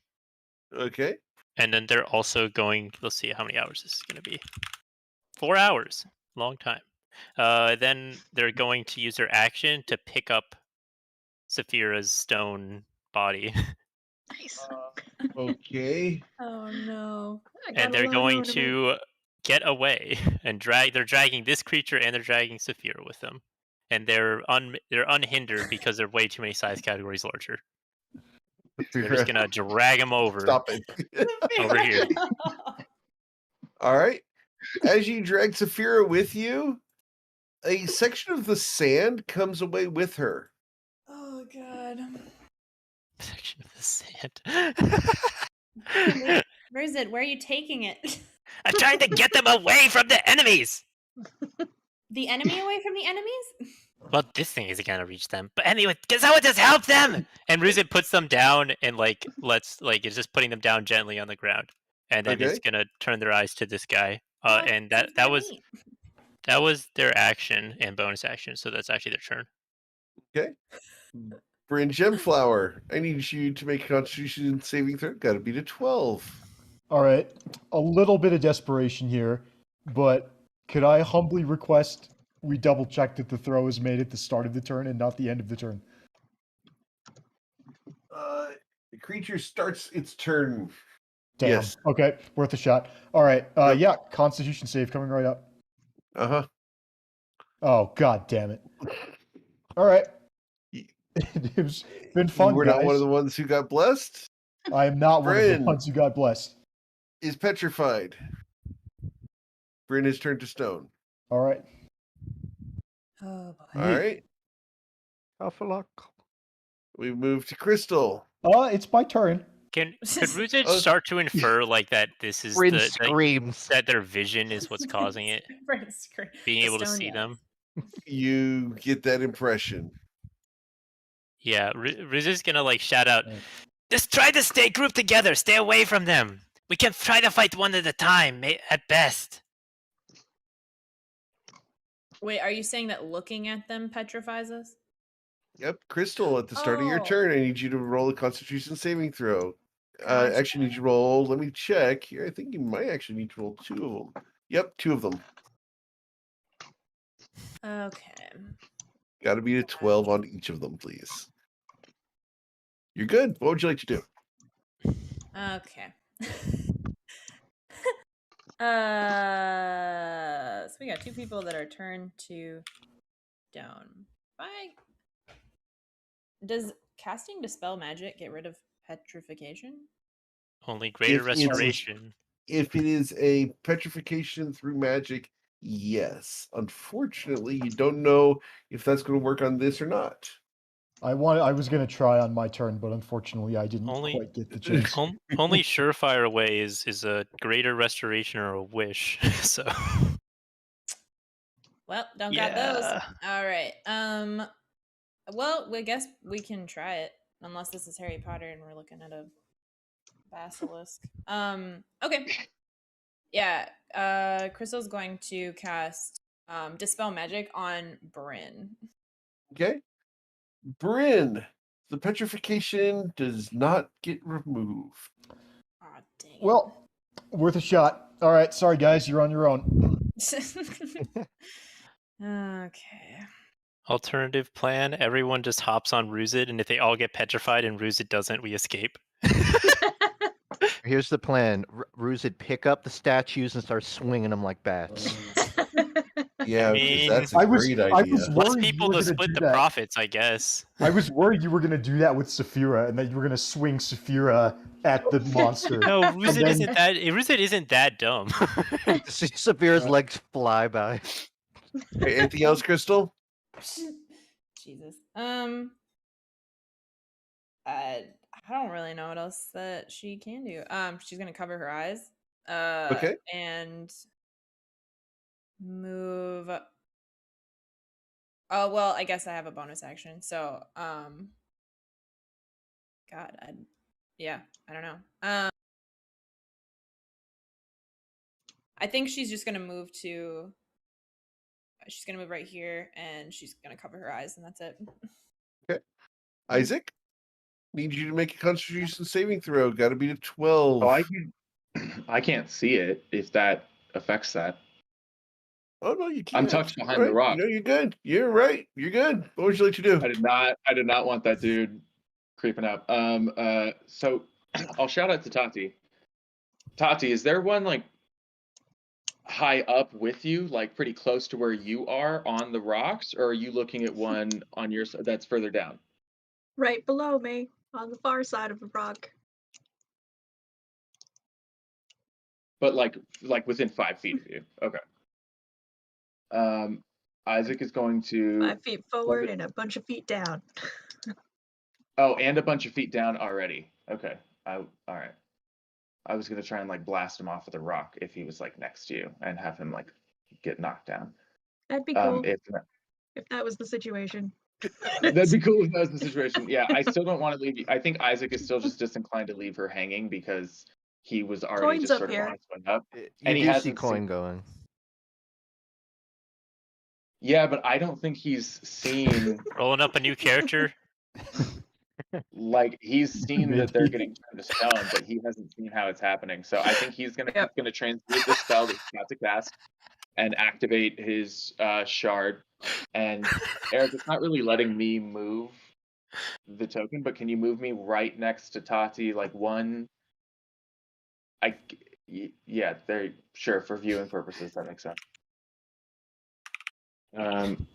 Okay. And then they're also going, let's see how many hours this is gonna be. 4 hours. Long time. Then they're going to use their action to pick up Saphira's stone body. Nice. Okay. Oh no. I And got a they're low going ornament. to get away and they're dragging this creature and they're dragging Saphira with them. And they're unhindered because they're way too many size categories larger. They're just gonna drag them over. Stop it. Over here. All right. As you drag Saphira with you, a section of the sand comes away with her. Oh god. Section of the sand. Where is it? Where are you taking it? I'm trying to get them away from the enemies. The enemy away from the enemies? Well, this thing isn't gonna reach them. But anyway, can someone just help them? And Ruzit puts them down and it's just putting them down gently on the ground. And then it's gonna turn their eyes to this guy. And that was their action and bonus action, so that's actually their turn. Okay. Bryn Gemflower, I need you to make a Constitution saving throw. Got to beat a 12. All right, a little bit of desperation here, but could I humbly request we double check that the throw is made at the start of the turn and not the end of the turn? The creature starts its turn. Damn. Yes. Okay, worth a shot. All right, yeah, Constitution save coming right up. Uh-huh. Oh, god damn it. All right. It's been fun, We're guys. not one of the ones who got blessed. I am not one of the Bryn ones who got blessed. is petrified. Bryn has turned to stone. All right. Oh boy. All right. Tough luck. We move to Crystal. It's my turn. Could Ruzit start to infer that this is Bryn screams. that their vision is what's causing it? Being able to see them. You get that impression. Yeah, Ruzit's gonna shout out, just try to stay grouped together, stay away from them. We can try to fight one at a time, at best. Wait, are you saying that looking at them petrifies us? Yep, Crystal, at the start of your turn, I need you to roll a Constitution saving throw. Actually, need you to roll, let me check here. I think you might actually need to roll 2 of them. Yep, 2 of them. Okay. Got to beat a 12 on each of them, please. You're good. What would you like to do? Okay. So we got 2 people that are turned to stone. Does casting Dispel Magic get rid of petrification? Only greater restoration. If it is a petrification through magic, yes. Unfortunately, you don't know if that's going to work on this or not. I was gonna try on my turn, but unfortunately, I didn't quite get the chance. Only surefire way is a greater restoration or a wish. So. Well, don't got those. All right. Well, I guess we can try it, unless this is Harry Potter and we're looking at a basilisk. Okay. Yeah. Crystal's going to cast Dispel Magic on Bryn. Okay. Bryn, the petrification does not get removed. Aw, dang it. Well, worth a shot. All right, sorry guys, you're on your own. Okay. Alternative plan, everyone just hops on Ruzit, and if they all get petrified and Ruzit doesn't, we escape. Here's the plan. Ruzit pick up the statues and start swinging them like bats. Yeah, I mean, that's a great idea. I was Less worried people you were to gonna split do the that. profits, I guess. I was worried you were gonna do that with Saphira, and that you were gonna swing Saphira at the monster. No, Ruzit isn't that dumb. See Saphira's legs fly by. Okay, anything else, Crystal? Jesus. I don't really know what else that she can do. She's gonna cover her eyes. Okay. And move. Oh well, I guess I have a bonus action. So God, I don't know. I think she's just gonna move to. She's gonna move right here, and she's gonna cover her eyes, and that's it. Okay. Isaac, need you to make a Constitution saving throw. Got to beat a 12. Oh, I can't see it if that affects that. Oh no, you I'm can't. tucked behind All the right. rock. No, you're good. You're right. You're good. What would you like to do? I did not want that dude creeping up. So I'll shout out to Tati. Tati, is there one like high up with you, like pretty close to where you are on the rocks, or are you looking at one on your side that's further down? Right below me, on the far side of the rock. But like within 5 feet of you. Okay. Isaac is going to 5 feet forward and a bunch of feet down. Oh, and a bunch of feet down already. Okay. All right. I was gonna try and like blast him off with a rock if he was like next to you and have him like get knocked down. That'd be cool If that was the situation. that'd be cool if that was the situation. Yeah, I still don't want to leave you. I think Isaac is still just disinclined to leave her hanging because he was already Coin's just up sort of here. on his way up. You And he do see hasn't Coin seen- going. Yeah, but I don't think he's seen Rolling up a new character. like he's seen that they're Maybe. getting turned to stone, but he hasn't seen how it's happening. So I think he's gonna Yep. transmute the spell that he's got to cast and activate his shard. And Eric, it's not really letting me move the token, but can you move me right next to Tati, like one? Yeah, there. Sure, for viewing purposes, that makes sense. And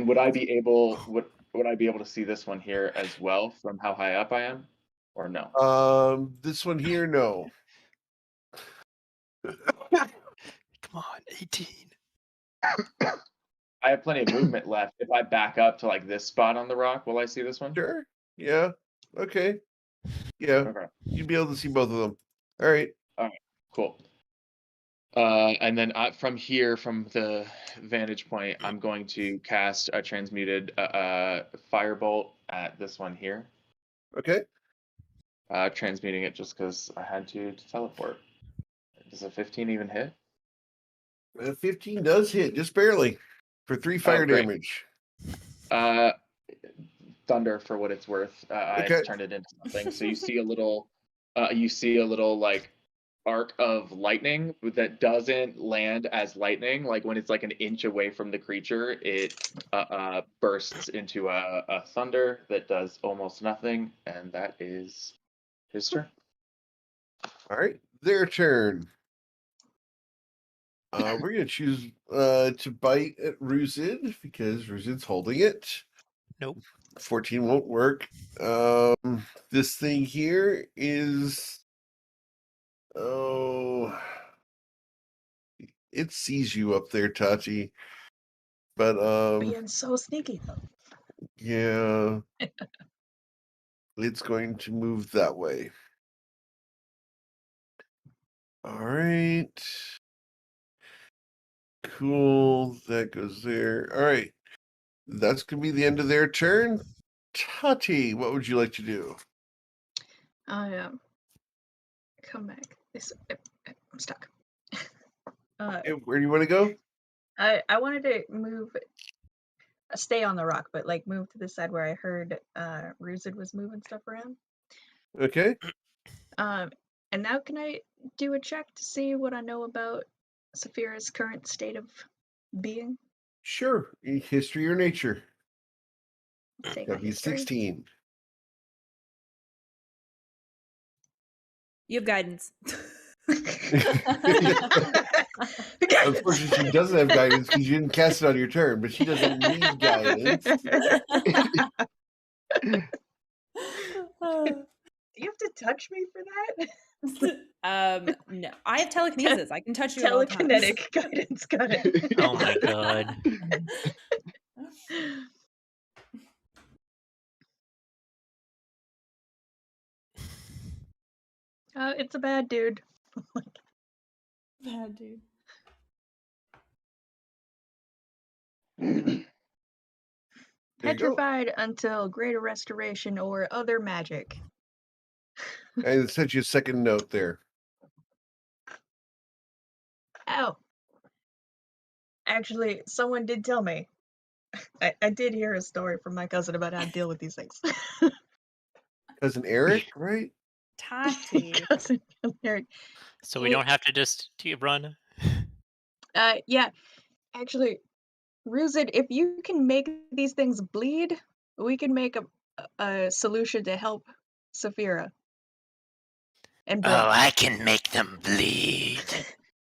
would I be able to see this one here as well from how high up I am, or no? This one here, no. Come on, 18. I have plenty of movement left. If I back up to like this spot on the rock, will I see this one? Sure. Yeah. Okay. Yeah. Okay. You'd be able to see both of them. All right. Cool. And then from here, from the vantage point, I'm going to cast a transmuted firebolt at this one here. Okay. Transmuting it just because I had to teleport. Does a 15 even hit? 15 does hit, just barely, for 3 fire great. damage. Thunder for what it's worth. Okay. I turned it into something. So you see a little like arc of lightning that doesn't land as lightning. Like when it's like an inch away from the creature, it bursts into a thunder that does almost nothing, and that is his turn. All right. Their turn. We're going to choose to bite at Ruzid because Ruzid's holding it. Nope. 14 won't work. This thing here is... Oh... It sees you up there, Tati. But, Being so sneaky though. yeah. It's going to move that way. All right. Cool. That goes there. All right. That's going to be the end of their turn. Tati, what would you like to do? I come back. I'm stuck. Where do you want to go? I wanted to move, stay on the rock, but like move to the side where I heard Ruzid was moving stuff around. Okay. And now can I do a check to see what I know about Saphira's current state of being? Sure. History or nature? Let's take my That'd be history. 16. You have guidance. Unfortunately, she doesn't have guidance because you didn't cast it on your turn, but she doesn't need guidance. Do you have to touch me for that? No, I have telekinesis. I can touch you at all times. Telekinetic guidance, got it. Oh my god. It's a bad dude. Bad dude. There you go. Petrified until greater restoration or other magic. And it sent you a second note there. Oh. Actually, someone did tell me. I did hear a story from my cousin about how to deal with these things. Cousin Eric, right? Tati. Cousin Eric. So we don't have to just run. Yeah. Actually, Ruzid, if you can make these things bleed, we can make a solution to help Saphira. And Oh, I can make them bleed.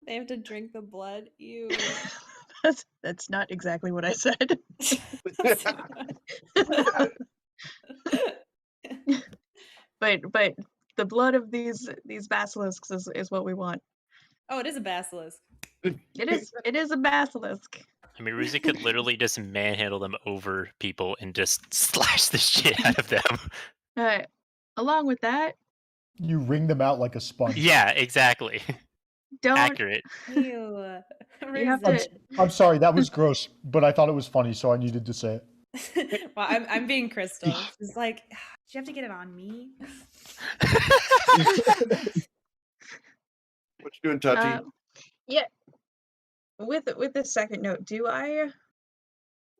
They have to drink the blood. Ew. that's not exactly what I said. But the blood of these basilisks is what we want. Oh, it is a basilisk. It is a basilisk. I mean, Ruzi could literally just manhandle them over people and just slash the shit out of them. Along with that, You wring them out like a sponge. Yeah, exactly. don't Accurate. Ew. You have Ruzid. to- I'm sorry, that was gross, but I thought it was funny, so I needed to say it. Well, I'm being Crystal. She's like, "Did you have to get it on me?" What you doing, Tati? Yeah. With this second note, do I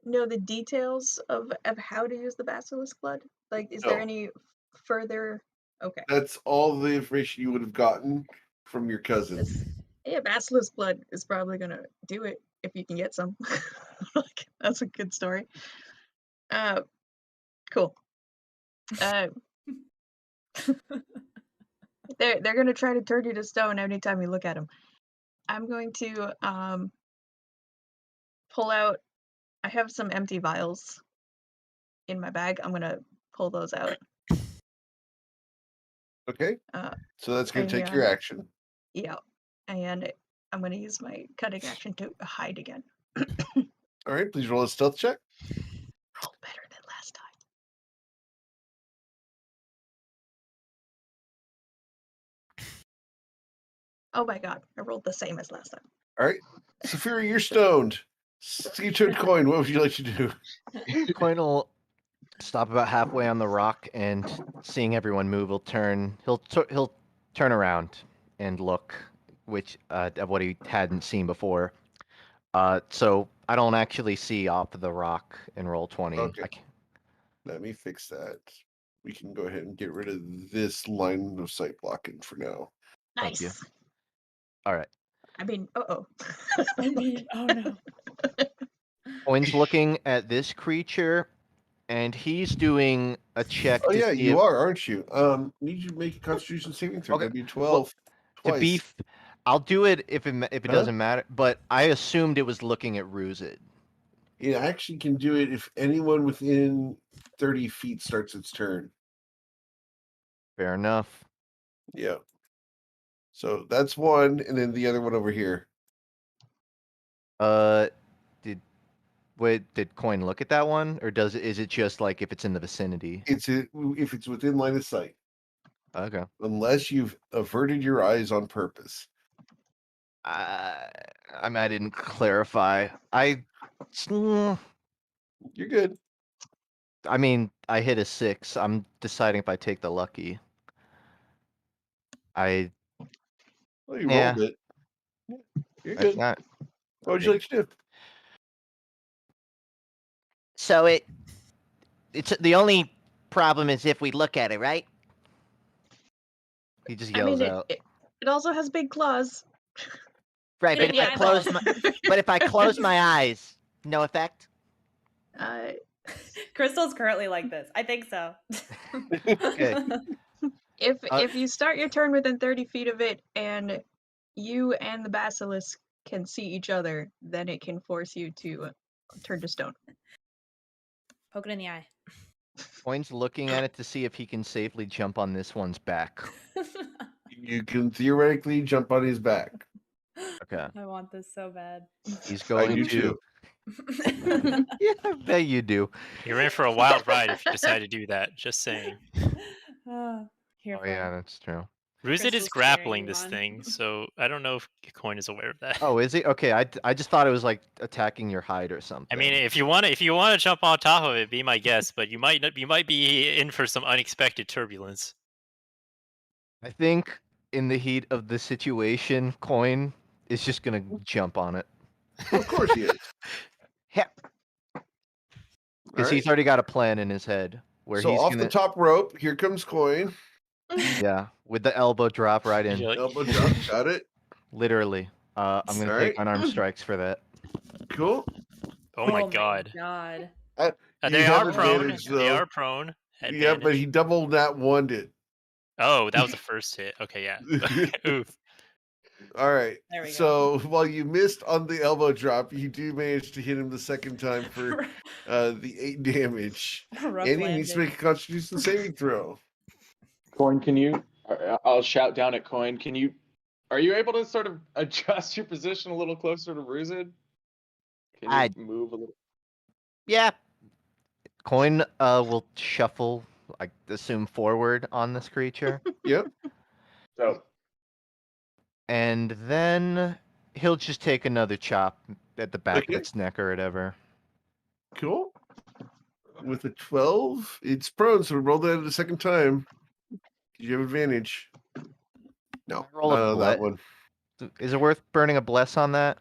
know the details of how to use the basilisk blood? Like, is there No. any further? Okay. That's all the information you would have gotten from your cousin. Yeah, basilisk blood is probably gonna do it if you can get some. Like, that's a good story. Cool. They're gonna try to turn you to stone anytime you look at them. I'm going to pull out. I have some empty vials in my bag. I'm gonna pull those out. Okay. So that's going to take your and- action. Yeah, and I'm gonna use my cutting action to hide again. All right. Please roll a stealth check. Roll better than last time. Oh my god, I rolled the same as last time. All right. Saphira, you're stoned. Ski-toed Coin, what would you like to do? Coin will stop about halfway on the rock, and seeing everyone move, he'll turn around and look, which at what he hadn't seen before. So I don't actually see off of the rock and roll 20. Okay. Let me fix that. We can go ahead and get rid of this line of sight blocking for now. Thank you. Nice. All right. I mean, I mean, oh no. Coin's looking at this creature, and he's doing a check. Oh to yeah, see you if- are, aren't you? Need you to make a Constitution saving throw. Okay. That'd be 12 To twice. be, I'll do it if it Huh? doesn't matter. But I assumed it was looking at Ruzid. It actually can do it if anyone within 30 feet starts its turn. Fair enough. Yeah. So that's one, and then the other one over here. Did Coin look at that one, or is it just like if it's in the vicinity? If it's within line of sight, Okay. unless you've averted your eyes on purpose. I mean, I didn't clarify. You're good. I mean, I hit a 6. I'm deciding if I take the lucky. Well, you Yeah. rolled it. Yeah, you're That's good. not. What would you like to do? So it's the only problem is if we look at it, right? He just I yells mean, out. it also has big claws. Right, Get but in if the I close eyeballs. but if I close my eyes, no effect. Crystal's currently like this. I think so. Okay. If you start your turn within 30 feet of it, and you and the basilisk can see each other, then it can force you to turn to stone. Poke it in the eye. Coin's looking at it to see if he can safely jump on this one's back. You can theoretically jump on his back. Okay. I want this so bad. He's I going do to. too. Yeah, I bet you do. You're in for a wild ride if you decide to do that. Just saying. Here Oh yeah, that's true. Ruzid is Crystal's grappling cheering this on. thing, so I don't know if Coin is aware of that. Oh, is he? Okay, I just thought it was like attacking your hide or something. I mean, if you want to jump on top of it, be my guest, but you might be in for some unexpected turbulence. I think in the heat of the situation, Coin is just gonna jump on it. Of course he is. Because Alright. he's already got a plan in his head where So he's off gonna, the top rope, here comes Coin. yeah, with the elbow drop right in. You're like- Elbow drop, got it. Literally. I'm gonna Alright. take unarmed strikes for that. Cool. Oh my god. God. You They have are prone. advantage, They though. are prone. Yeah, but he Advantage. doubled that one did. Oh, that was the first hit. Okay, yeah. Oof. All right. There we go. So while you missed on the elbow drop, you do manage to hit him the second time for the 8 damage. Rough And he needs to landing. make a Constitution saving throw. Coin, can you? I'll shout down at Coin. Are you able to sort of adjust your position a little closer to Ruzid? Can you move a little? Yeah. Coin will shuffle, I assume, forward on this creature. Yep. So And then he'll just take another chop at the back Okay. of its neck or whatever. Cool. With a 12, it's prone, so roll that the second time. You have advantage. No, Roll a that ble- one. Is it worth burning a bless on that?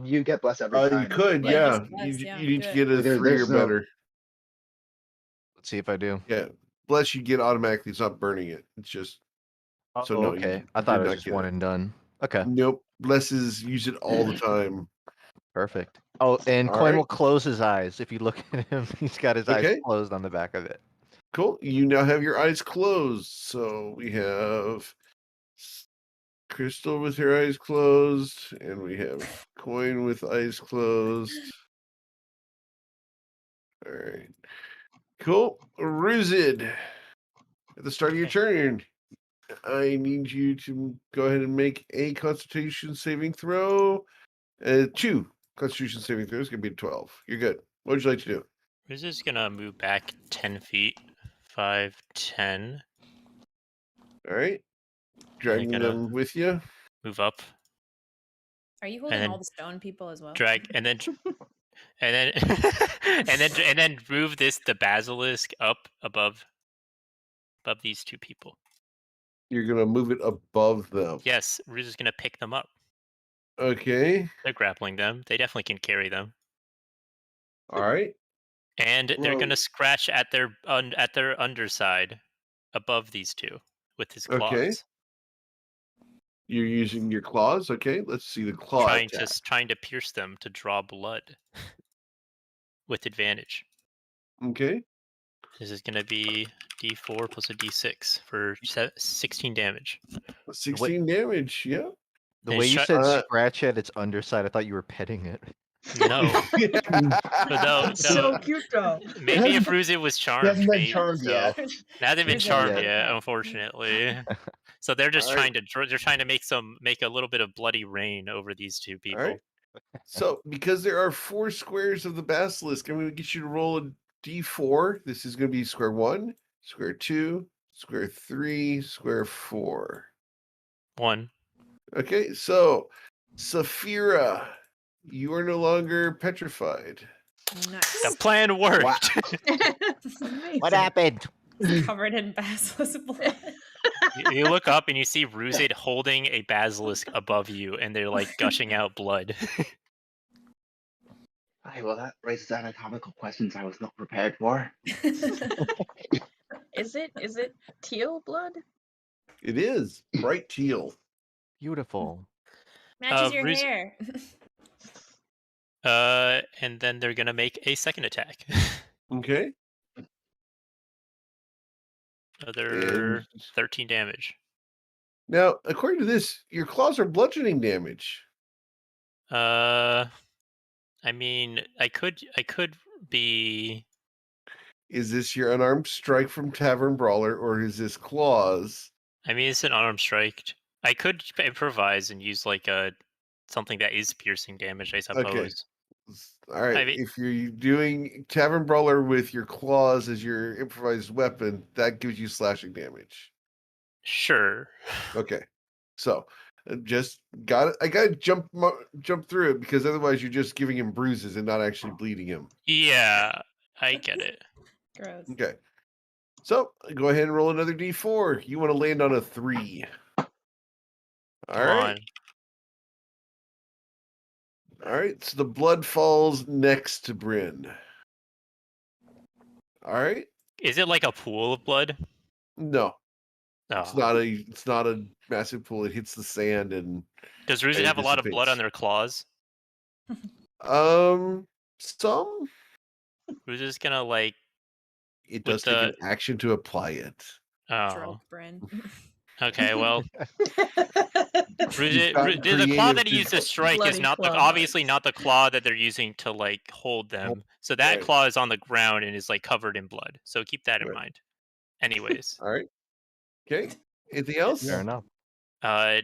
You get bless every You time. could, Yeah, yeah. just bless, yeah, You need do to it. get a There's 3 or no- better. Let's see if I do. Yeah. Bless you get automatically. It's not burning it. It's just So, no, you okay. I did thought it was not just get one it. and done. Okay, nope. Blesses use it all the time. perfect. Oh, and All Coin right. will close his eyes. If you look at him, he's got his eyes Okay. closed on the back of it. Cool. You now have your eyes closed. So we have Crystal with her eyes closed, and we have Coin with eyes closed. All right. Cool. Ruzid, at the start of your turn, I need you to go ahead and make a Constitution saving throw. 2 Constitution saving throws. Gonna be 12. You're good. What would you like to do? Who's just gonna move back 10 feet? 5, 10. All right. Dragging gonna- them with you. Move up. Are you holding then all the stone people as well? Drag and then and then move the basilisk up above these 2 people. You're gonna move it above them. Yes, Ruz is gonna pick them up. Okay. They're grappling them. They definitely can carry them. All right. And they're Whoa. gonna scratch at their underside above these 2 with his claws. Okay. You're using your claws. Okay. Let's see the claw attack. Trying to pierce them to draw blood with advantage. Okay. This is gonna be D4 plus a D6 for 16 damage. 16 damage. Yeah. The And way you shut- said scratch at its underside, I thought you were petting it. No, no. So cute though. Maybe if Ruzid was charmed. hasn't been maybe, charmed so. yet. Now they've been Ruzid charmed hasn't yet, yet. unfortunately. So they're just Alright. trying to make a little bit of bloody rain over these 2 people. All right. So, because there are 4 squares of the basilisk, I'm going to get you to roll a d4. This is going to be square 1, square 2, square 3, square 4. 1. Okay. So, Saphira, you are no longer petrified. Nice. The plan worked. What happened? Covered in basilisk blood. You look up and you see Ruzid holding a basilisk above you, and they're like gushing out blood. Okay, well, that raises anatomical questions I was not prepared for. Is it teal blood? It is bright teal. Beautiful. Matches your Ruz- hair. And then they're gonna make a second attack. Okay. Another And 13 damage. now, according to this, your claws are bludgeoning damage. I mean, I could be. Is this your unarmed strike from Tavern Brawler, or is this claws? I mean, it's an unarmed strike. I could improvise and use like something that is piercing damage, I suppose. All right. I mean- If you're doing Tavern Brawler with your claws as your improvised weapon, that gives you slashing damage. Sure. Okay. So just got it. I gotta jump through it because otherwise you're just giving him bruises and not actually bleeding him. Yeah, I get it. Gross. Okay. So go ahead and roll another d4. You want to land on a 3. All Come right. on. All right. So the blood falls next to Bryn. All right. Is it like a pool of blood? No, Oh. it's not a massive pool. It hits the sand and Does Ruzit it have a lot of blood dissipates. on their claws? Some. Ruzit's gonna like. It With does take an the- action to apply it. Oh. Stroke Bryn. Okay. Well, You've gotten the claw that creative he used to strike is Bloody not claw obviously marks. not the claw that they're using to like hold them. So that Right. claw is on the ground and is like covered in blood. So keep that in Right. mind. Anyways, All right. Okay. Anything else? Fair enough. I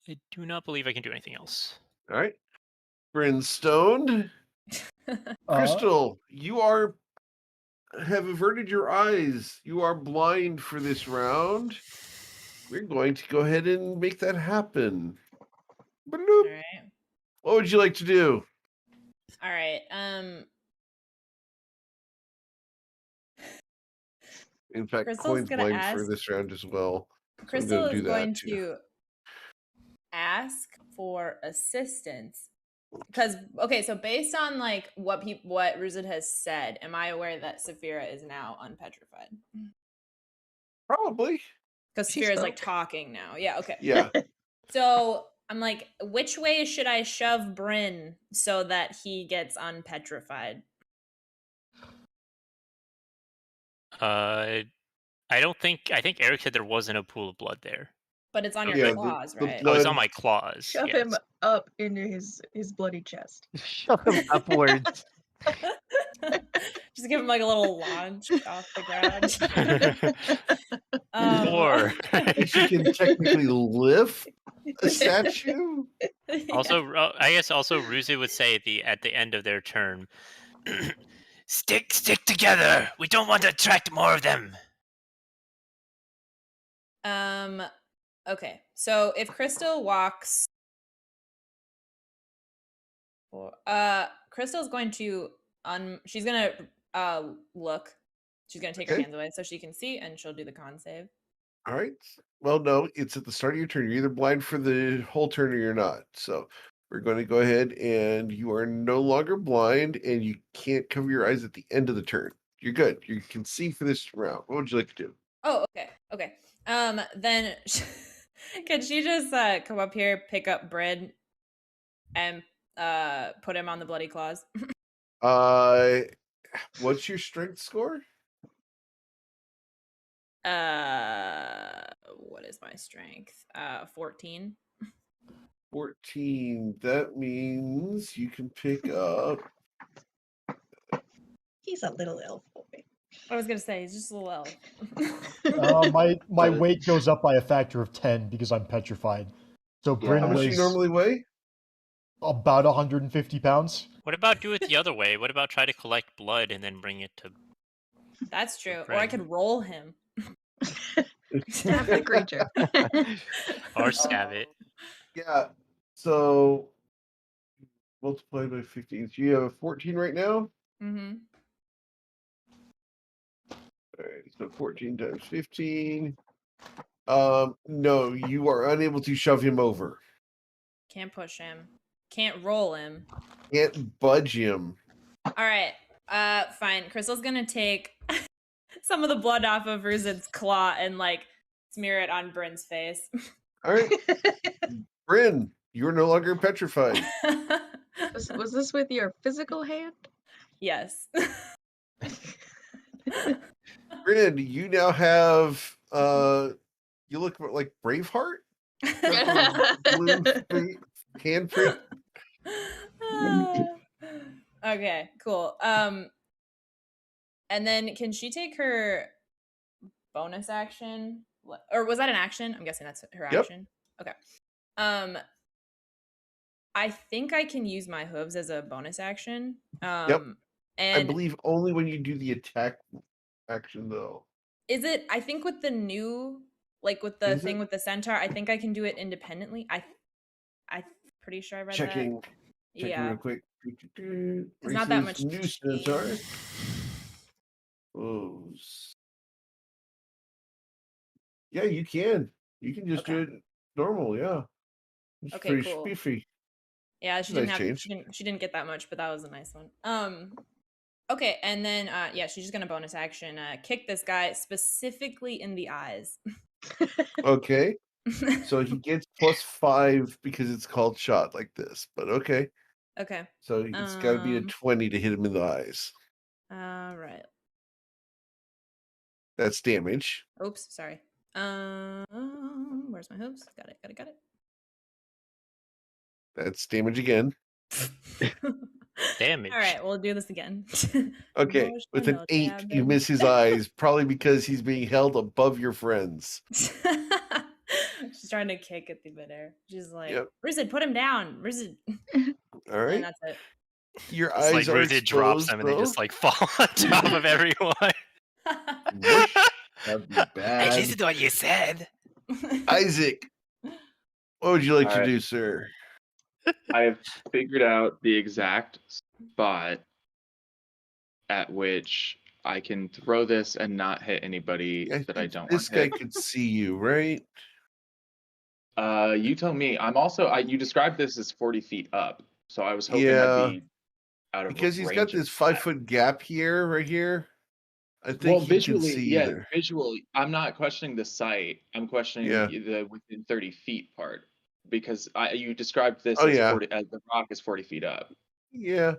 do not believe I can do anything else. All right. Bryn stoned. Crystal, you have averted your eyes. You are blind for this round. We're going to go ahead and make that happen. All Bloop. right. What would you like to do? All right. In fact, Crystal's Coin's gonna blind for ask- this round as well. Crystal do is that going too. to ask for assistance because so based on like what Ruzit has said, am I aware that Saphira is now unpetrified? Probably. Because She Saphira's like spoke. talking now. Yeah. Okay. Yeah. So I'm like, which way should I shove Bryn so that he gets unpetrified? I think Eric said there wasn't a pool of blood there. But it's on your Yeah, claws, the right? Oh, it's blood. on my claws. Shove yes. him up into his bloody chest. Shove him upwards. Just give him like a little launch off the ground. Or She can technically lift a statue. also, I guess also Ruzit would say at the end of their turn, stick together. We don't want to attract more of them. Okay. So if Crystal walks, Crystal's going to she's gonna look. She's gonna take her Okay. hands away so she can see, and she'll do the con save. All right. Well, no, it's at the start of your turn. You're either blind for the whole turn or you're not. So we're going to go ahead and you are no longer blind and you can't cover your eyes at the end of the turn. You're good. You can see for this round. What would you like to do? Oh, okay. Okay. Then can she just come up here, pick up Bryn, and put him on the bloody claws? What's your strength score? What is my strength? 14. 14. That means you can pick up. He's a little elf boy. I was gonna say he's just a little elf. My weight goes up by a factor of 10 because I'm petrified. So Yeah. Bryn How much do you weighs normally weigh? about 150 pounds. What about do it the other way? What about try to collect blood and then bring it to? That's true. Or I Bryn. could roll him. Stab the creature. Or stab it. Yeah. So multiplied by 15. So you have a 14 right now? Mm-hmm. All right, so 14 times 15. No, you are unable to shove him over. Can't push him. Can't roll him. Can't budge him. All right. Fine. Crystal's gonna take some of the blood off of Ruzit's claw and like smear it on Bryn's face. All right, Bryn, you're no longer petrified. Was this with your physical hand? Yes. Bryn, you now have you look like Braveheart. Blue handprint. Okay, cool. And then can she take her bonus action? Or was that an action? I'm guessing that's her Yep. action. Okay. I think I can use my hooves as a bonus action. Yep. And I believe only when you do the attack action though. Is it? I think with the new, like with the Is thing it? with the centaur, I think I can do it independently. I'm pretty sure I read that. Checking Yeah, real quick. because not that Races, much new centaur. change. Oh. Yeah, you can. You can just do Okay. it normal, yeah. It's Okay, pretty cool. spiffy. Yeah, she Nice didn't have change. she didn't get that much, but that was a nice one. Okay, and then yeah, she's just gonna bonus action kick this guy specifically in the eyes. Okay. So he gets +5 because it's called shot like this, but okay. Okay. So it's got to be a 20 to hit him in the eyes. All right. That's damage. Oops, sorry. Where's my hoops? Got it. That's damage again. Damage. All right, we'll do this again. Okay, More with an no 8, you damage. miss his eyes, probably because he's being held above your friends. She's trying to kick at the midair. She's like, Yep. Rizid, put him down. Rizid. All And right. that's it. Your It's like eyes are Ruthie drops exposed, them and they though. just like fall on top of everyone. Whoosh. That'd be I bad. listened to what you said. Isaac, what would you like All to right. do, sir? I have figured out the exact spot at which I can throw this and not hit anybody that I think don't this want guy hit. could see you, right? You tell me. I'm also. You described this as 40 feet up, so I was hoping Yeah, I'd be out of because he's range got of this that. 5-foot gap here, right here. I think Well, he can visually, see you yeah, there. visually, I'm not questioning the site. I'm questioning Yeah. the within 30 feet part because you described this Oh, as yeah. 40. As the rock is 40 feet up. Yeah.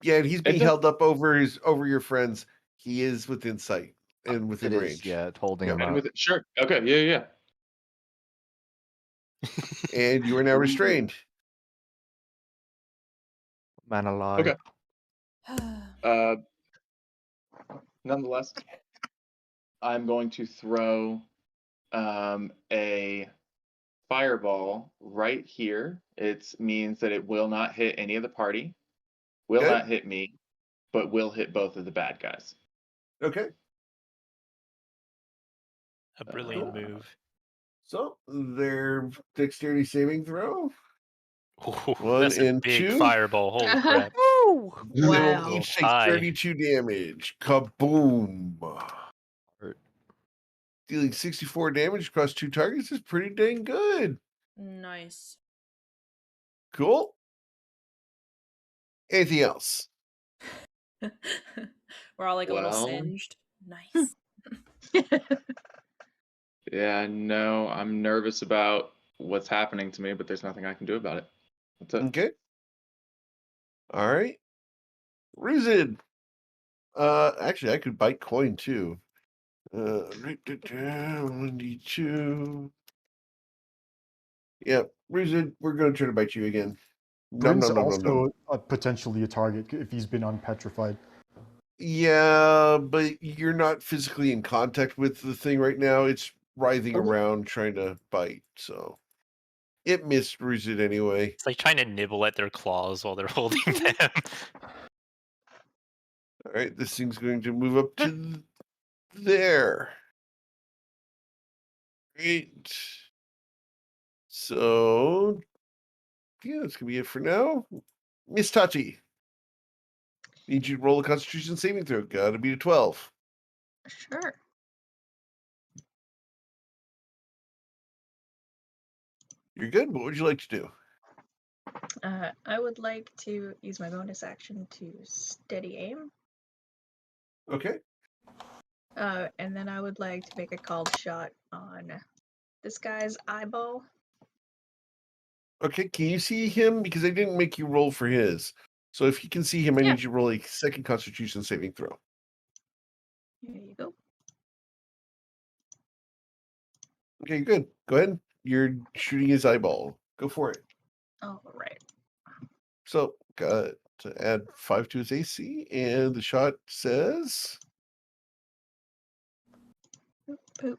Yeah, and he's being held up over your friends. He is within sight and within It range. is, yeah, it's holding Yep. him And up. with it, sure. Okay. Yeah. And you are now restrained. Man alive. Okay. Nonetheless, I'm going to throw a fireball right here. It means that it will not hit any of the party, will Okay. not hit me, but will hit both of the bad guys. Okay. A brilliant move. So their dexterity saving throw. Ooh, 1 that's a and big 2. fireball. Holy crap. They will Wow. each take Hi. 32 damage. Kaboom. Hurt. Dealing 64 damage across 2 targets is pretty dang good. Nice. Cool. Anything else? We're all like a little Well. singed. Nice. Yeah, no, I'm nervous about what's happening to me, but there's nothing I can do about it. That's it. Okay. All right. Rizid. Actually, I could bite coin too. 1d2. Yep. Rizid, we're going to try to bite you again. Bryn's No. also potentially a target if he's been unpetrified. Yeah, but you're not physically in contact with the thing right now. It's writhing Okay. around trying to bite, so it missed Rizid anyway. It's like trying to nibble at their claws while they're holding them. All right, this thing's going to move up to there. Great. So, yeah, that's gonna be it for now. Miss Tati, need you to roll a Constitution saving throw. Gotta be a 12. Sure. You're good. What would you like to do? I would like to use my bonus action to steady aim. Okay. And then I would like to make a called shot on this guy's eyeball. Okay, can you see him? Because I didn't make you roll for his. So if you can see him, I Yeah. need you to roll a second Constitution saving throw. Here you go. Okay, good. Go ahead. You're shooting his eyeball. Go for it. All right. So, got to add 5 to his AC, and the shot says Poop.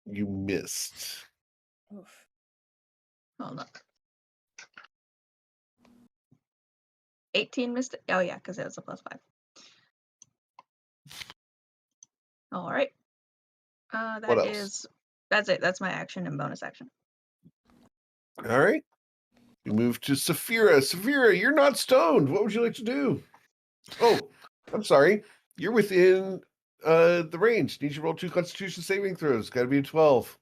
you missed. Oof. Hold on. 18 missed it. Oh yeah, because it was a +5. All right. What else? That's it. That's my action and bonus action. All right. We move to Saphira. Saphira, you're not stoned. What would you like to do? Oh, I'm sorry. You're within the range. Need you to roll 2 Constitution saving throws. Got to be a 12.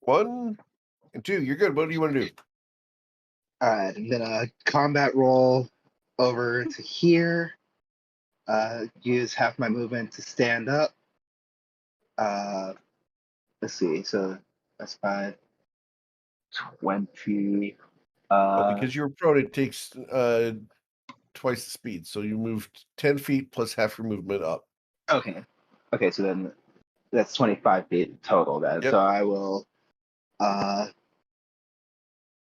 1 and 2. You're good. What do you want to do? All right, I'm gonna combat roll over to here. Use half my movement to stand up. Let's see. So that's 5, 20. Well, because you're prone, it takes twice the speed. So you moved 10 feet plus half your movement up. Okay. Okay, so then that's 25 feet total then. Yep. So I will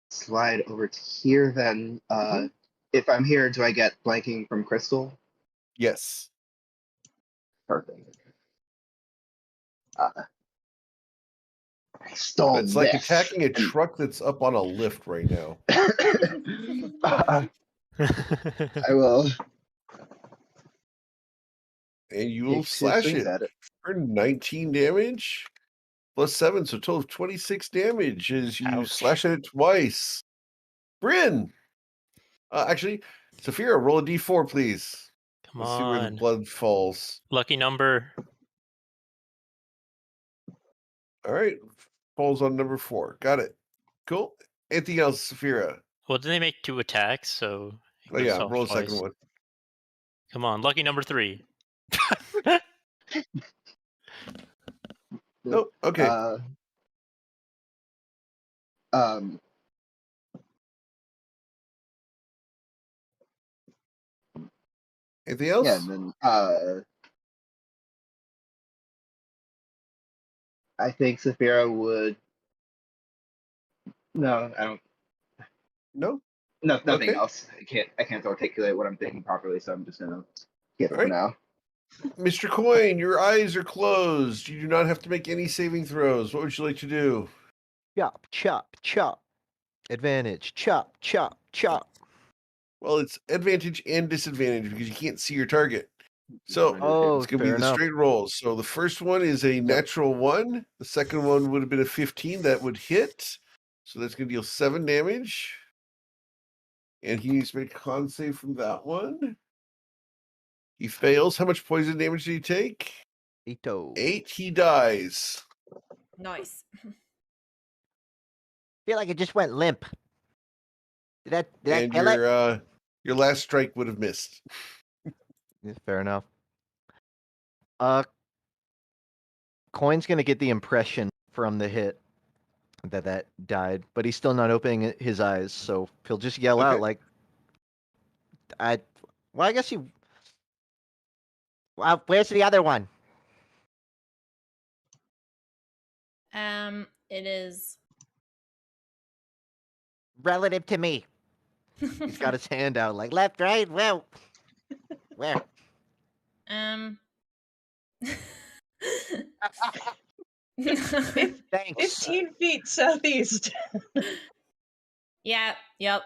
slide over to here then. If I'm here, do I get blanking from Crystal? Yes. Perfect. I stole It's like this. attacking a truck that's up on a lift right now. I will. And you take will 2 slash swings it at it. for 19 damage plus 7, so total of 26 damage as you Ouch. slash at it twice. Bryn! Actually, Saphira, roll a d4, please. Come Let's see where the on. blood falls. Lucky number. All right. Falls on number 4. Got it. Cool. Anything else, Saphira? Well, didn't they make 2 attacks? So it Oh, goes yeah. off Roll a twice. second one. Come on, lucky number 3. Nope. Okay. Anything else? Yeah, and then I think Saphira would. No, I don't. No? No, nothing Okay. else. I can't articulate what I'm thinking properly, so I'm just gonna skip it All for right. now. Mr. Coin, your eyes are closed. You do not have to make any saving throws. What would you like to do? Chop, chop, chop. Advantage. Chop, chop, chop. Well, it's advantage and disadvantage because you can't see your target. So Oh, it's going to be fair the enough. straight rolls. So the first one is a natural 1. The second one would have been a 15. That would hit. So that's going to deal 7 damage. And he needs to make a con save from that one. He fails. How much poison damage did he take? 8. He dies. Nice. Feel like it just went limp. Did that And kill it? your last strike would have missed. Yeah, fair enough. Coin's gonna get the impression from the hit that died, but he's still not opening his eyes, so he'll just yell out Okay. like, I guess he. Well, where's the other one? It is. Relative to me. He's got his hand out like, Left, right, well, where? thanks. 15 feet southeast. Yeah. Yep.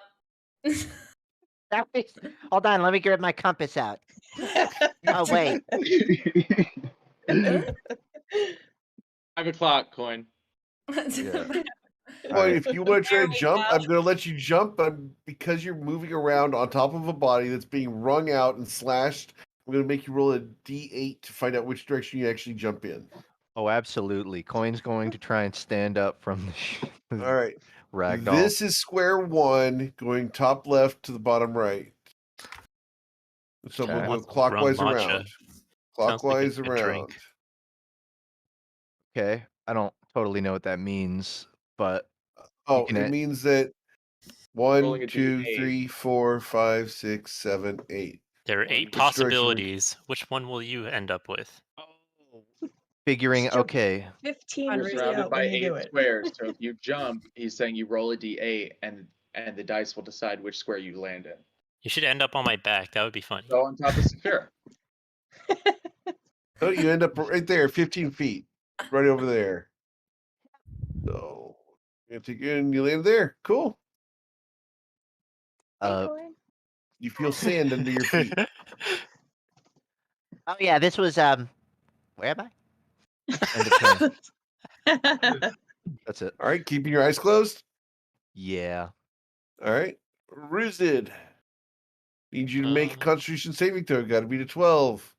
Southeast. Hold on, let me get my compass out. Oh, wait. 5 o'clock, Coin. Yeah. Well, Alright. if you want to try There to we jump, go. I'm going to let you jump, but because you're moving around on top of a body that's being wrung out and slashed, I'm going to make you roll a d8 to find out which direction you actually jump in. Oh, absolutely. Coin's going to try and stand up from the All right. ragdoll. This is square 1, going top left to the bottom right. So Okay. we'll go Wants clockwise rum matcha. around. Sounds Clockwise like a good around. drink. Okay, I don't totally know what that means, but Oh, can it add- means that Rolling 1, a 2, D8. 3, 4, 5, 6, 7, 8. There are Which 8 direction would- possibilities. Which one will you end up with? figuring, Jump okay, 15 You're You're feet surrounded out by when you do 8 it. squares. So if you jump, he's saying you roll a D8 and the dice will decide which square you land in. You should end up on my back. That would be funny. Go on top of Saphira. Oh, you end up right there, 15 feet, right over there. So you take it and you land there. Cool. uh, You feel sand under your feet. Oh yeah, this was where am I? End of turn. That's it. All right, keeping your eyes closed. Yeah. All right, Ruzid. Need you to make a Constitution saving throw. Got to beat a 12.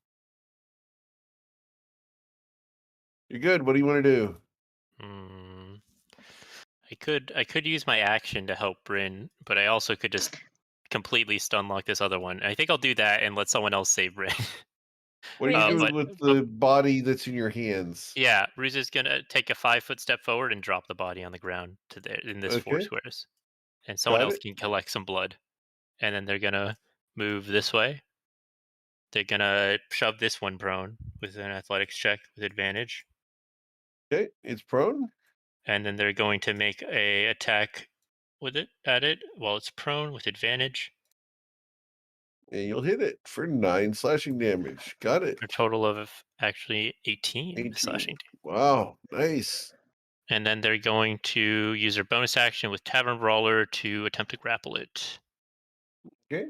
You're good. What do you want to do? I could use my action to help Bryn, but I also could just completely stun lock this other one. I think I'll do that and let someone else save Bryn. What are you doing but- with the body that's in your hands? Yeah, Ruz is gonna take a 5-foot step forward and drop the body on the ground to there in this 4 Okay. squares, and someone Got else it. can collect some blood, and then they're gonna move this way. They're gonna shove this one prone with an athletics check with advantage, Okay, it's prone. and then they're going to make a attack with it at it while it's prone with advantage. And you'll hit it for 9 slashing damage. Got it. For a total of actually 18 18. slashing. Wow, nice. And then they're going to use their bonus action with Tavern Brawler to attempt to grapple it. Okay.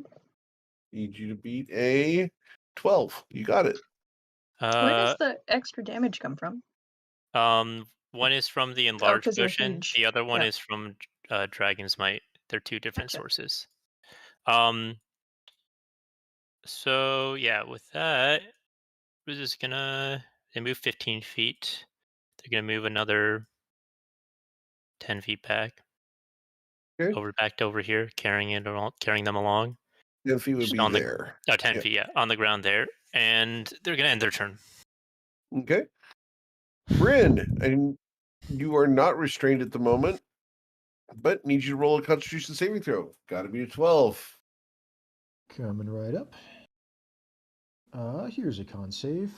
Need you to beat a 12. You got it. Where does the extra damage come from? One is from the enlarged 'cause you're potion. huge. The other one Yeah. is from Dragon's Might. They're two different Gotcha. sources. So yeah, with that, we're just gonna they move 15 feet. They're gonna move another 10 feet back. Okay. Back over here, carrying them along. 10 feet would Just be on there. 10 Yeah. feet, yeah, on the ground there, and they're gonna end their turn. Okay. Bryn, and you are not restrained at the moment, but need you to roll a Constitution saving throw. Got to be a 12. Coming right up. Here's a con save.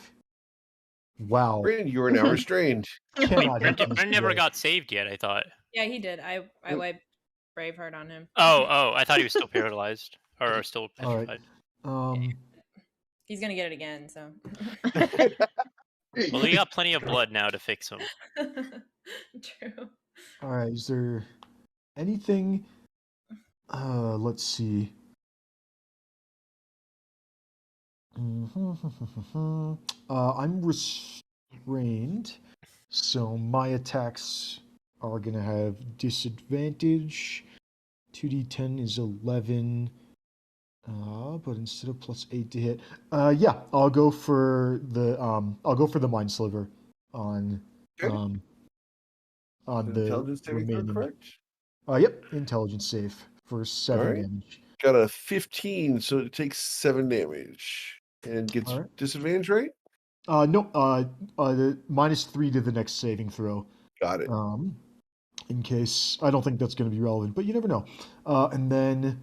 Wow. Bryn, you are now restrained. Cannot hit these Bryn never today. got saved yet, I thought. Yeah, he did. I wiped Braveheart on him. Oh, I thought he was still paralyzed or still All petrified. right. He's gonna get it again, so. Well, he got plenty of blood now to fix him. True. All right. Is there anything? Let's see. I'm restrained, so my attacks are gonna have disadvantage. 2d10 is 11. But instead of +8 to hit, yeah, I'll go for the Mind Sliver on Okay. the Intelligence saving throw, remaining. correct? Yep, intelligence save for 7 Alright. damage. Got a 15, so it takes 7 damage. And gets Alright. disadvantage, right? No, the -3 to the next saving throw. Got it. In case, I don't think that's going to be relevant, but you never know. And then,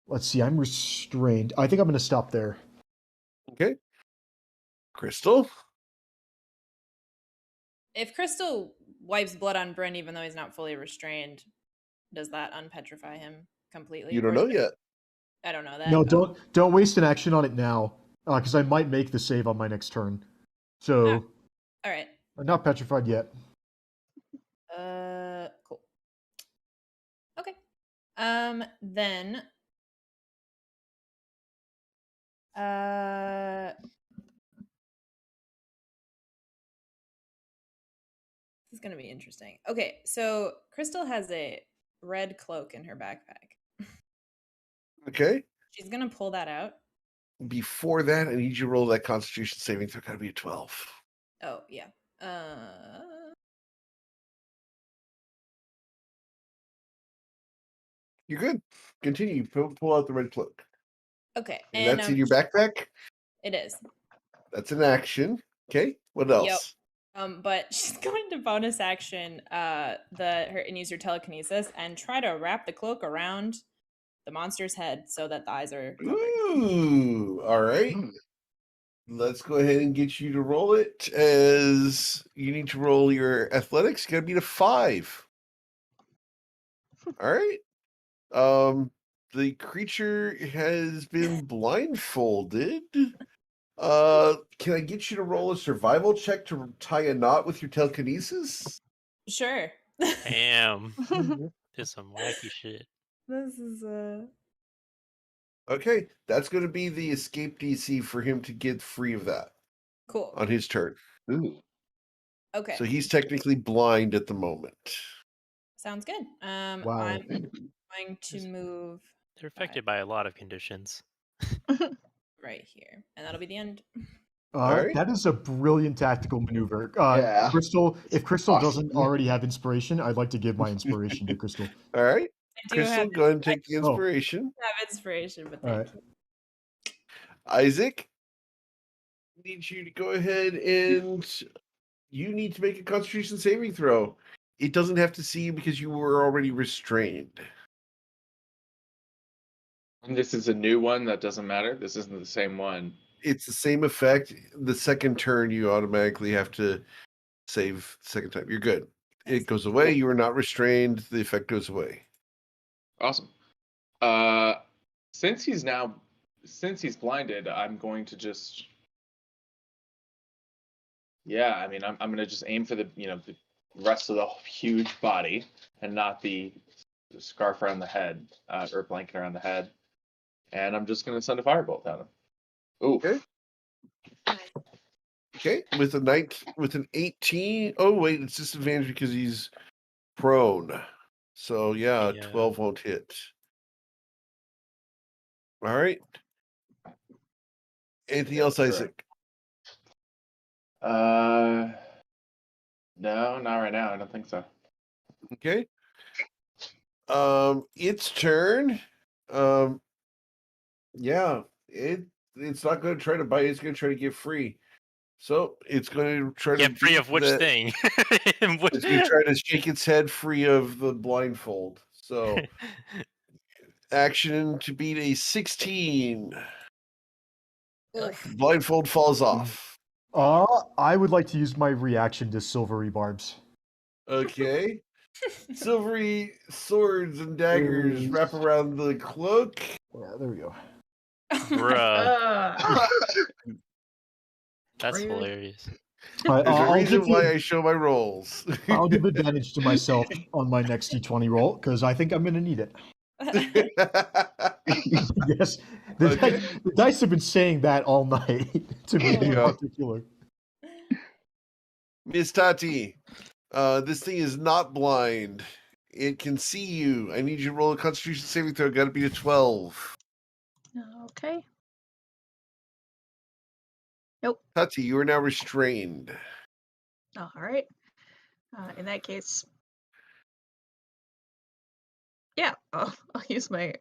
let's see, I'm restrained. I think I'm going to stop there. Okay. Crystal? If Crystal wipes blood on Bryn, even though he's not fully restrained, does that unpetrify him completely? You don't know yet. I don't know that. No, don't waste an action on it now, because I might make the save on my next turn. So, All right. I'm not petrified yet. Cool. Okay. Then. This is gonna be interesting. Okay, so Crystal has a red cloak in her backpack. Okay. She's gonna pull that out. Before that, I need you to roll that Constitution saving throw. Got to be a 12. Oh yeah. You're good. Continue. Pull out the red cloak. Okay, And that's in your backpack? It is. That's an action. Okay. What else? Yep. But she's going to bonus action and use her telekinesis and try to wrap the cloak around the monster's head so that the eyes are covered. Ooh. All right. Let's go ahead and get you to roll it, as you need to roll your athletics. Got to beat a 5. All right. The creature has been blindfolded. Can I get you to roll a survival check to tie a knot with your telekinesis? Sure. Damn. This is some wacky shit. This is Okay, that's going to be the escape DC for him to get free of that Cool. on his turn. Ooh. Okay. So he's technically blind at the moment. Sounds good. Wow. I'm going to move They're affected by a lot of conditions. right here, and that'll be the end. Alright. That is a brilliant tactical maneuver. Yeah. Crystal, if Crystal Awesome. doesn't already have inspiration, I'd like to give my inspiration to Crystal. All right. I do Crystal, have, go ahead and take the Oh. inspiration. have inspiration, but All thank right. you. Isaac, I need you to go ahead and you need to make a Constitution saving throw. It doesn't have to see you because you were already restrained. And this is a new one. That doesn't matter. This isn't the same one. It's the same effect. The second turn, you automatically have to save the second time. You're good. It goes away. You are not restrained. The effect goes away. Awesome. Since he's blinded, I'm going to just. Yeah, I mean, I'm gonna just aim for the the rest of the huge body and not the scarf around the head or blanket around the head, and I'm just gonna send a firebolt at him. Ooh. Okay. Okay, with an 18. Oh wait, it's disadvantage because he's prone. So yeah, Yeah. 12 won't hit. All right. Anything else, Sure. Isaac? No, not right now. I don't think so. Okay. Its turn. Yeah, it's not going to try to bite. It's going to try to get free. So it's going to try to Get free beat of which that- thing? It's going to try to shake its head free of the blindfold. So action to beat a 16. Oof. Blindfold falls off. I would like to use my reaction to silvery barbs. Okay. Silvery swords and daggers wrap around the cloak. Yeah, there we go. Bruh, that's Rude. hilarious. All right, There's a I'll reason give why you- I show my rolls. I'll give advantage to myself on my next D20 roll because I think I'm going to need it. Yes, Okay. the dice have been saying that all night to me in Yeah. particular. Miss Tati, this thing is not blind. It can see you. I need you to roll a Constitution saving throw. Got to be a 12. Okay. Tati, you are now restrained. All right. In that case, yeah, I'll use my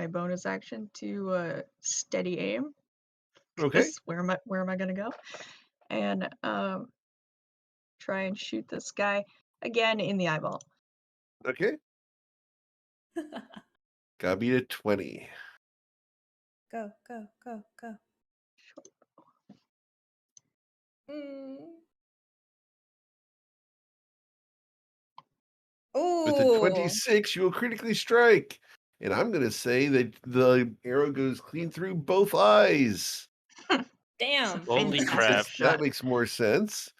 bonus action to steady aim. Okay. 'Cause where am I gonna go? And try and shoot this guy again in the eyeball. Okay. Got to be a 20. Go, go, go, go. Mm. With a Ooh. 26, you will critically strike. And I'm going to say that the arrow goes clean through both eyes. Damn. Holy Fantastic crap. shot. That makes more sense.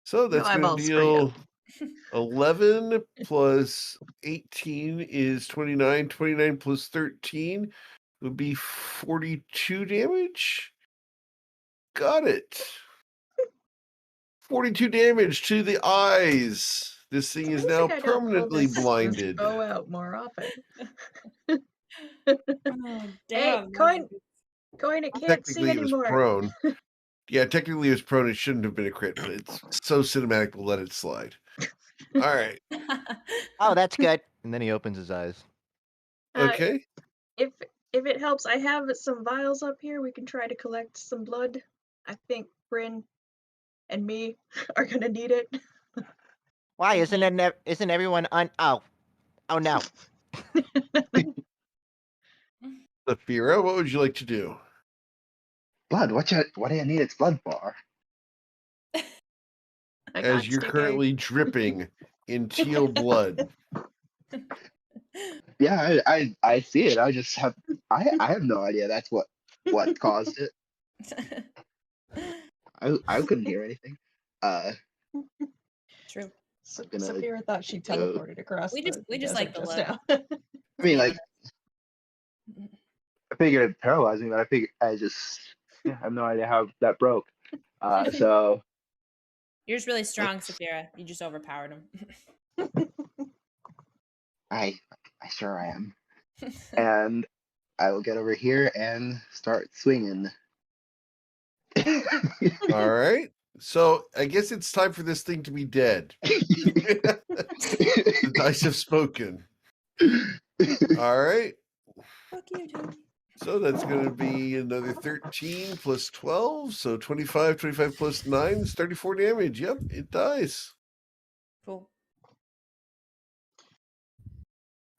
So that's going eyeballs to for you. deal 11 plus 18 is 29. 29 plus 13 would be 42 damage. Got it. 42 damage to the eyes. This thing is Why now did I not pull permanently this blinded. bow out more often. Oh, damn. Coin, it can't see Technically, it was anymore. prone. Yeah, technically, it was prone. It shouldn't have been a crit, but it's so cinematic, we'll let it slide. All right. Oh, that's good. And then he opens his eyes. Okay. If it helps, I have some vials up here. We can try to collect some blood. I think Bryn and me are gonna need it. Why isn't everyone on? Oh no. Saphira, what would you like to do? Blood. What do you need its blood for? As you're currently dripping in teal blood. Yeah, I see it. I have no idea that's what caused it. I couldn't hear anything. True. I'm gonna Saphira thought she teleported across. We just the like desert the just look. now. I mean, like, figured it paralyzed me, but I have no idea how that broke. So You're just really strong, Saphira. You just overpowered him. I sure am. And I will get over here and start swinging. All right. So I guess it's time for this thing to be dead. The dice have spoken. All right. Fuck you, Tony. So that's going to be another 13 plus 12. So 25, 25 plus 9 is 34 damage. Yep, it dies. Cool.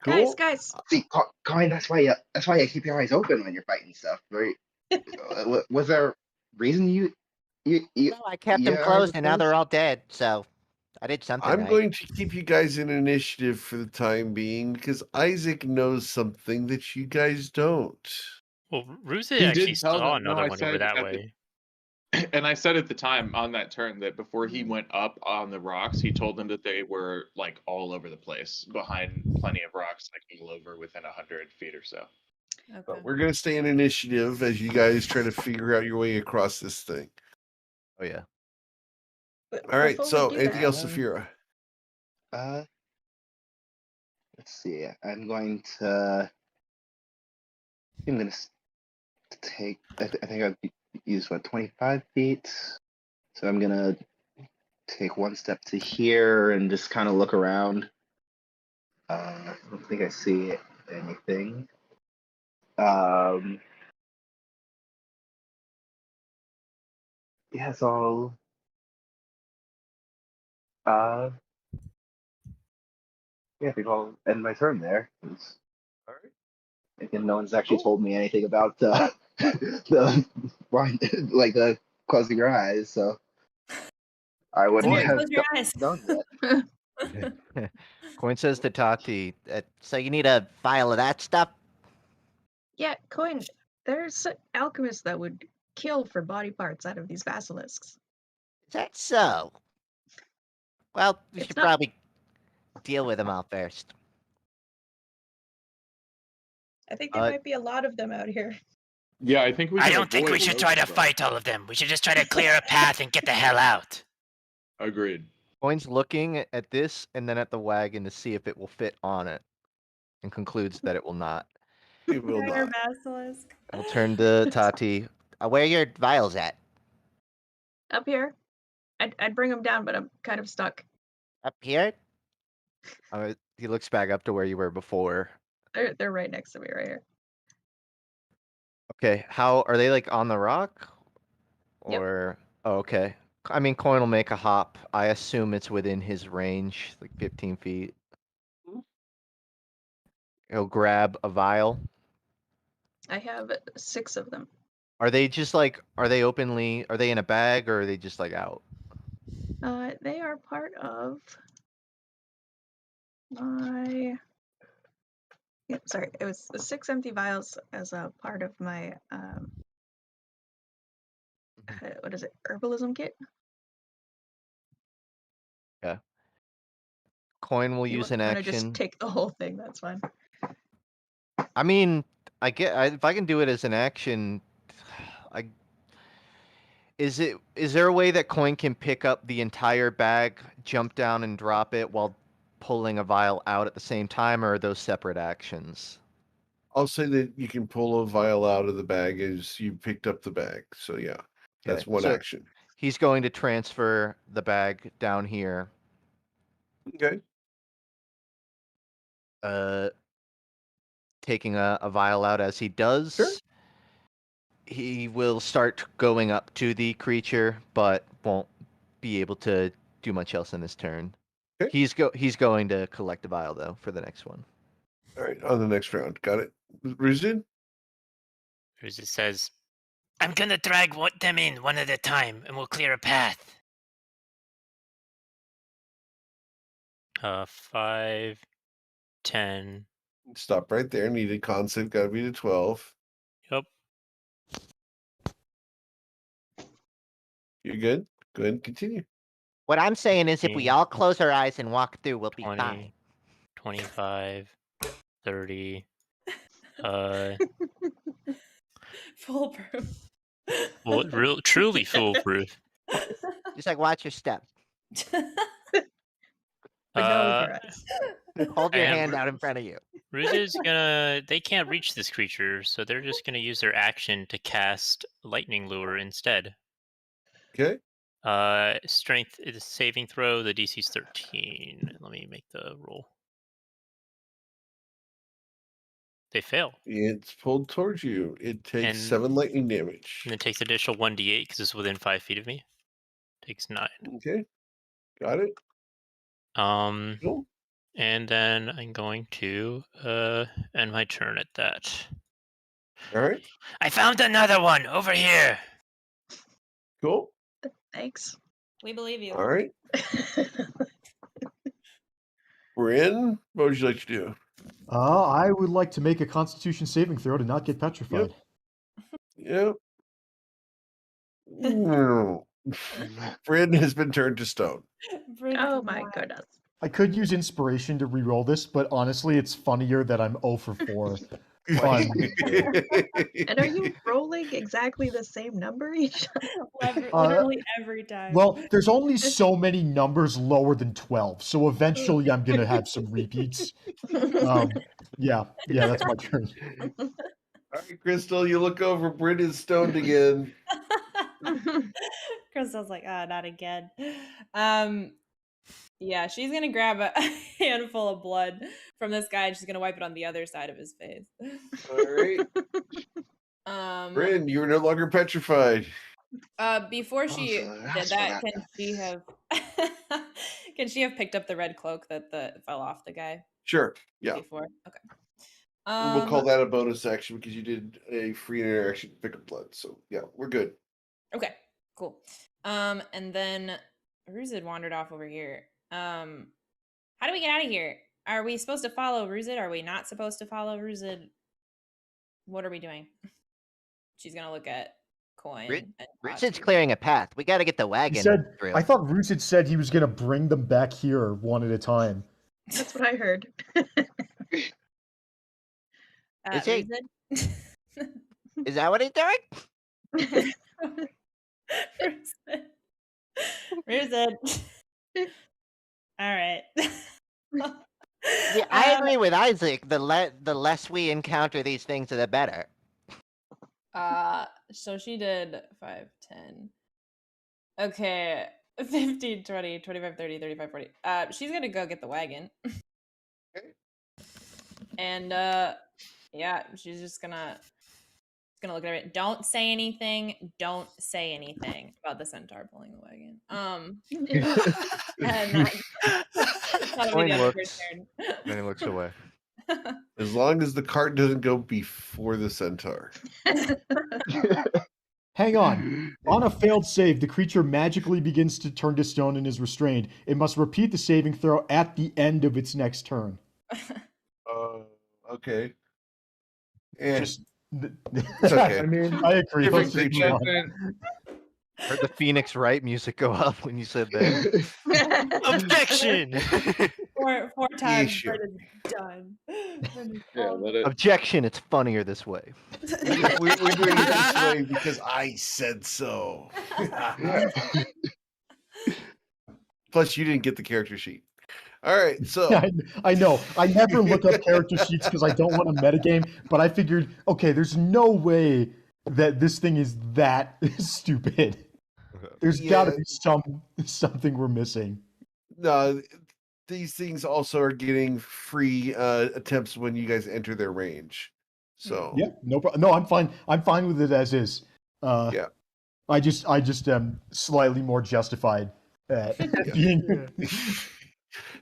Cool. Guys. See, Colin, that's why you keep your eyes open when you're fighting stuff, right? Was there a reason you No, I kept them closed, and now they're all dead. So I did something I'm right. going to keep you guys in initiative for the time being because Isaac knows something that you guys don't. Well, Ruse He actually did tell saw them. No, another I one over said that at way. And I said at the time on that turn that before he went up on the rocks, he told them that they were like all over the place, behind plenty of rocks, like all over within 100 feet or so. Okay. But we're going to stay in initiative as you guys try to figure out your way across this thing. Oh yeah. All right. Before we So do anything that- else, Saphira? Let's see. I'm gonna take. I think I've used 25 feet. So I'm gonna take one step to here and just kind of look around. I don't think I see anything. Yeah, so yeah, I think I'll end my turn there. All right. Again, no one's actually Cool. told me anything about the like the closing your eyes, so I wouldn't Boy. have Close your eyes. done yet. Coin says to Tati, So you need a vial of that stuff? Yeah, Coin, there's alchemists that would kill for body parts out of these basilisks. Is that so? Well, we It's should not- probably deal with them all first. I think there might be a lot of them out here. Yeah, I think we. I can don't think we avoid should most try to of them. fight all of them. We should just try to clear a path and get the hell out. Agreed. Coin's looking at this and then at the wagon to see if it will fit on it, and concludes that it will not. It will Minor not. basilisk. I'll turn to Tati. Where are your vials at? Up here. I'd bring them down, but I'm kind of stuck. Up here? He looks back up to where you were before. They're right next to me right here. Okay, how are they, like on the rock? Yep. Or oh, okay. I mean, Coin will make a hop. I assume it's within his range, like 15 feet. He'll grab a vial. I have 6 of them. Are they just like, are they in a bag or are they just like out? They are part of my. Yeah, sorry, it was 6 empty vials as a part of my what is it? Herbalism kit. Coin will You use an wanna action. just take the whole thing? That's fine. I mean, if I can do it as an action, is there a way that Coin can pick up the entire bag, jump down and drop it while pulling a vial out at the same time, or are those separate actions? I'll say that you can pull a vial out of the bag as you picked up the bag. So yeah, that's Okay, one so action. He's going to transfer the bag down here. Okay. Taking a vial out as he does. Sure. He will start going up to the creature, but won't be able to do much else in his turn. Okay. He's going to collect a vial though for the next one. All right, on the next round. Got it. Ruzin? Ruse says, I'm gonna drag them in one at a time, and we'll clear a path. 5, 10. Stop right there. Needed concept. Got to be to 12. Yep. You're good. Go ahead and continue. What I'm saying is if we 15, all close our eyes and walk through, we'll be 20, fine. 25, 30. Foolproof. Well, truly foolproof. Just like watch your step. But no Uh, regrets. Hold your And hand out in front of you. Ruse is gonna. They can't reach this creature, so they're just gonna use their action to cast Lightning Lure instead. Okay. Strength is saving throw. The DC's 13. Let me make the roll. They fail. It's pulled towards you. It takes And- 7 lightning damage. And it takes additional 1d8 because it's within 5 feet of me. Takes 9. Okay. Got it. Cool. And then I'm going to end my turn at that. All right. I found another one over here. Cool. Thanks. We believe you. All right. Bryn, what would you like to do? I would like to make a Constitution saving throw to not get petrified. Yep. Bryn has been turned to stone. Oh my goodness. I could use inspiration to re-roll this, but honestly, it's funnier that I'm 0 for 4. Fun. And are you rolling exactly the same number each time? Literally every time. Well, there's only so many numbers lower than 12, so eventually I'm gonna have some repeats. Yeah, that's my turn. All right, Crystal, you look over. Bryn is stoned again. Crystal's like, not again. Yeah, she's gonna grab a handful of blood from this guy and she's gonna wipe it on the other side of his face. All right. Bryn, you are no longer petrified. Before she so did that's that, what can she have can she have picked up the red cloak that fell off the guy Sure. Yeah. before? Okay. We'll call that a bonus action because you did a free interaction to pick up blood. So yeah, we're good. Okay, cool. And then Ruzid wandered off over here. How do we get out of here? Are we supposed to follow Ruzid? Are we not supposed to follow Ruzid? What are we doing? She's gonna look at Coin. Richard's clearing a path. We got to get the He wagon said, through. I thought Roots had said he was gonna bring them back here one at a time. That's what I heard. Is he? Ruzid? Is that what he's doing? Ruzid. All right. Yeah, I agree with Isaac. The less we encounter these things, the better. So she did 5, 10. Okay, 15, 20, 25, 30, 35, 40. She's gonna go get the wagon. And yeah, she's just gonna look at it. Don't say anything. Don't say anything about the centaur pulling the wagon. And that'll be the end of her turn. Then he looks away. As long as the cart doesn't go before the centaur. Hang on. On a failed save, the creature magically begins to turn to stone and is restrained. It must repeat the saving throw at the end of its next turn. Okay. And Just, it's okay. I mean, I agree. Different Let's just move on. Heard the Phoenix Wright music go up when you said that. Objection! Four times, sure. but it's done. Yeah, let it. Objection, it's funnier this way. We're doing it this way because I said so. Plus, you didn't get the character sheet. All right, so I know. I never look up character sheets because I don't want to metagame, but I figured, okay, there's no way that this thing is that stupid. There's got to be something we're missing. no, these things also are getting free attempts when you guys enter their range. So Yeah, no problem. No, I'm fine. I'm fine with it as is. Yeah. I just am slightly more justified at being.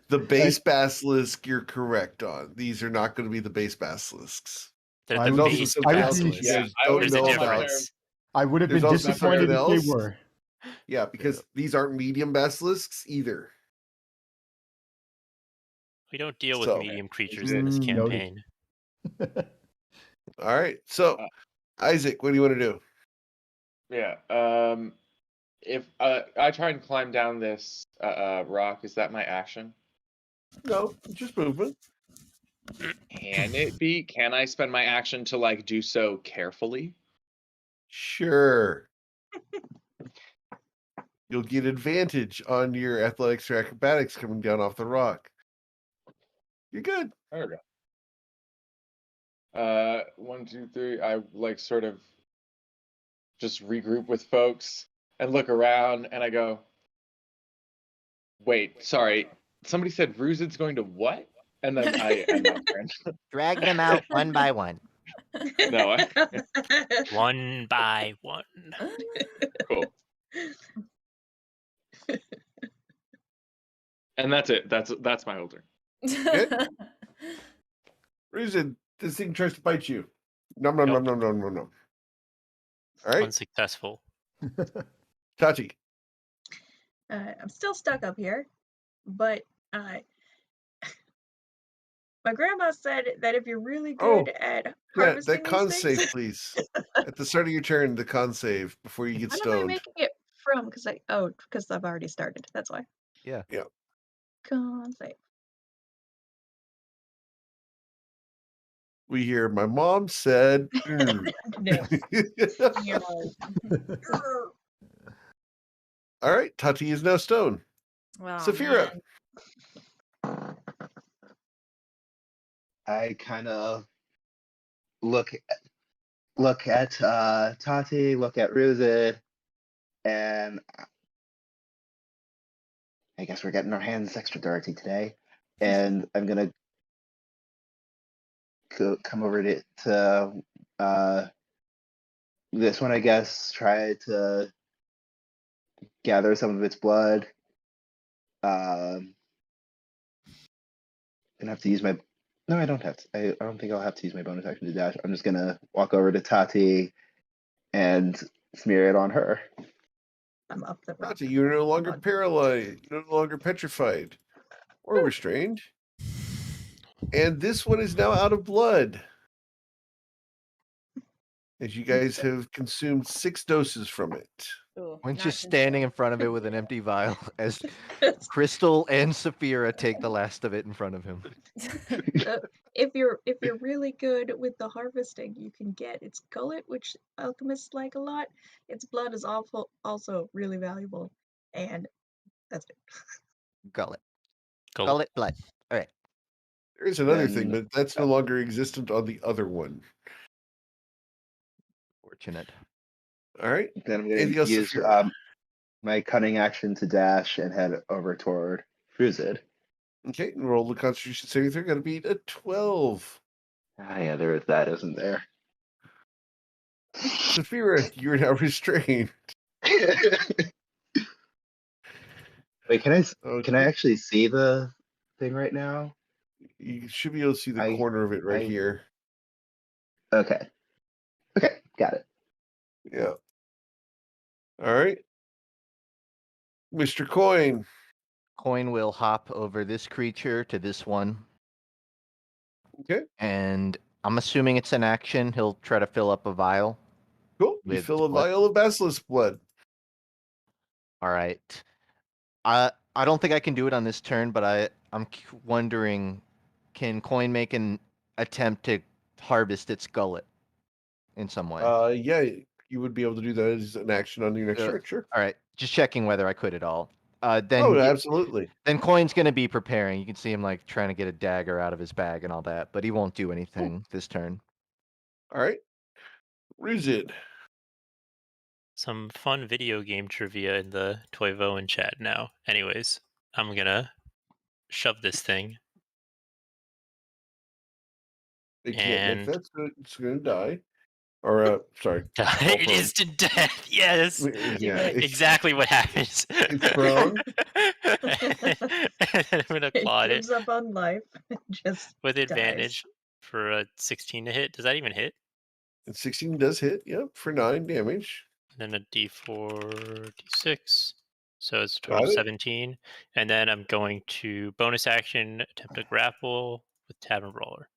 the base basilisk, you're correct on. These are not going to be the base basilisks. They're I the would- base I would basilisk. be- You guys don't There's a know about. difference. I would have There's been also disappointed if something they else. were. Yeah, because these aren't medium basilisks either. We don't deal with So- medium creatures in this Noted. campaign. All right, so Isaac, what do you want to do? Yeah. If I try and climb down this rock, is that my action? No, just movement. Can it be? Can I spend my action to like do so carefully? Sure. You'll get advantage on your athletics or acrobatics coming down off the rock. You're good. There we go. 1, 2, 3. I like sort of just regroup with folks and look around, and I go, "Wait, sorry. Somebody said Ruzid's going to what?" And then I end my turn. Drag them out one by one. No, One by one. cool. And that's it. That's my whole turn. Ruzid, this thing tries to bite you. Nom nom nom nom nom nom nom. All right, Unsuccessful. Tati. I'm still stuck up here, but my grandma said that if you're really good at Yeah, harvesting that con these save, things, please. At the start of your turn, the con save before you get when am I stoned. making it from? Because I've already started. That's why. Yeah. Yeah. Con save. We hear my mom said. All right, Tati is now stoned. Well, Saphira. man. I kind of look at Tati, look at Ruzid, and I guess we're getting our hands extra dirty today. And I'm gonna come over to this one, I guess, try to gather some of its blood. Gonna have to use my. No, I don't have to. I don't think I'll have to use my bonus action to dash. I'm just gonna walk over to Tati and smear it on her. I'm up the rock. Tati, you're no longer paralyzed. You're no longer petrified or restrained. And this one is now out of blood. As you guys have consumed 6 doses from it. Ooh, When not just standing in front of it with an empty vial as Crystal and Saphira take the last of it in front of him. If you're really good with the harvesting, you can get its gullet, which alchemists like a lot. Its blood is also really valuable, and that's it. Gullet. Go. Gullet blood. All right. There is another Then- thing, but that's no longer existent on the other one. Fortunate. All right. Then I'm Anything gonna else, use Saphira? my cunning action to dash and head over toward Ruzid. Okay, and roll the Constitution saving throw. Got to beat a 12. Ah, yeah, there is that, isn't there? Saphira, you're now restrained. Wait, can I Okay. actually see the thing right now? You should be able to see the I- corner of it right I- here. Okay. Okay, got it. Yeah. All right. Mr. Coin. Coin will hop over this creature to this one. Okay. And I'm assuming it's an action. He'll try to fill up a vial. Cool. You With fill a what? vial of basilisk blood. All right. I don't think I can do it on this turn, but I'm wondering, can Coin make an attempt to harvest its gullet in some way? Yeah, you would be able to do that as an action on your next turn. Sure. All right, just checking whether I could at all. Then Oh, absolutely. Then Coin's gonna be preparing. You can see him like trying to get a dagger out of his bag and all that, but he won't do anything this turn. All right. Ruzid. Some fun video game trivia in the Toivoan chat now. Anyways, I'm gonna shove this thing. It can't make And- that, so it's going to die. Or, sorry. It is to death. Yes. Yeah, it's- Exactly what happens. It's prone. And I'm gonna claw It it gives up on life. And just with dies. advantage for a 16 to hit. Does that even hit? And 16 does hit, yep, for 9 damage. And then a d4, d6. So it's a Got total of it. 17. And then I'm going to bonus action, attempt to grapple with Tavern Brawler.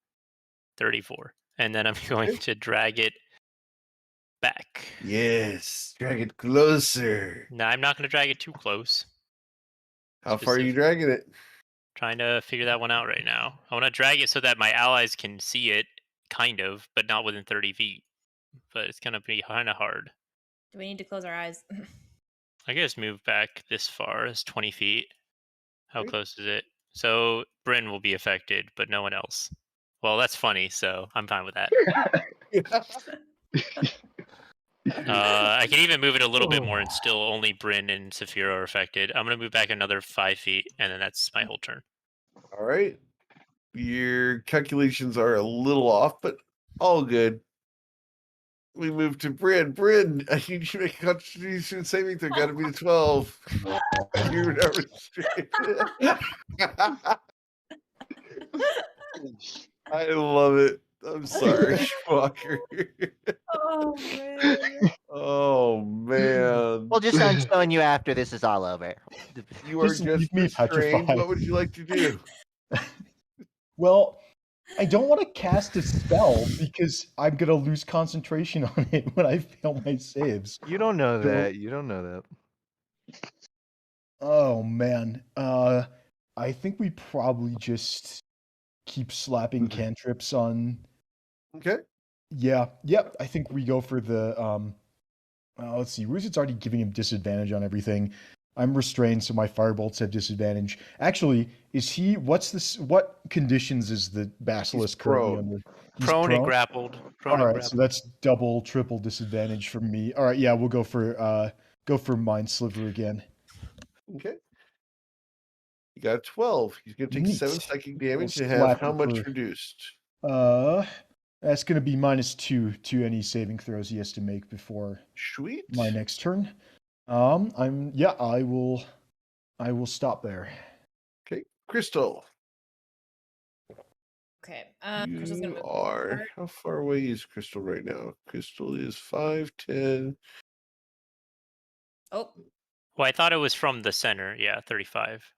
34. And then I'm going Okay. to drag it back. Yes, drag it closer. No, I'm not going to drag it too close. How far are you Specific- dragging it? Trying to figure that one out right now. I want to drag it so that my allies can see it, kind of, but not within 30 feet. but it's gonna be kind of hard. Do we need to close our eyes? I guess move back this far. It's 20 feet. How Great. close is it? So Bryn will be affected, but no one else. Well, that's funny, so I'm fine with that. I can even move it a little bit more and still only Bryn and Saphira are affected. I'm going to move back another 5 feet, and then that's my whole turn. All right. Your calculations are a little off, but all good. We move to Bryn. Bryn, I need you to make a Constitution saving throw. Got to be the 12. You're not restricted. I love it. I'm sorry, Walker. Oh man. Oh man. We'll just unstone you after this is all over. You are Just just leave me restrained. petrified. What would you like to do? Well, I don't want to cast a spell because I'm gonna lose concentration on it when I fail my saves. You don't know So- that. You don't know that. Oh man. I think we probably just keep slapping cantrips on. Okay. Yeah. Yep. I think we go for the let's see. Ruzet's already giving him disadvantage on everything. I'm restrained, so my firebolts have disadvantage. Actually, is he? What's this? What conditions is the basilisk currently prone. under? He's Prone and grappled. All right, so that's double, triple disadvantage from me. All right, yeah, we'll go for Mind Sliver again. Okay. You got 12. He's going to take Neat. 7 psychic damage and slap have how him much for- reduced? That's going to be -2 to any saving throws he has to make before Sweet. my next turn. I will stop there. Okay. Crystal. Okay. Crystal's gonna You move. are. How far away is Crystal right now? Crystal is 5, 10. Oh, Well, I thought it was from the center. Yeah, 35.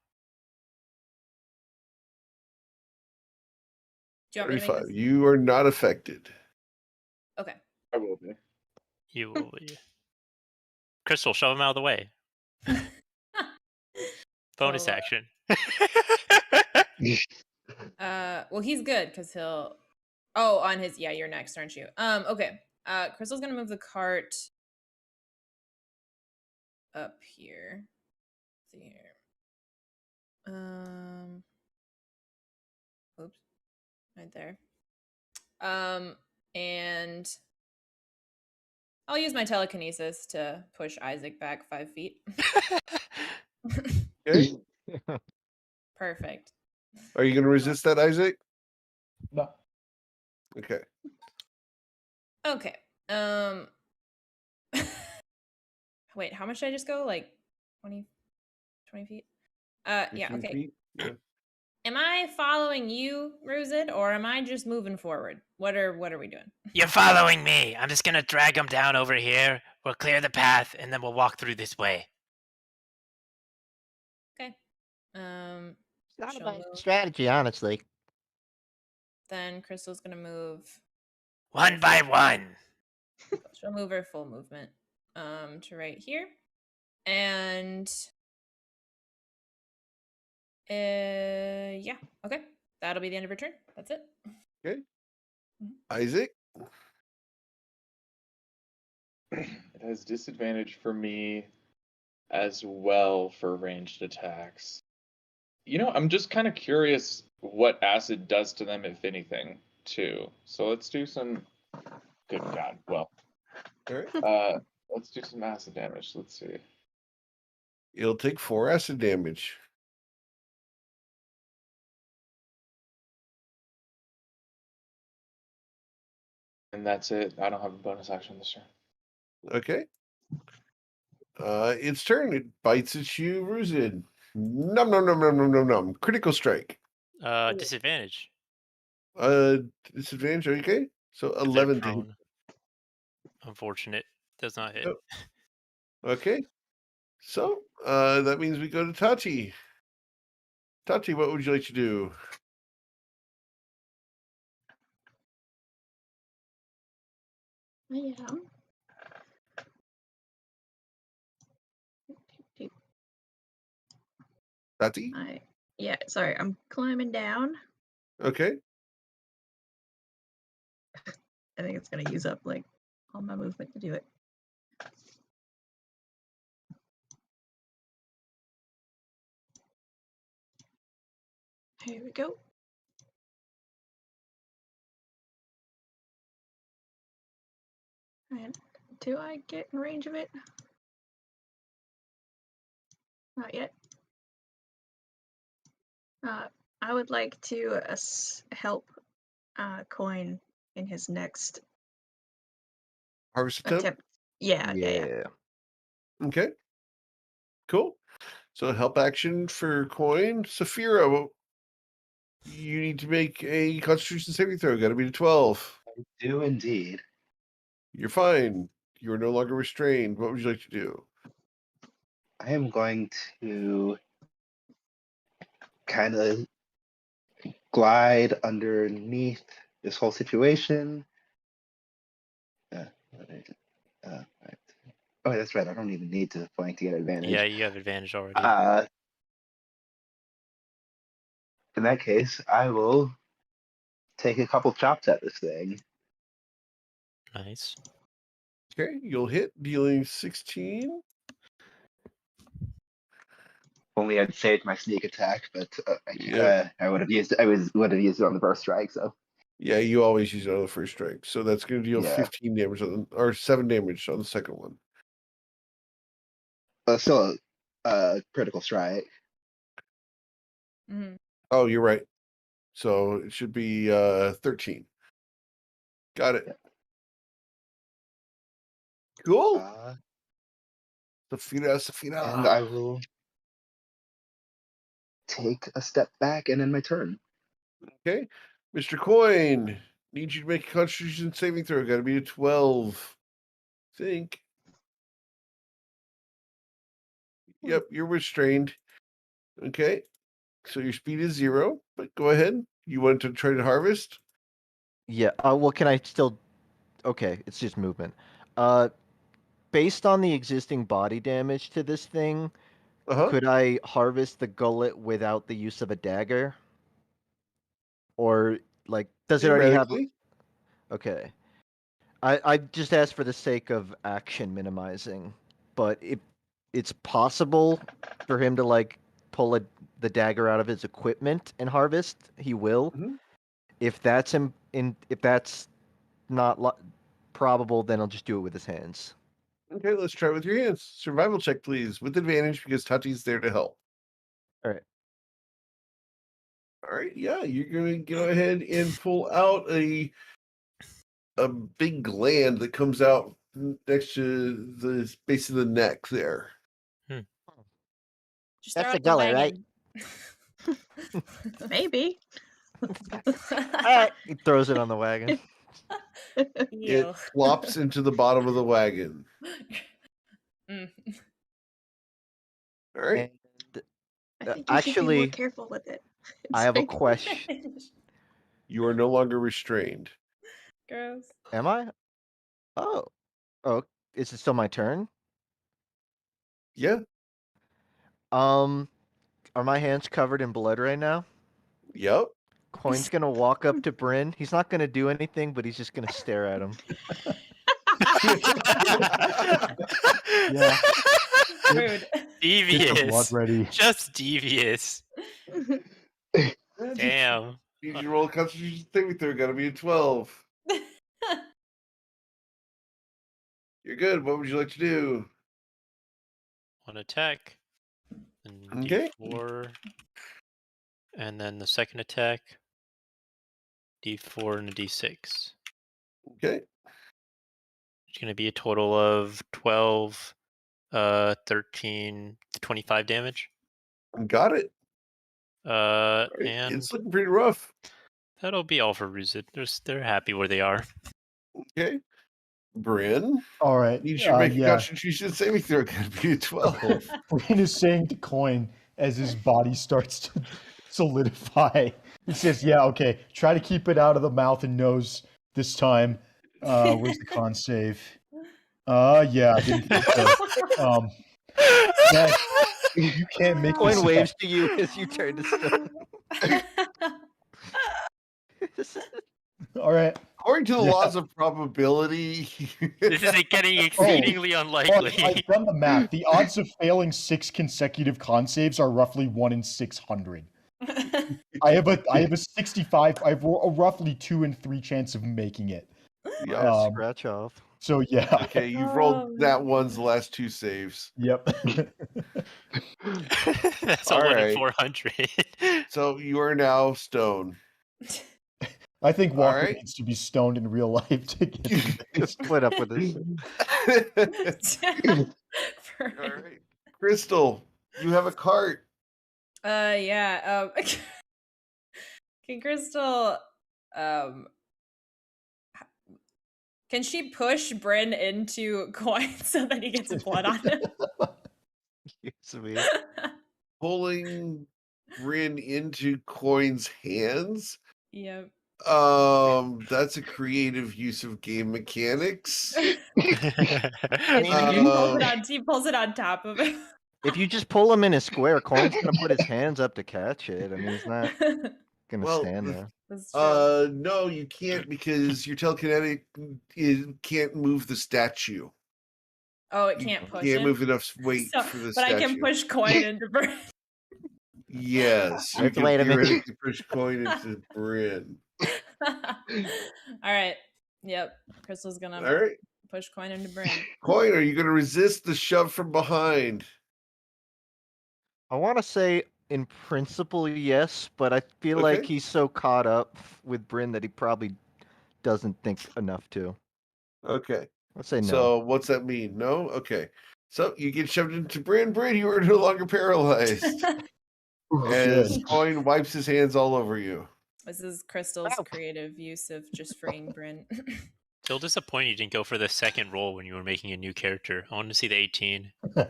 do you want me to make 35. this? You are not affected. Okay. I will be. You will be. Crystal, shove him out of the way. Bonus So, action. well, he's good because he'll. Oh, on his you're next, aren't you? Okay. Crystal's gonna move the cart up here. Let's see here. Oops, right there. And I'll use my telekinesis to push Isaac back 5 feet. Okay. Perfect. Are you going to resist that, Isaac? No. Okay. Okay. Wait, how much did I just go? Like 20 feet? Yeah, 15 okay. feet? Yeah. Am I following you, Ruzid, or am I just moving forward? What are we doing? You're following me. I'm just gonna drag him down over here. We'll clear the path, and then we'll walk through this way. Okay. It's not a she'll bad move. strategy, honestly. Then Crystal's gonna move. One by one. She'll move her full movement to right here. And yeah, okay. That'll be the end of her turn. That's it. Okay. Isaac? It has disadvantage for me as well for ranged attacks. You know, I'm just kind of curious what acid does to them, if anything, too. So let's do some. Good God. Well, All right. let's do some acid damage. Let's see. It'll take 4 acid damage. And that's it. I don't have a bonus action this turn. Okay. Its turn. It bites at you, Ruzid. Num num num num num num num. Critical strike. Disadvantage. Disadvantage. Okay. So They're 11 to hit. prone. Unfortunate. Does not hit. Yep. Okay. So that means we go to Tati. Tati, what would you like to do? Yeah. Tati? Yeah, sorry, I'm climbing down. Okay. I think it's gonna use up like all my movement to do it. Here we go. And do I get in range of it? Not yet. I would like to help Coin in his next Harvest attempt. attempt. Yeah. Okay. Cool. So help action for Coin. Saphira, you need to make a Constitution saving throw. Got to be a 12. I do indeed. You're fine. You are no longer restrained. What would you like to do? I am going to kind of glide underneath this whole situation. Right. Oh, that's right. I don't even need to flank to get advantage. Yeah, you have advantage already. In that case, I will take a couple chops at this thing. Nice. Okay, you'll hit, dealing 16. Only I'd saved my sneak attack, but Yeah. I would have used it on the first strike. So Yeah, you always use it on the first strike. So that's going to deal Yeah. 15 damage or 7 damage on the second one. still a critical strike. Mhm. Oh, you're right. So it should be 13. Got it. Yeah. Cool. And Saphira. I will take a step back and end my turn. Okay. Mr. Coin, need you to make a Constitution saving throw. Got to be a 12. Think. Yep, you're restrained. Okay. So your speed is 0, but go ahead. You want to try to harvest? Yeah. Well, can I still? Okay, it's just movement. Based on the existing body damage to this thing, could I harvest the gullet without the use of a dagger? Or like, does it already have? Okay. I just asked for the sake of action minimizing, but it's possible for him to like pull the dagger out of his equipment and harvest. He will. Mm-hmm. If that's if that's not probable, then I'll just do it with his hands. Okay, let's try with your hands. Survival check, please, with advantage because Tati's there to help. All right. All right, yeah, you're gonna go ahead and pull out a big gland that comes out next to the base of the neck there. Just That's throw the it in gullet, right? wagon. Maybe. He throws it on the wagon. It Ew. flops into the bottom of the wagon. Mm. All right. And, I think you should be more actually, careful with it. I have a Like- question. You are no longer restrained. Gross. Am I? Oh, is it still my turn? Yeah. Are my hands covered in blood right now? Yep. Coin's gonna walk up to Bryn. He's not gonna do anything, but he's just gonna stare at him. Yeah. Rude. Get the blood Devious. ready. Just devious. Damn. Need you to roll a Constitution saving throw. Got to be a 12. You're good. What would you like to do? One attack. And Okay. D4. And then the second attack. D4 and a D6. Okay. It's going to be a total of 12, 13, 25 damage. Got it. And It's looking pretty rough. that'll be all for Ruzid. They're happy where they are. Okay. Bryn, All right. you should make a yeah. Constitution saving throw. Got to be a 12. Bryn is saying to Coin as his body starts to solidify. He says, "Yeah, okay. Try to keep it out of the mouth and nose this time." Where's the con save? Yeah, I didn't think so. Yeah, you can't make Coin this waves up. to you as you turn to stone. All right. According to the laws of probability, This is getting exceedingly unlikely. I've done the math. The odds of failing 6 consecutive con saves are roughly 1 in 600. I have a 65. I have a roughly 2 in 3 chance of making it. Yeah. Scratch off. So yeah. Okay, you've rolled that one's the last 2 saves. Yep. That's a All 1 in right. 400. So you are now stone. I think Walker right. needs to be stoned in real life to get this. Split up with this. All right, Crystal, you have a cart. Yeah. Can Crystal, can she push Bryn into Coin so that he gets blood on him? Excuse me. Pulling Bryn into Coin's hands. Yep. That's a creative use of game mechanics. He pulls it on top of it. If you just pull him in a square, Coin's gonna put his hands up to catch it. I mean, he's not gonna stand there. That's true. No, you can't because your telekinetic can't move the statue. Oh, it can't push You can't him? move enough weight for the statue. But I can push Coin into Bryn. Yes, you That's can the way to make it. theoretically push Coin into Bryn. All right. Yep. Crystal's gonna All right, push Coin into Bryn. Coin, are you going to resist the shove from behind? I want to say, in principle, yes, but I feel like Okay. he's so caught up with Bryn that he probably doesn't think enough to. Okay. Let's say no. So what's that mean? No? Okay. So you get shoved into Bryn. Bryn, you are no longer paralyzed. As Coin wipes his hands all over you. This is Crystal's creative use of just freeing Bryn. Still disappointed you didn't go for the second roll when you were making a new character. I wanted to see the 18. All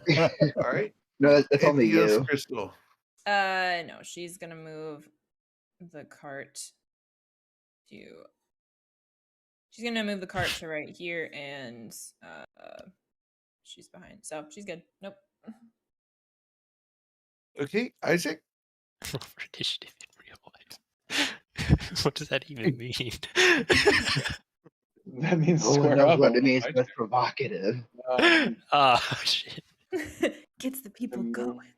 right. No, that's only Anything else, you. Crystal? No, she's gonna move the cart to. She's gonna move the cart to right here, and she's behind, so she's good. Nope. Okay, Isaac. For initiative in real life. What does that even mean? That means No one square knows up. what it means, but it's provocative. Oh shit. Gets the people going.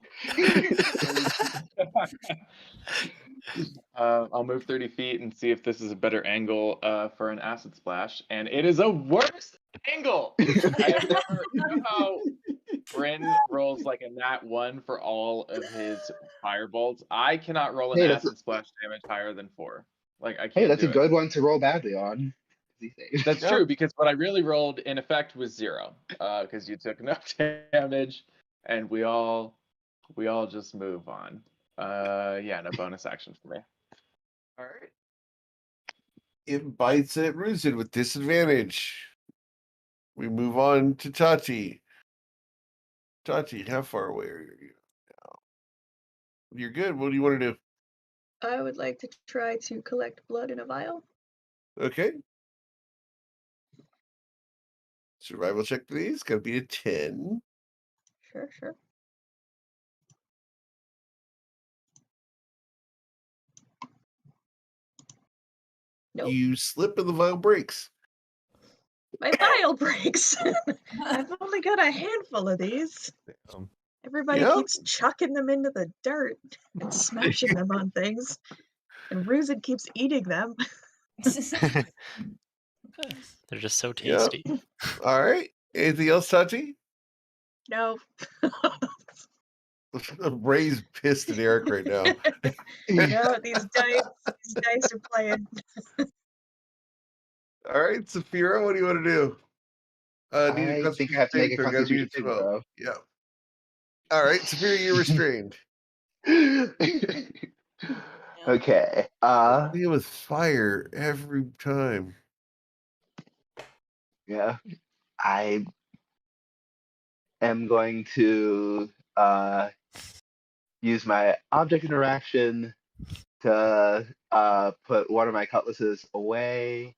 I'll move 30 feet and see if this is a better angle for an acid splash, and it is a worse angle. I have never, you know how Bryn rolls like a nat 1 for all of his firebolts. I cannot roll an acid splash damage higher than 4. Like I can't. Hey, that's a do it. good one to roll badly on. That's true, because what I really rolled in effect was 0, because you took enough damage, and we all just move on. Yeah, no bonus action for me. All right. It bites at Ruzin with disadvantage. We move on to Tati. Tati, how far away are you now? You're good. What do you want to do? I would like to try to collect blood in a vial. Okay. Survival check, please. Gotta be a 10. Sure. Nope. You slip and the vial breaks. My vial breaks. I've only got a handful of these. Everybody Yeah. keeps chucking them into the dirt and smashing them on things. And Ruzin keeps eating them. They're just so tasty. Yeah. All right. Anything else, Tati? No. Ray's pissed at Eric right now. No, these dice are playing. All right, Saphira, what do you want to do? I think I have to make a save, so gotta be constitution saving 12. throw. Yeah. All right, Saphira, you're restrained. Okay. Deal with fire every time. Yeah. I am going to use my object interaction to put one of my cutlasses away.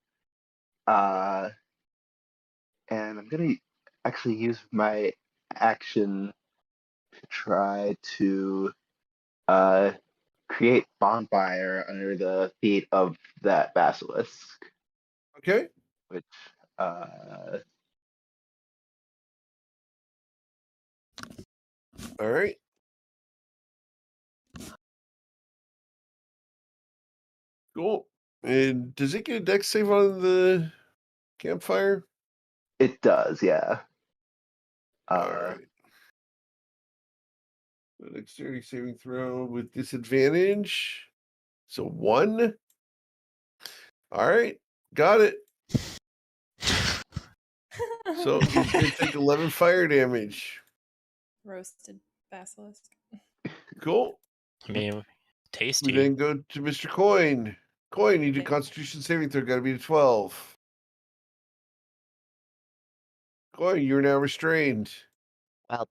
And I'm gonna actually use my action to try to create bonfire under the feet of that basilisk. Okay. which All right. Cool. And does it get a dex save on the campfire? it does, yeah. All right. A dexterity saving throw with disadvantage. So 1. All right. Got it. So he's going to take 11 fire damage. Roasted basilisk. Cool. I mean, We tasty. then go to Mr. Coin. Coin, you do Okay. Constitution saving throw. Got to be a 12. Coin, you're now restrained. Well,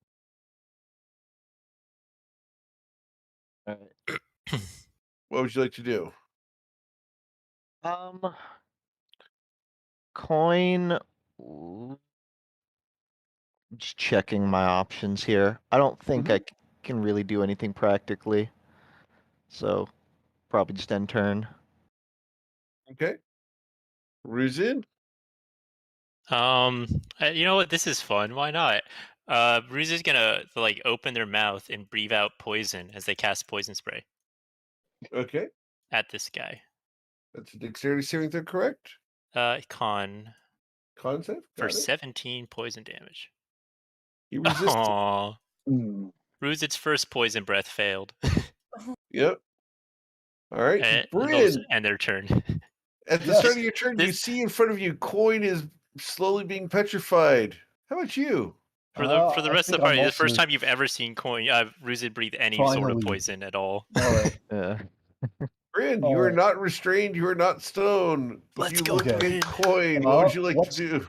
What would you like to do? Coin. Just checking my options here. I don't think I can really do anything practically. So probably just end turn. Okay. Ruzin? You know what? This is fun. Why not? Ruse is gonna like open their mouth and breathe out poison as they cast poison spray Okay. at this guy. That's a dexterity saving throw, correct? Con Concept? for Got it. 17 poison damage. He resisted. Aww. Ruse, its first poison breath failed. Yep. All right. Bryn, And their turn. at the Yes. start of your turn, you see in front of you, Coin is slowly being petrified. How about you? For the I rest of think the party, I'm the first also- time you've ever seen Ruse breathe any sort of Finally. poison at all. All right. Yeah. Bryn, All you are right. not restrained. You are not stoned. Let's you go, look Bryn. at Coin. What would you like to do?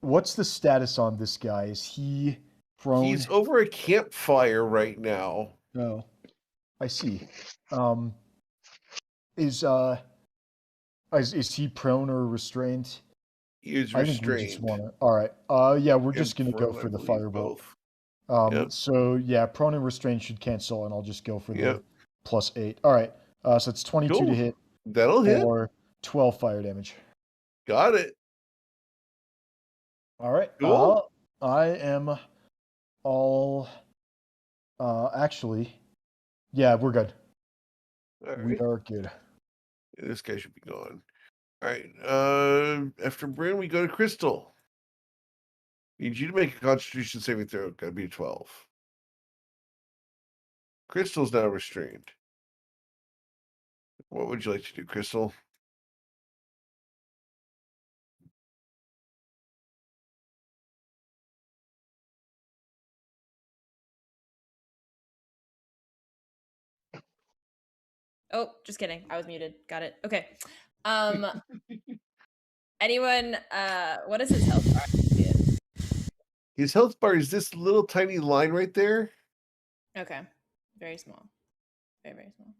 What's the status on this guy? Is he prone? He's over a campfire right now. No. I see. Is he prone or restrained? He is I think we just restrained. want to. All right. Yeah, we're And just gonna go prone, I for the believe, firebolt. both. Yep. So yeah, prone and restrained should cancel, and I'll just go for Yep. the +8. All right. So it's 22 Cool. to hit That'll hit. or 12 fire damage. Got it. All right. Cool. I am all. Actually, yeah, we're good. All We right. are good. This guy should be gone. All right. After Bryn, we go to Crystal. Need you to make a Constitution saving throw. Got to be a 12. Crystal's now restrained. What would you like to do, Crystal? Oh, just kidding. I was muted. Got it. Okay. Anyone, what is his health bar? His health bar is this little tiny line right there. Okay. Very small. Very, very small.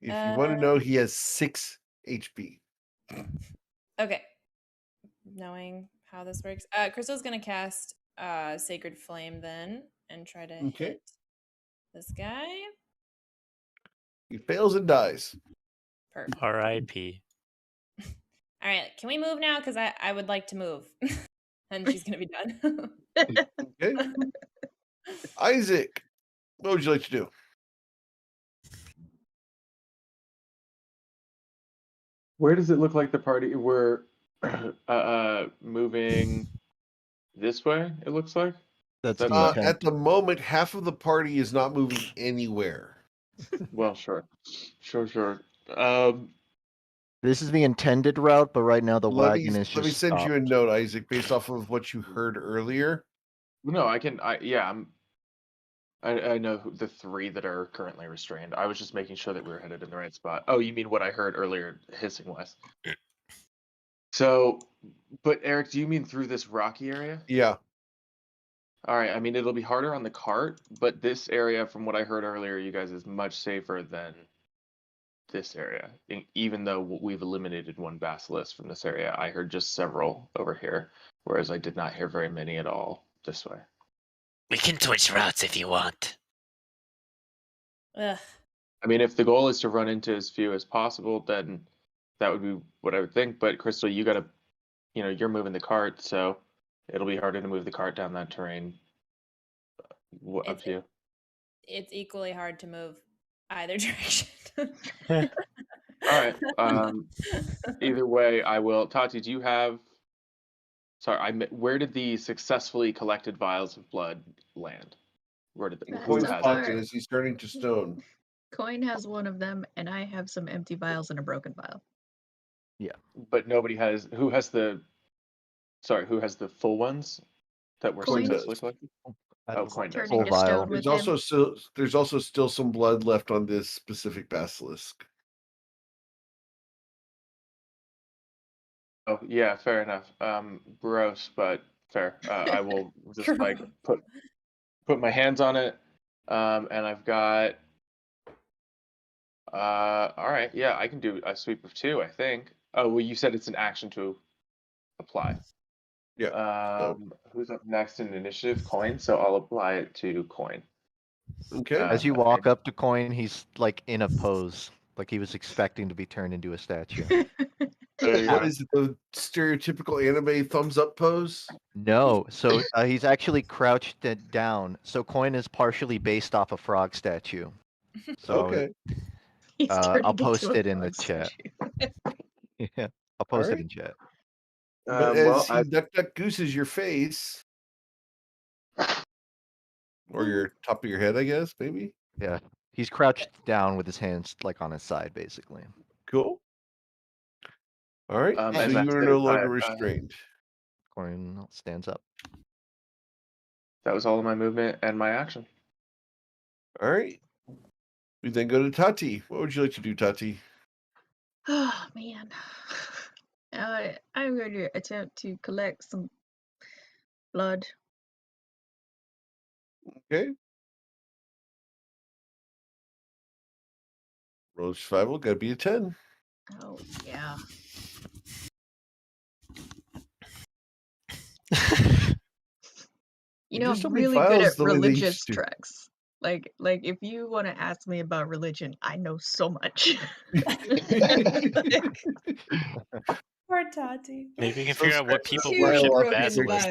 If you want to know, he has 6 HP. Okay. Knowing how this works. Crystal's gonna cast Sacred Flame then and try to hit this guy. He fails and dies. Perfect. R.I.P. All right, can we move now? Because I would like to move. And she's gonna be done. Okay. Isaac, what would you like to do? Where does it look like the party we're moving this way? It looks like. That's That's the right. intent. At the moment, half of the party is not moving anywhere. Well, sure. This is the intended route, but right now the Let wagon me is just let me send you a stopped. note, Isaac, based off of what you heard earlier. No, I know the 3 that are currently restrained. I was just making sure that we were headed in the right spot. Oh, you mean what I heard earlier, hissing wise? So, but Eric, do you mean through this rocky area? Yeah. All right. I mean, it'll be harder on the cart, but this area, from what I heard earlier, you guys, is much safer than this area. Even though we've eliminated 1 basilisk from this area, I heard just several over here, whereas I did not hear very many at all this way. We can switch routes if you want. Ugh. I mean, if the goal is to run into as few as possible, then That would be what I would think. But Crystal, you gotta, you're moving the cart, so it'll be harder to move the cart down that terrain. Up to you. It's equally hard to move either direction. All right. Either way, I will. Tati, do you have? Sorry, where did the successfully collected vials of blood land? Where did That's Coin's the has pocket part. as he's turning to stone. Coin has one of them, and I have some empty vials and a broken vial. But nobody has. Who has the? Sorry, who has the full ones that were Coin successfully does. collected? That's Oh, Coin does. turning full to vial. stone with him. There's also still some blood left on this specific basilisk. Oh yeah, fair enough. Gross, but fair. I will just like put my hands on it, and I've got. All right, yeah, I can do a sweep of 2, I think. Oh well, you said it's an action to apply. Yeah. Who's up next in initiative? Coin. So I'll apply it to Coin. Okay. As you walk up to Coin, he's like in a pose, like he was expecting to be turned into a statue. What is it? The stereotypical anime thumbs up pose? No, so he's actually crouched down. So Coin is partially based off a frog statue. So Okay. He's I'll turning post into a it in the frog chat. statue. Yeah, I'll post it Alright. in chat. But well, as he duck gooses your face, or your top of your head, I guess, maybe. Yeah, he's crouched down with his hands like on his side, basically. Cool. All right. So as I you are said, no longer restrained. Coin stands up. that was all of my movement and my action. All right. We then go to Tati. What would you like to do, Tati? Oh man. I'm going to attempt to collect some blood. Okay. Roll survival. Got to be a 10. Oh yeah. You know, just I'm don't make really good files at the way they used religious to. treks. Like if you want to ask me about religion, I know so much. Poor Tati. Maybe we can So figure out what scratch people that worship file in off your broken list.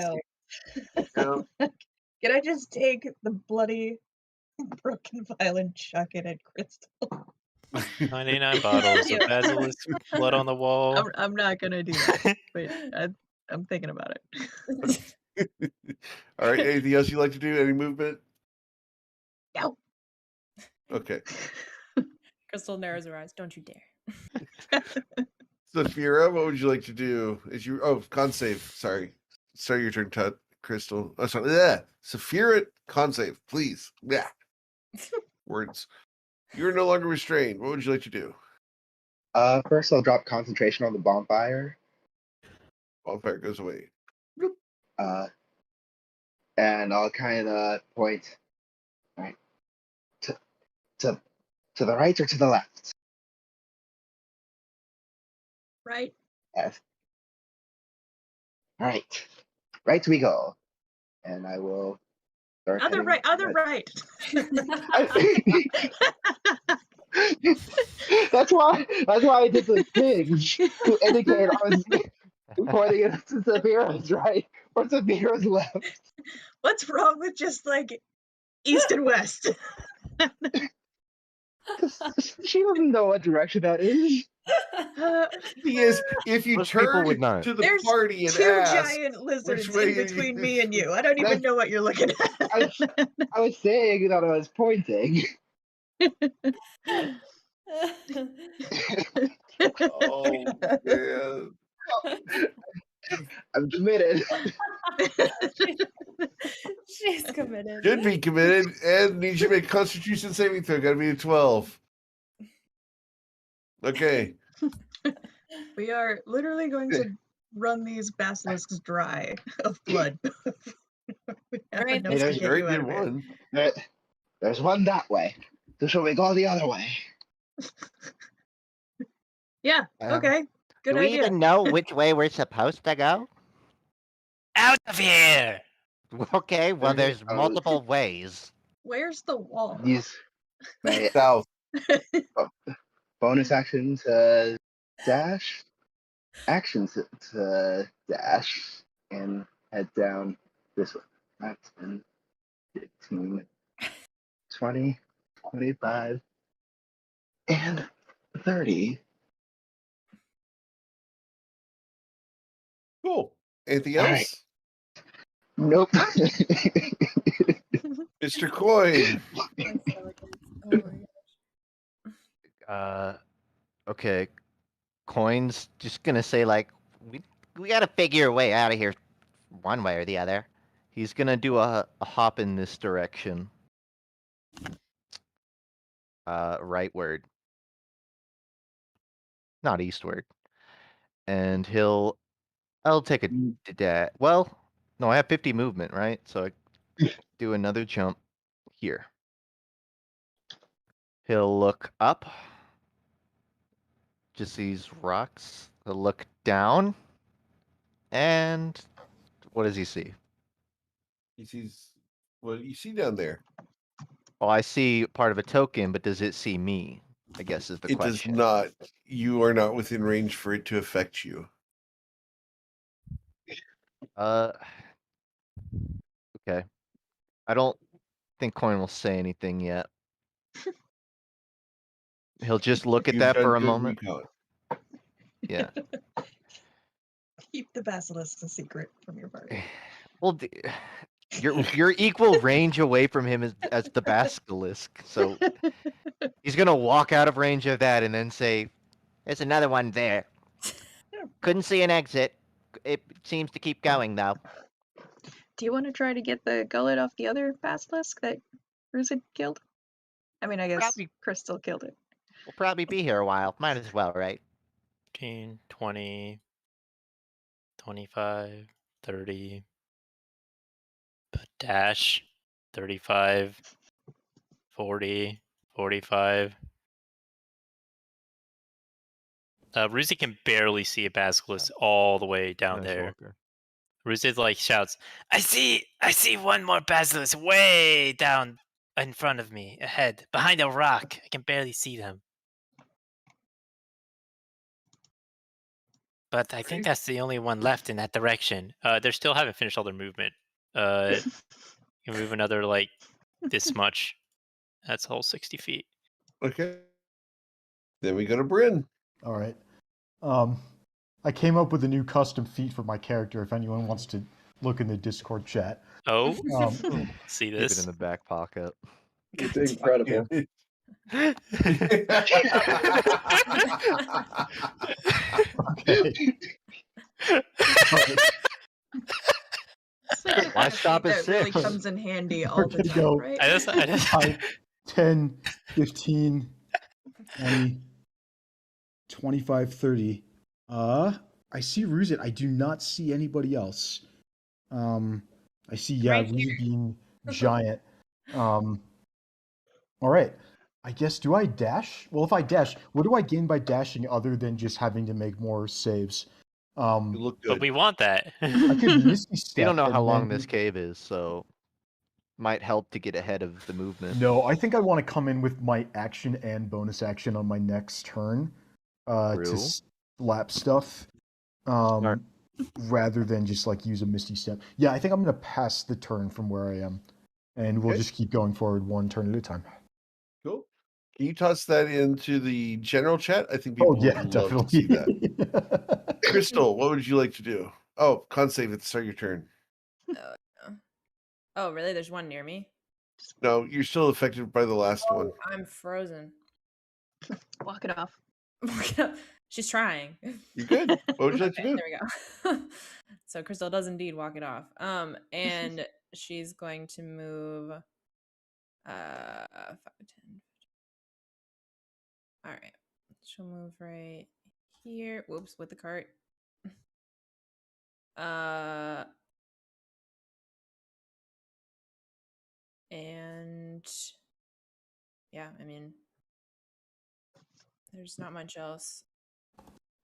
basilisks. vial. Can I just take the bloody broken vial and chuck it at Crystal? 99 bottles of basilisk blood on the wall. I'm not gonna do that, but I'm thinking about it. All right. Anything else you'd like to do? Any movement? No. Okay. Crystal narrows her eyes. Don't you dare. Saphira, what would you like to do? Con save. Sorry. Start your turn, Crystal. Oh, sorry. Yeah. Saphira, con save, please. Yeah. Words. You're no longer restrained. What would you like to do? First I'll drop concentration on the bonfire. Bonfire goes away. And I'll kind of point, right, to the right or to the left. Right. Yes. All right, right we go, and I will start. Other right. That's why I did the thing to indicate I was pointing it to Saphira's right or Saphira's left. What's wrong with just like east and west? She doesn't know what direction that is. Thing is, if you Most people turn would not. to the There's party and 2 ask, giant lizards way in between is- me and you. I don't even know what you're looking at. I was saying that I was pointing. oh man, I'm committed. She's committed. should be committed, and you should make a Constitution saving throw. Got to be a 12. Okay. We are literally going to run these basilisks dry of blood. We have Alright, enough to there's get Very you out good of it. one. There's one that way. So shall we go the other way? Yeah. Okay. Good Do we idea. even know which way we're supposed to go? Out of here! Okay, well, there's Oh. multiple ways. Where's the wall? These right, South. bonus action says dash. Action to dash and head down this way. 5, 10, 15, 20, 25, and 30. Cool. Anything All else? right. Nope. Mr. Coin. Oh my Okay. Coin's just gonna say like, we gotta figure a way out of here, one way or the other. He's gonna do a hop in this direction. Rightward, not eastward, and I'll take a well, no, I have 50 movement, right? So I do another jump here. He'll look up. Just these rocks. He'll look down. And what does he see? He sees what you see down there. Oh, I see part of a token, but does it see me? I guess is the It question. does not. You are not within range for it to affect you. Okay. I don't think Coin will say anything yet. He'll just look at You've that done for a good moment. recon. Yeah. Keep the basilisk a secret from your party. Well, you're equal range away from him as the basilisk, so he's gonna walk out of range of that and then say, There's another one there. Couldn't see an exit. It seems to keep going, though. Do you want to try to get the gullet off the other basilisk that Ruzid killed? I mean, I guess Probably- Crystal killed it. We'll probably be here a while. Might as well, right? 15, 20, 25, 30. Dash. 35, 40, 45. Ruzi can barely see a basilisk all the way down Nice there. walker. Ruzi like shouts, I see one more basilisk way down in front of me, ahead, behind a rock. I can barely see them. But I think that's the only one left in that direction. They still haven't finished all their movement. You can move another like this much. That's a whole 60 feet. Okay. Then we go to Bryn. All right. I came up with a new custom feat for my character. If anyone wants to look in the Discord chat. Oh, see Keep it this? in the back pocket. It's incredible. Okay. It's like the Why kind of stop feat at that really 6? comes in handy We're all the gonna time, go right? I just 5, 10, 15, 20, 25, 30. I see Ruzit. I do not see anybody else. I see, Right Ruzit being giant. All right. I guess, do I dash? Well, if I dash, what do I gain by dashing other than just having to make more saves? You look but good. we want that. I could Misty Step. You don't know and how long then- this cave is, so might help to get ahead of the movement. No, I think I want to come in with my action and bonus action on my next turn to True. slap stuff Smart. rather than just like use a Misty Step. Yeah, I think I'm going to pass the turn from where I am, and we'll Okay. just keep going forward one turn at a time. Cool. Can you toss that into the general chat? I think people Oh, yeah, would love to see that. Crystal, what would you like to do? Oh, con save at the start of your turn. Oh, really? There's one near me? No, you're still affected by the last one. I'm frozen. Walk it off. She's trying. You're good. What would you like to Okay, do? there we go. So Crystal does indeed walk it off. And she's going to move 5, 10. All right. She'll move right here. Whoops, with the cart. And yeah, I mean, there's not much else.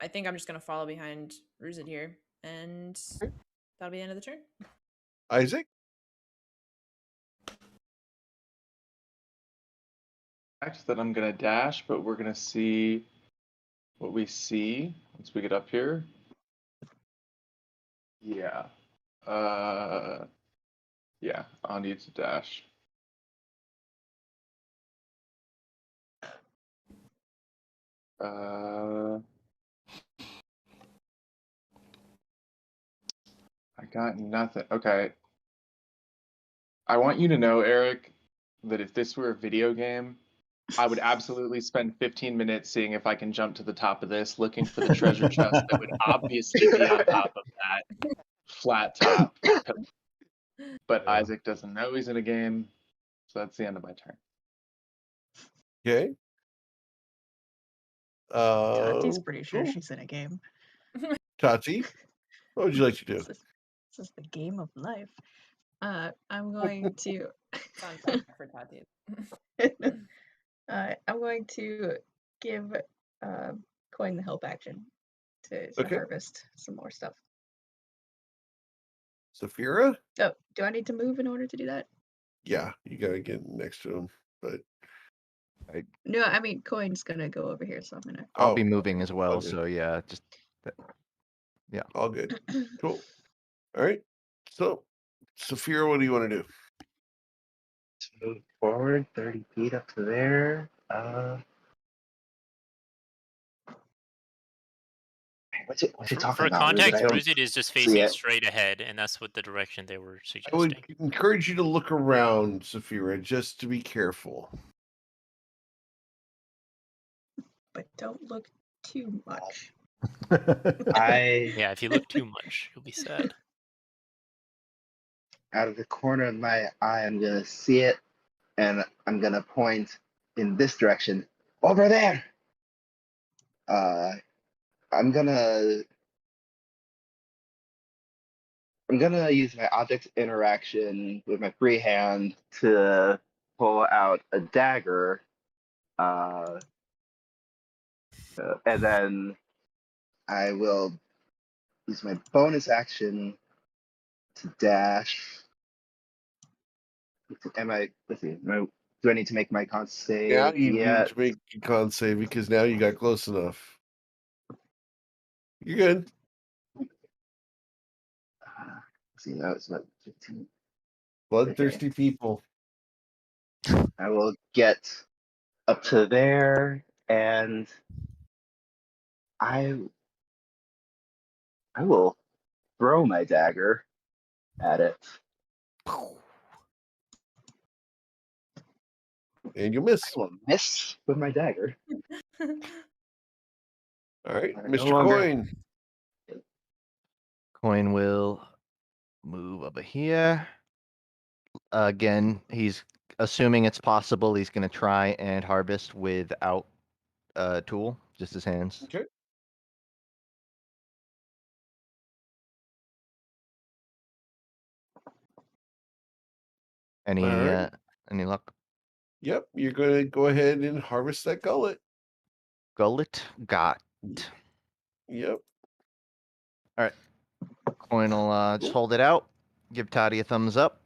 I think I'm just gonna follow behind Ruzid here, and that'll be the end of the turn. Isaac? Next that I'm gonna dash, but we're gonna see what we see once we get up here. Yeah. Yeah, I'll need to dash. I got nothing. Okay. I want you to know, Eric, that if this were a video game, I would absolutely spend 15 minutes seeing if I can jump to the top of this, looking for the treasure chest that would obviously be on top of that flat top. But Yeah. Isaac doesn't know he's in a game, so that's the end of my turn. Okay. Tati's pretty sure Cool. she's in a game. Tati, what would you like to do? This is the game of life. I'm going to. Fun fact for Tati. I'm going to give Coin the help action to Okay. harvest some more stuff. Saphira? Oh, do I need to move in order to do that? Yeah, you gotta get next to him. But No, I mean Coin's gonna go over here, so I'm gonna. I'll be Oh, moving okay. as well, Okay. so yeah, just all good. Cool. All right. So, Saphira, what do you want to do? To move forward 30 feet up to there. What's it talking For about? context, I don't Ruzid is just see facing it. straight ahead, and that's what the direction they were I would suggesting. encourage you to look around, Saphira, just to be careful. But don't look too much. Yeah, if you look too much, you'll be sad. Out of the corner of my eye, I'm gonna see it, and I'm gonna point in this direction. Over there. I'm gonna use my object interaction with my free hand to pull out a dagger, and then I will use my bonus action to dash. Let's see, do I need to make my con save? Now you Yeah. need to make a con save because now you got close enough. You're good. Let's see, that was about 15. Bloodthirsty people. I will get up to there, and I will throw my dagger at it. And you miss. I will miss with my dagger. All right, No Mr. longer- Coin. Coin will move over here. Again, he's assuming it's possible. He's gonna try and harvest without a tool, just his hands. Okay. Any Alright. any luck? Yep, you're gonna go ahead and harvest that gullet. Gullet got. Yep. Coin will just Cool. hold it out. Give Toddy a thumbs up.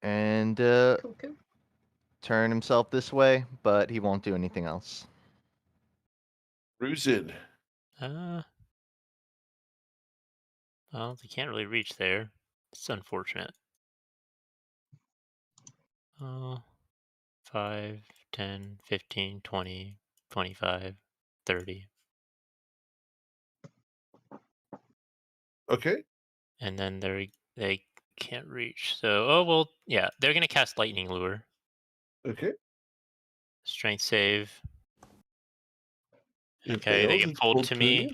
And Cool. turn himself this way, but he won't do anything else. Ruzid. Well, they can't really reach there. It's unfortunate. 5, 10, 15, 20, 25, 30. Okay. And then they can't reach. So, well, yeah, they're going to cast Lightning Lure. Okay. Strength save. It Okay, they fails, get it's pulled pulled to to me, you.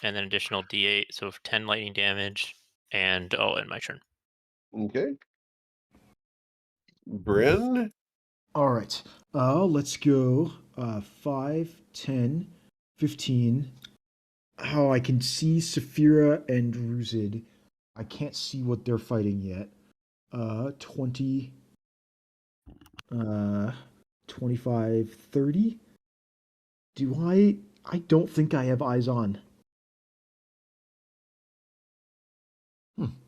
and then additional D8, so 10 lightning damage, and end my turn. Okay. Bryn. All right. Let's go 5, 10, 15. Oh, I can see Saphira and Ruzid. I can't see what they're fighting yet. 20, 25, 30. I don't think I have eyes on.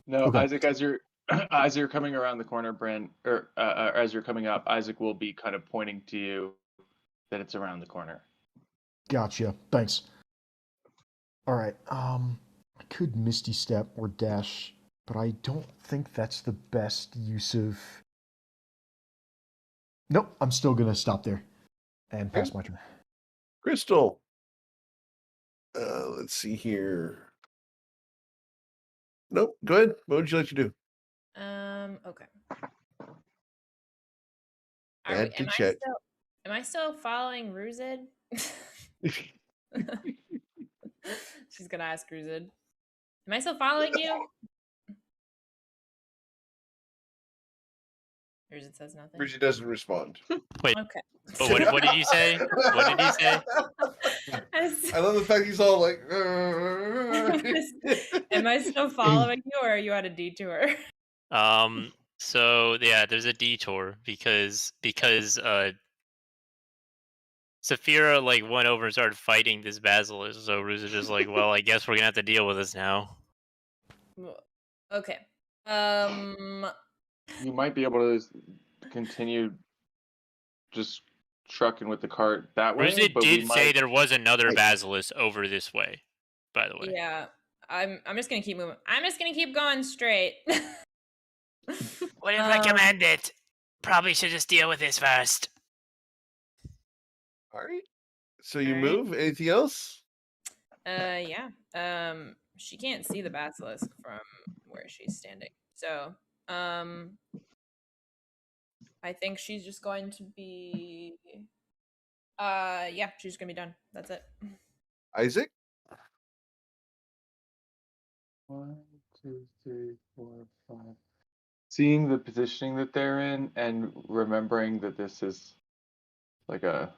No, Okay. Isaac, as you're coming around the corner, Brent, or as you're coming up, Isaac will be kind of pointing to you that it's around the corner. Gotcha. Thanks. All right. I could Misty Step or Dash, but I don't think that's the best use of. Nope. I'm still gonna stop there and pass my turn. Crystal. Let's see here. Nope. Go ahead. What would you like to do? Okay. Add to check. Am I still following Ruzid? She's gonna ask Ruzid. Am I still following you? Ruzid says nothing. Bridget doesn't respond. Wait. Okay. But what did you say? What did he say? I love the fact he's all like. Am I still following you, or are you at a detour? So yeah, there's a detour because Saphira like went over and started fighting this basilisk. So Ruz is just like, well, I guess we're gonna have to deal with this now. Okay. You might be able to continue just trucking with the cart that way. Ruz but did we say might... there was another basilisk over this way, by the way. Yeah. I'm just gonna keep moving. I'm just gonna keep going straight. Wouldn't recommend it. Probably should just deal with this first. All right. So you All right. move. Anything else? Yeah. She can't see the basilisk from where she's standing. So, I think she's just going to be. Yeah, she's gonna be done. That's it. Isaac. 1, 2, 3, 4, 5. Seeing the positioning that they're in and remembering that this is like a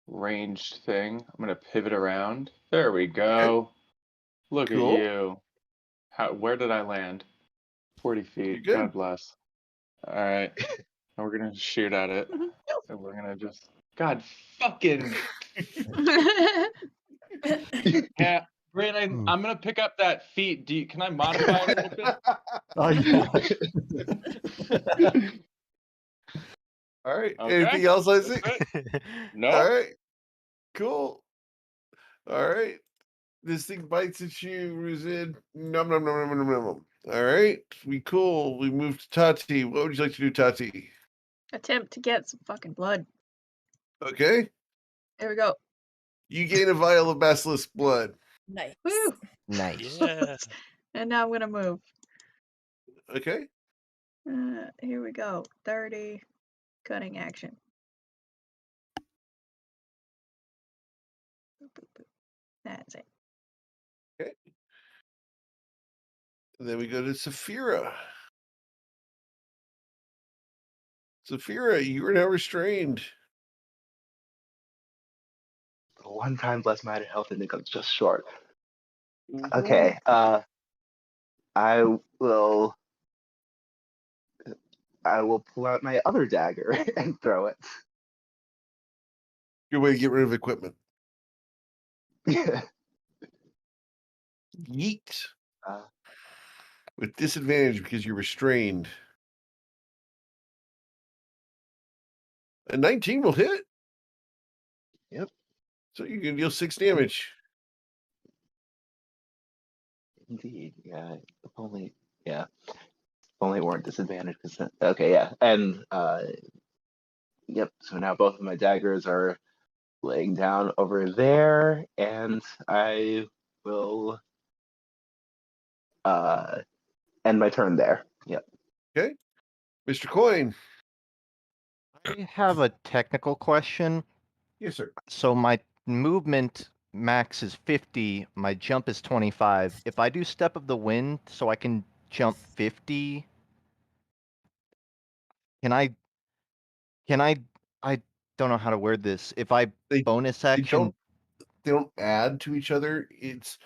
ranged thing, I'm gonna pivot around. There we go. Look Cool. at you. Where did I land? 40 feet. You're good. God bless. All right. And we're gonna shoot at it. And we're gonna just God fucking yeah. Brandon, I'm gonna pick up that feat. Can I modify it a little bit? All right. Okay. Anything else, Isaac? No. All right. Cool. All right. This thing bites at you, Ruzid. Nom nom nom nom nom nom. All right. We cool. We move to Tati. What would you like to do, Tati? Attempt to get some fucking blood. Okay. There we go. You gain a vial of basilisk blood. Nice. Woo! Nice. Yeah. And now I'm gonna move. Okay. Here we go. 30 cutting action. Boop, boop, boop. That's it. Okay. And then we go to Saphira. Saphira, you are now restrained. One time bless my health and it comes just short. Mhm. Okay. I will pull out my other dagger and throw it. Good way to get rid of equipment. Yeet. With disadvantage because you're restrained. A 19 will hit. Yep. So you can deal 6 damage. Indeed. Yeah. If only. Yeah. If only weren't disadvantaged. Okay. Yeah. And yep. So now both of my daggers are laying down over there, and I will end my turn there. Yep. Okay. Mr. Coin. I have a technical question. Yes, sir. So my movement max is 50, my jump is 25. If I do Step of the Wind, so I can jump 50, I don't know how to word this. If I bonus action, they don't add to each other. It's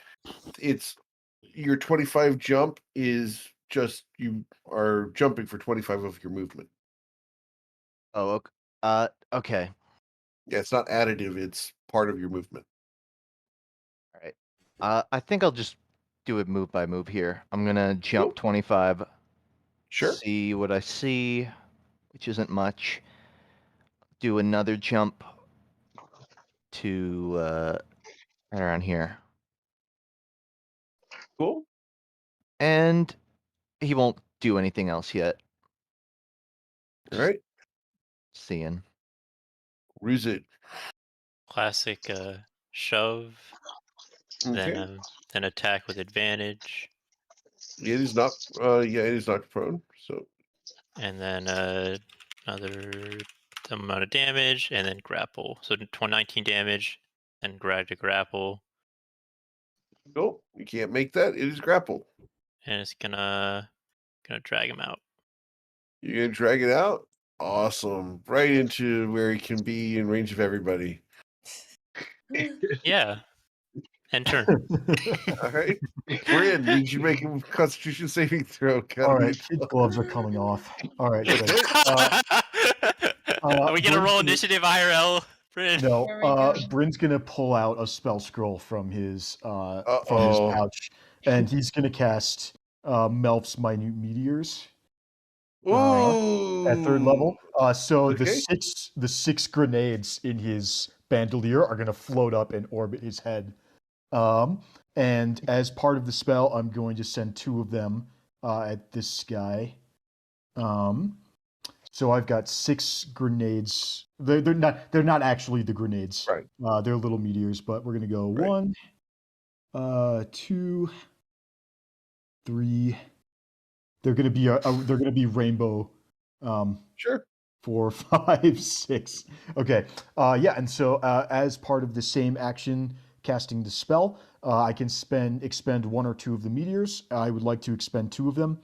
your 25 jump is just you are jumping for 25 of your movement. Oh, okay. Yeah, it's not additive, it's part of your movement. All right. I think I'll just do it move by move here. I'm gonna jump 25. Sure. See what I see, which isn't much. Do another jump to right around here. Cool. And he won't do anything else yet. All right. Seeing. Ruzit. Classic shove, Okay. then attack with advantage, It is not. It is knocked prone. So and then another amount of damage, and then grapple. So 19 damage, and grab to grapple, no, you can't make that. It is grapple. and it's gonna drag him out. You're gonna drag it out. Awesome. Right into where he can be in range of everybody. Yeah. And turn. All right. We're in. Need you make a Constitution saving throw. All right, kid's gloves are coming off. All right, good. Are we gonna Bryn's roll gonna- initiative IRL, Bryn? No, Here we go. Bryn's gonna pull out a spell scroll from his Uh-oh. pouch, and he's gonna cast Melf's minute meteors Ooh. at 3rd level. So Okay. the six grenades in his bandolier are gonna float up and orbit his head. And as part of the spell, I'm going to send 2 of them at this guy. So I've got 6 grenades. They're not actually the grenades. Right. They're little meteors, but we're gonna go Right. 1, 2, 3. They're gonna be rainbow. Sure. 4, 5, 6. Okay. Yeah, and so as part of the same action, casting the spell, I can expend 1 or 2 of the meteors. I would like to expend 2 of them.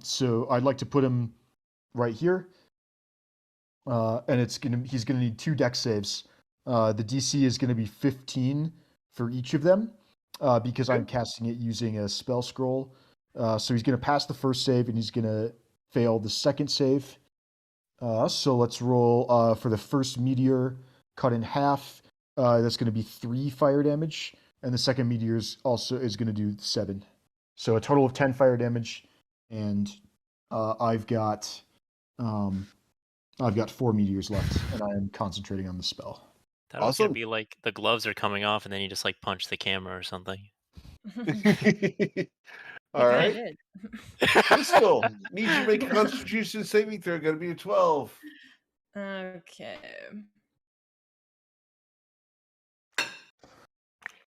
So I'd like to put him right here. And he's gonna need 2 dex saves. The DC is gonna be 15 for each of them, because I'm casting it using a spell scroll. So he's gonna pass the first save and he's gonna fail the second save. So let's roll for the first meteor, cut in half. That's going to be 3 fire damage, and the second meteor is going to do 7. So a total of 10 fire damage, and I've got 4 meteors left, and I am concentrating on the spell. That was gonna Awesome. be like the gloves are coming off, and then you just like punch the camera or something. All right. Did. Crystal, need you to make a Constitution saving throw. Got to be a 12. Okay.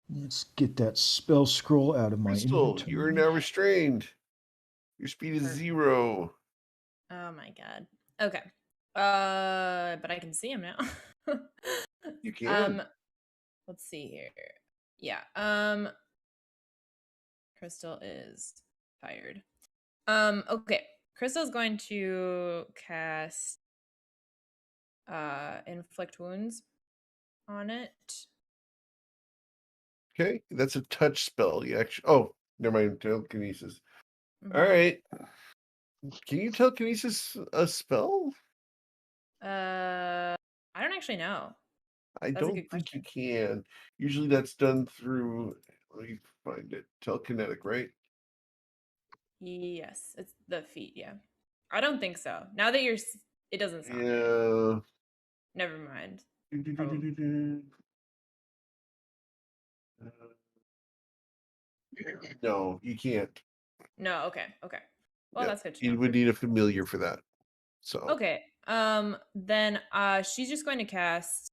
Let's get that spell scroll out of my Crystal, inventory. you are now restrained. Your speed is 0. Oh my god. Okay. But I can see him now. You can. Let's see here. Yeah. Crystal is tired. Okay. Crystal's going to cast inflict wounds on it. Okay, that's a touch spell. You actually. Oh, never mind. Telekinesis. Mhm. All right. Can you telekinesis a spell? I don't actually know. I That's a don't good think you question. can. Usually that's done through. Let me find it. Telekinetic, right? Yes, it's the feet, yeah. I don't think so. Now that it doesn't sound right. Yeah. Never mind. No, you can't. No, okay. Well, Yeah, that's good to you know. would need a familiar for that. So Okay. Then she's just going to cast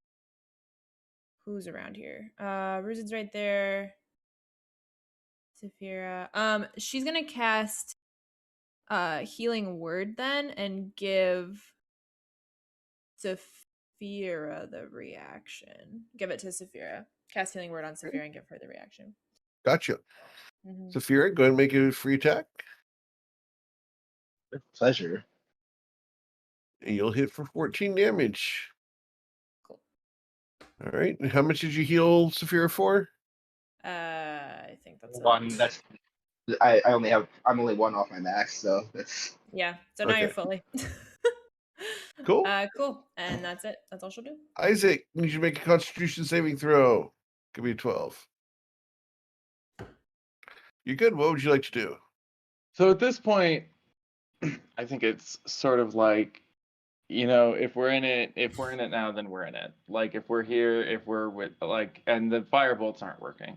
who's around here? Ruzin's right there. Saphira. She's gonna cast healing word then and give Saphira the reaction. Give it to Saphira. Cast healing word on Saphira and give her the reaction. gotcha. Mhm. Saphira, go ahead and make a free attack. With pleasure. And you'll hit for 14 damage. Cool. All right. And how much did you heal Saphira for? I think that's One. it. That's. I'm only 1 off my max, so that's. Yeah. So now you're Okay. fully. Cool. Cool. And that's it. That's all she'll do. Isaac, you need to make a Constitution saving throw. Give me a 12. You're good. What would you like to do? So at this point, I think it's sort of like you know, if we're in it now, then we're in it. Like if we're here, if we're with like, and the fire bolts aren't working.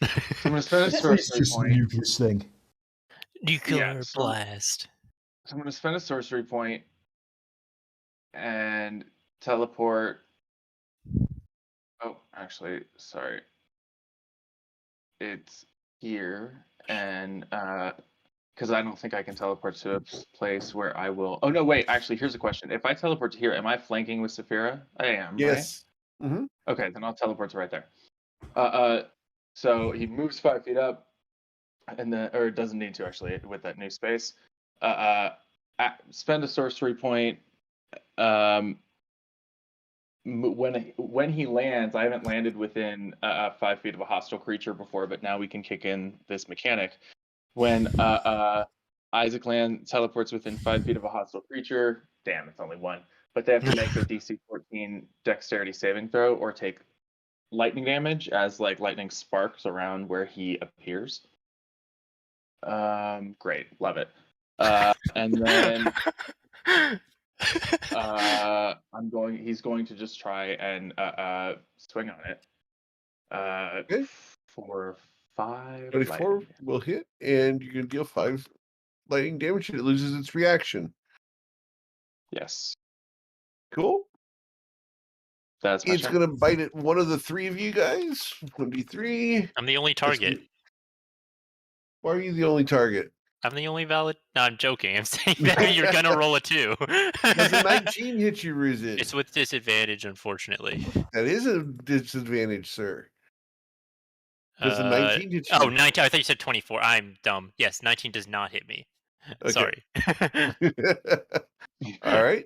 So I'm gonna spend a It's sorcery just point. nucleus thing. Nuclear so blast. I'm gonna spend a sorcery point and teleport. Oh, actually, sorry. It's here, and because I don't think I can teleport to a place where I will. Oh no, wait. Actually, here's a question: if I teleport to here, am I flanking with Saphira? I am, Yes. right? Okay, then I'll teleport to right there. So he moves 5 feet up, and then, or doesn't need to actually with that new space. Spend a sorcery point. When he lands, I haven't landed within 5 feet of a hostile creature before, but now we can kick in this mechanic. When Isaac Land teleports within 5 feet of a hostile creature, damn, it's only one, but they have to make a DC 14 Dexterity saving throw or take lightning damage as like lightning sparks around where he appears. Great, love it. And then he's going to just try and swing on it. Okay. For 5 24 lightning. will hit, and you can deal 5 lightning damage, and it loses its reaction. Yes. Cool. That's my It's turn. going to bite at one of the 3 of you guys. 1d3. I'm the only target. Why are you the only target? I'm the only valid. No, I'm joking. I'm saying that you're gonna roll a 2. Does a 19 hit you, Ruzid? It's with disadvantage, unfortunately. That is a disadvantage, sir. Does a 19 hit you? Oh, 19. I thought you said 24. I'm dumb. Yes, 19 does not hit me. Okay. Sorry. All right.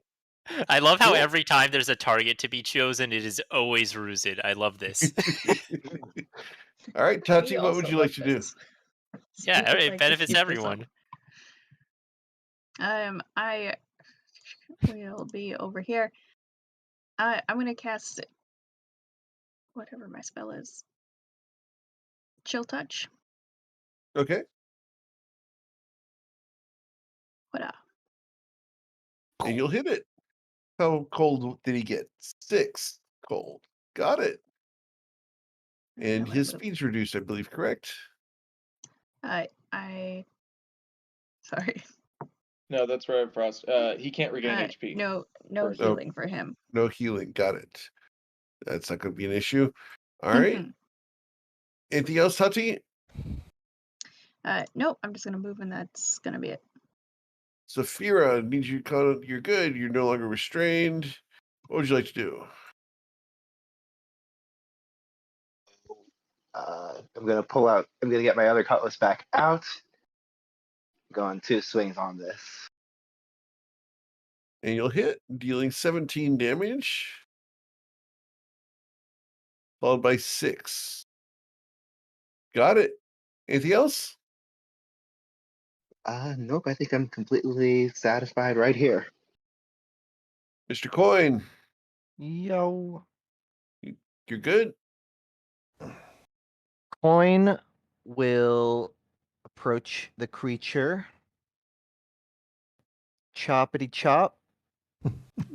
I love how Cool. every time there's a target to be chosen, it is always Ruzid. I love this. All right, Tachi, We what would also you love like to do? this. Yeah, We would it like to benefits keep this everyone. up. I will be over here. I'm gonna cast whatever my spell is. Chill touch. Okay. What? And you'll hit it. How cold did he get? 6 cold. Got it. And his speed's reduced, I believe, correct? Sorry. No, that's right, Frost. He can't regain HP. No First. healing for him. No healing. Got it. That's not going to be an issue. All right. Anything else, Tachi? Nope. I'm just gonna move, and that's gonna be it. Saphira, needs you. You're good. You're no longer restrained. What would you like to do? I'm gonna pull out. I'm gonna get my other cutlass back out. Going 2 swings on this. And you'll hit, dealing 17 damage, followed by 6. Got it. Anything else? Nope. I think I'm completely satisfied right here. Mr. Coin, Yo. you're good? Coin will approach the creature. Choppity chop.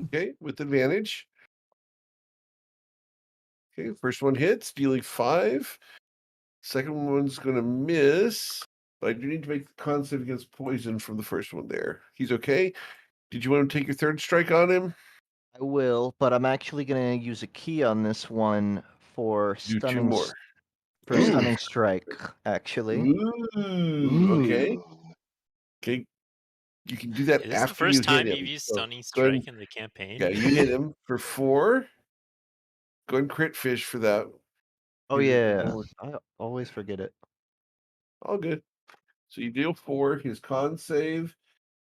Okay, with advantage. Okay, first one hits, dealing 5. Second one's going to miss, but I do need to make the con save against poison from the first one there. He's okay. Did you want to take your third strike on him? I will, but I'm actually going to use a key on this one for Do 2 stunning more. for stunning strike, actually. Ooh, okay. Okay. You can do that Is this the after you first hit time him. you've used So Stunning go ahead Strike and- in the campaign? Yeah, you hit him for 4. Go ahead and crit fish for that. Oh Here's your yeah, bonus. I always forget it. All good. So you deal 4. His con save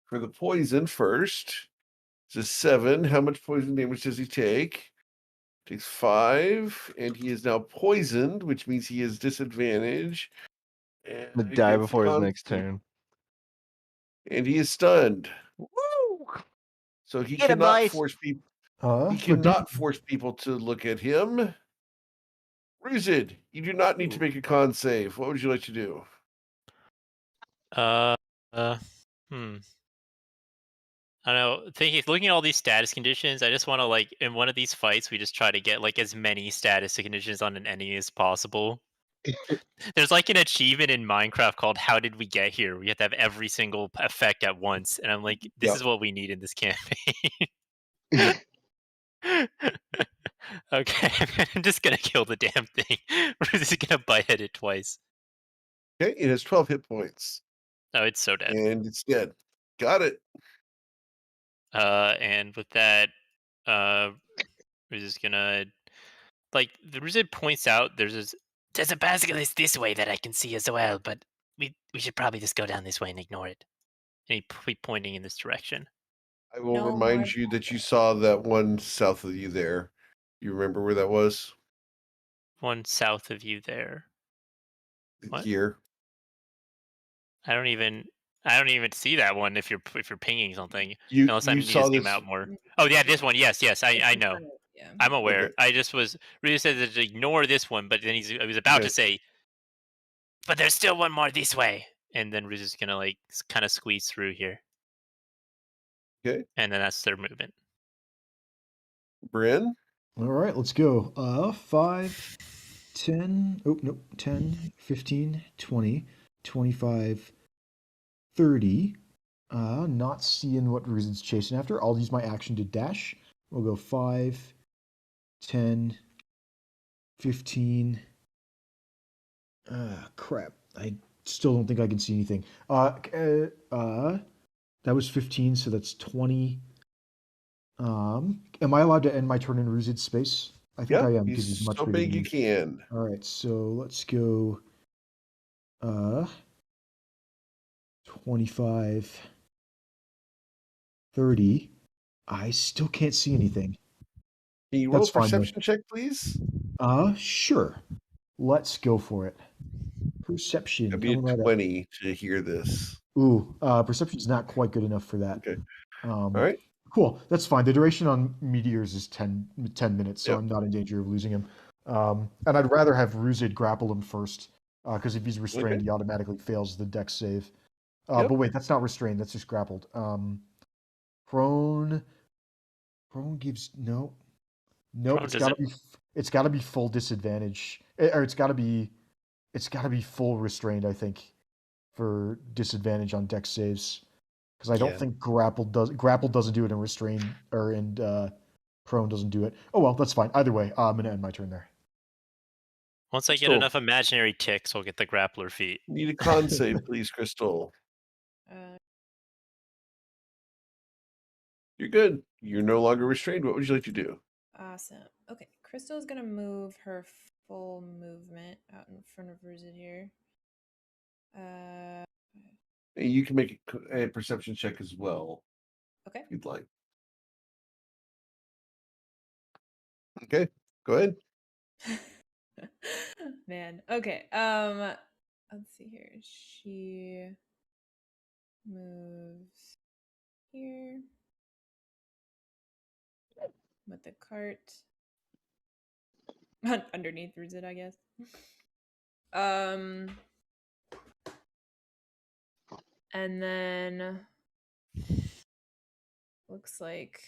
for the poison first. It's a 7. How much poison damage does he take? Takes 5, and he is now poisoned, which means he has disadvantage. And To die against the before his con next save. turn. And he is stunned. Woo! So he Get him, cannot boys. force people. Huh? He cannot force people to look at him. Ruzid, you do not need to make a con save. What would you like to do? Hmm. I don't know. Looking at all these status conditions, I just want to like in one of these fights, we just try to get like as many status conditions on an enemy as possible. There's like an achievement in Minecraft called "How Did We Get Here?" We have to have every single effect at once, and I'm like, this Yep. is what we need in this campaign. Okay, I'm just gonna kill the damn thing. We're just gonna bite it twice. Okay, it has 12 hit points. Oh, it's so dead. And it's dead. Got it. And with that, we're just gonna like the Ruzid points out there's a basilisk this way that I can see as well, but we should probably just go down this way and ignore it. And he pointing in this direction. I will No remind more you that you saw that one south of you there. You remember where that was? One south of you there. What? Here. I don't even see that one if you're pinging something. You Unless I you need to saw zoom this. out more. Oh yeah, this one. Yes, It's I in know. front of- Yeah. I'm aware. Okay. I just was really said to ignore this one, but then he was about to Okay. say, but there's still one more this way. And then Riz is gonna like kind of squeeze through here. Okay. And then that's their movement. Bryn. All right, let's go. 5, 10, oh, nope, 10, 15, 20, 25, 30. Not seeing what Ruzin's chasing after. I'll use my action to dash. We'll go 5, 10, 15. Crap. I still don't think I can see anything. That was 15, so that's 20. Am I allowed to end my turn in Ruzid's space? I think Yeah, I am because he's he's much so bigger big than you me. can. All right, so let's go 25, 30. I still can't see anything. Can you roll That's a fine, though. perception check, please? Sure. Let's go for it. Perception. That'd be a Coming right up. 20 to hear this. Ooh, perception's not quite good enough for that. Okay. All right. Cool. That's fine. The duration on meteors is 10 minutes, so Yep. I'm not in danger of losing him. And I'd rather have Ruzid grapple him first, because if he's restrained, Okay. he automatically fails the dex save. Yep. But wait, that's not restrained. That's just grappled. Prone gives no. Nope. Prone It's gotta be full disadvantage, or it's gotta be full restrained. I think for disadvantage on dex saves. Because I don't Yeah. think grapple doesn't do it, and restrain or prone doesn't do it. Oh well, that's fine. Either way, I'm gonna end my turn there. Once I get Crystal. enough imaginary ticks, I'll get the grappler feet. Need a con save, please, Crystal. You're good. You're no longer restrained. What would you like to do? Awesome. Okay, Crystal's gonna move her full movement out in front of Ruzid here. And you can make a perception check as well, Okay. if you'd like. Okay, go ahead. Man. Okay. Let's see here. She moves here with the cart underneath Ruzid, I guess. And then looks like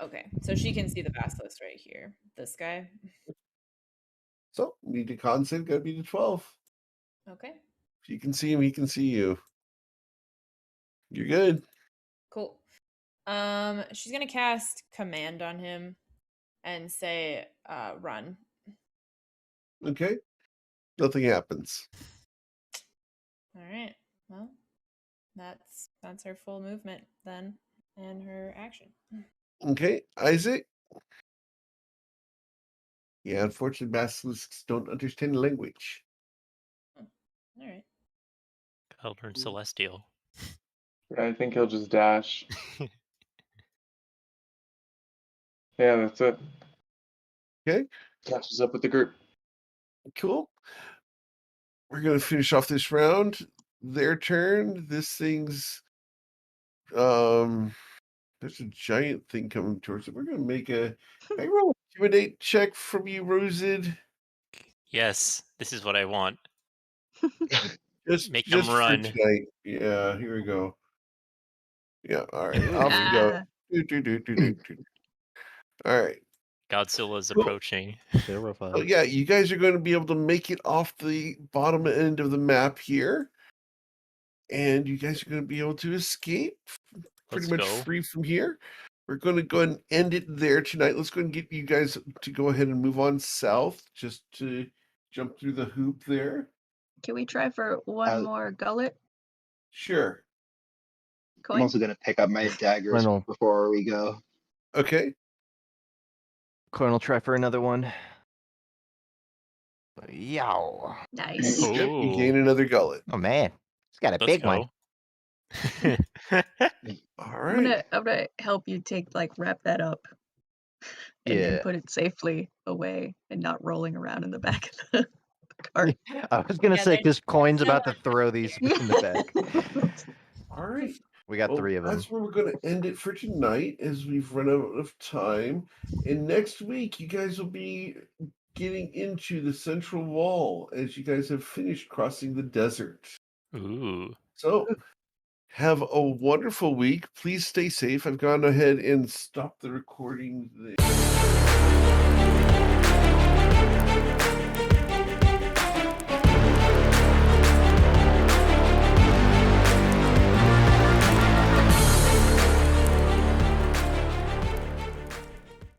okay, so she can see the basilisk right here. This guy. So, need a con save, gotta be to 12. Okay. If you can see him, he can see you. You're good. Cool. She's gonna cast command on him and say, run. Okay. Nothing happens. All right. Well, that's her full movement then, and her action. Okay, Isaac. Yeah, unfortunately, basilisks don't understand language. All right. I'll learn Celestial. Yeah, I think he'll just dash. Yeah, that's it. Okay. Catches up with the group. Cool. We're gonna finish off this round. Their turn. This thing's there's a giant thing coming towards it. We're gonna make a can I roll a intimidate check from you, Rosid. Yes, this is what I want. Make just them for run. tonight. Yeah, here we go. Yeah, all right. Off we go. Ah, All right. Godzilla's Cool. approaching. Terrified. Oh yeah, you guys are going to be able to make it off the bottom end of the map here, and you guys are going to be able to escape pretty Let's much go. free from here. We're going to go ahead and end it there tonight. Let's go and get you guys to go ahead and move on south, just to jump through the hoop there. can we try for one more gullet? Sure. I'm Coin? also gonna pick up my daggers Colonel. before we go. Okay. Colonel, try for another one. Yow. Nice. Yep, you Ooh. gain another gullet. Oh man, it's got a Let's big one. go. All I'm right. gonna help you wrap that up. And then Yeah. put it safely away and not rolling around in the back of the cart. I was gonna Yeah, say they're because Coin's still about to throw these in the back. All right. We got Well, 3 of them. that's where we're going to end it for tonight, as we've run out of time. And next week, you guys will be getting into the central wall as you guys have finished crossing the desert. Ooh. So have a wonderful week. Please stay safe. I've gone ahead and stopped the recording there.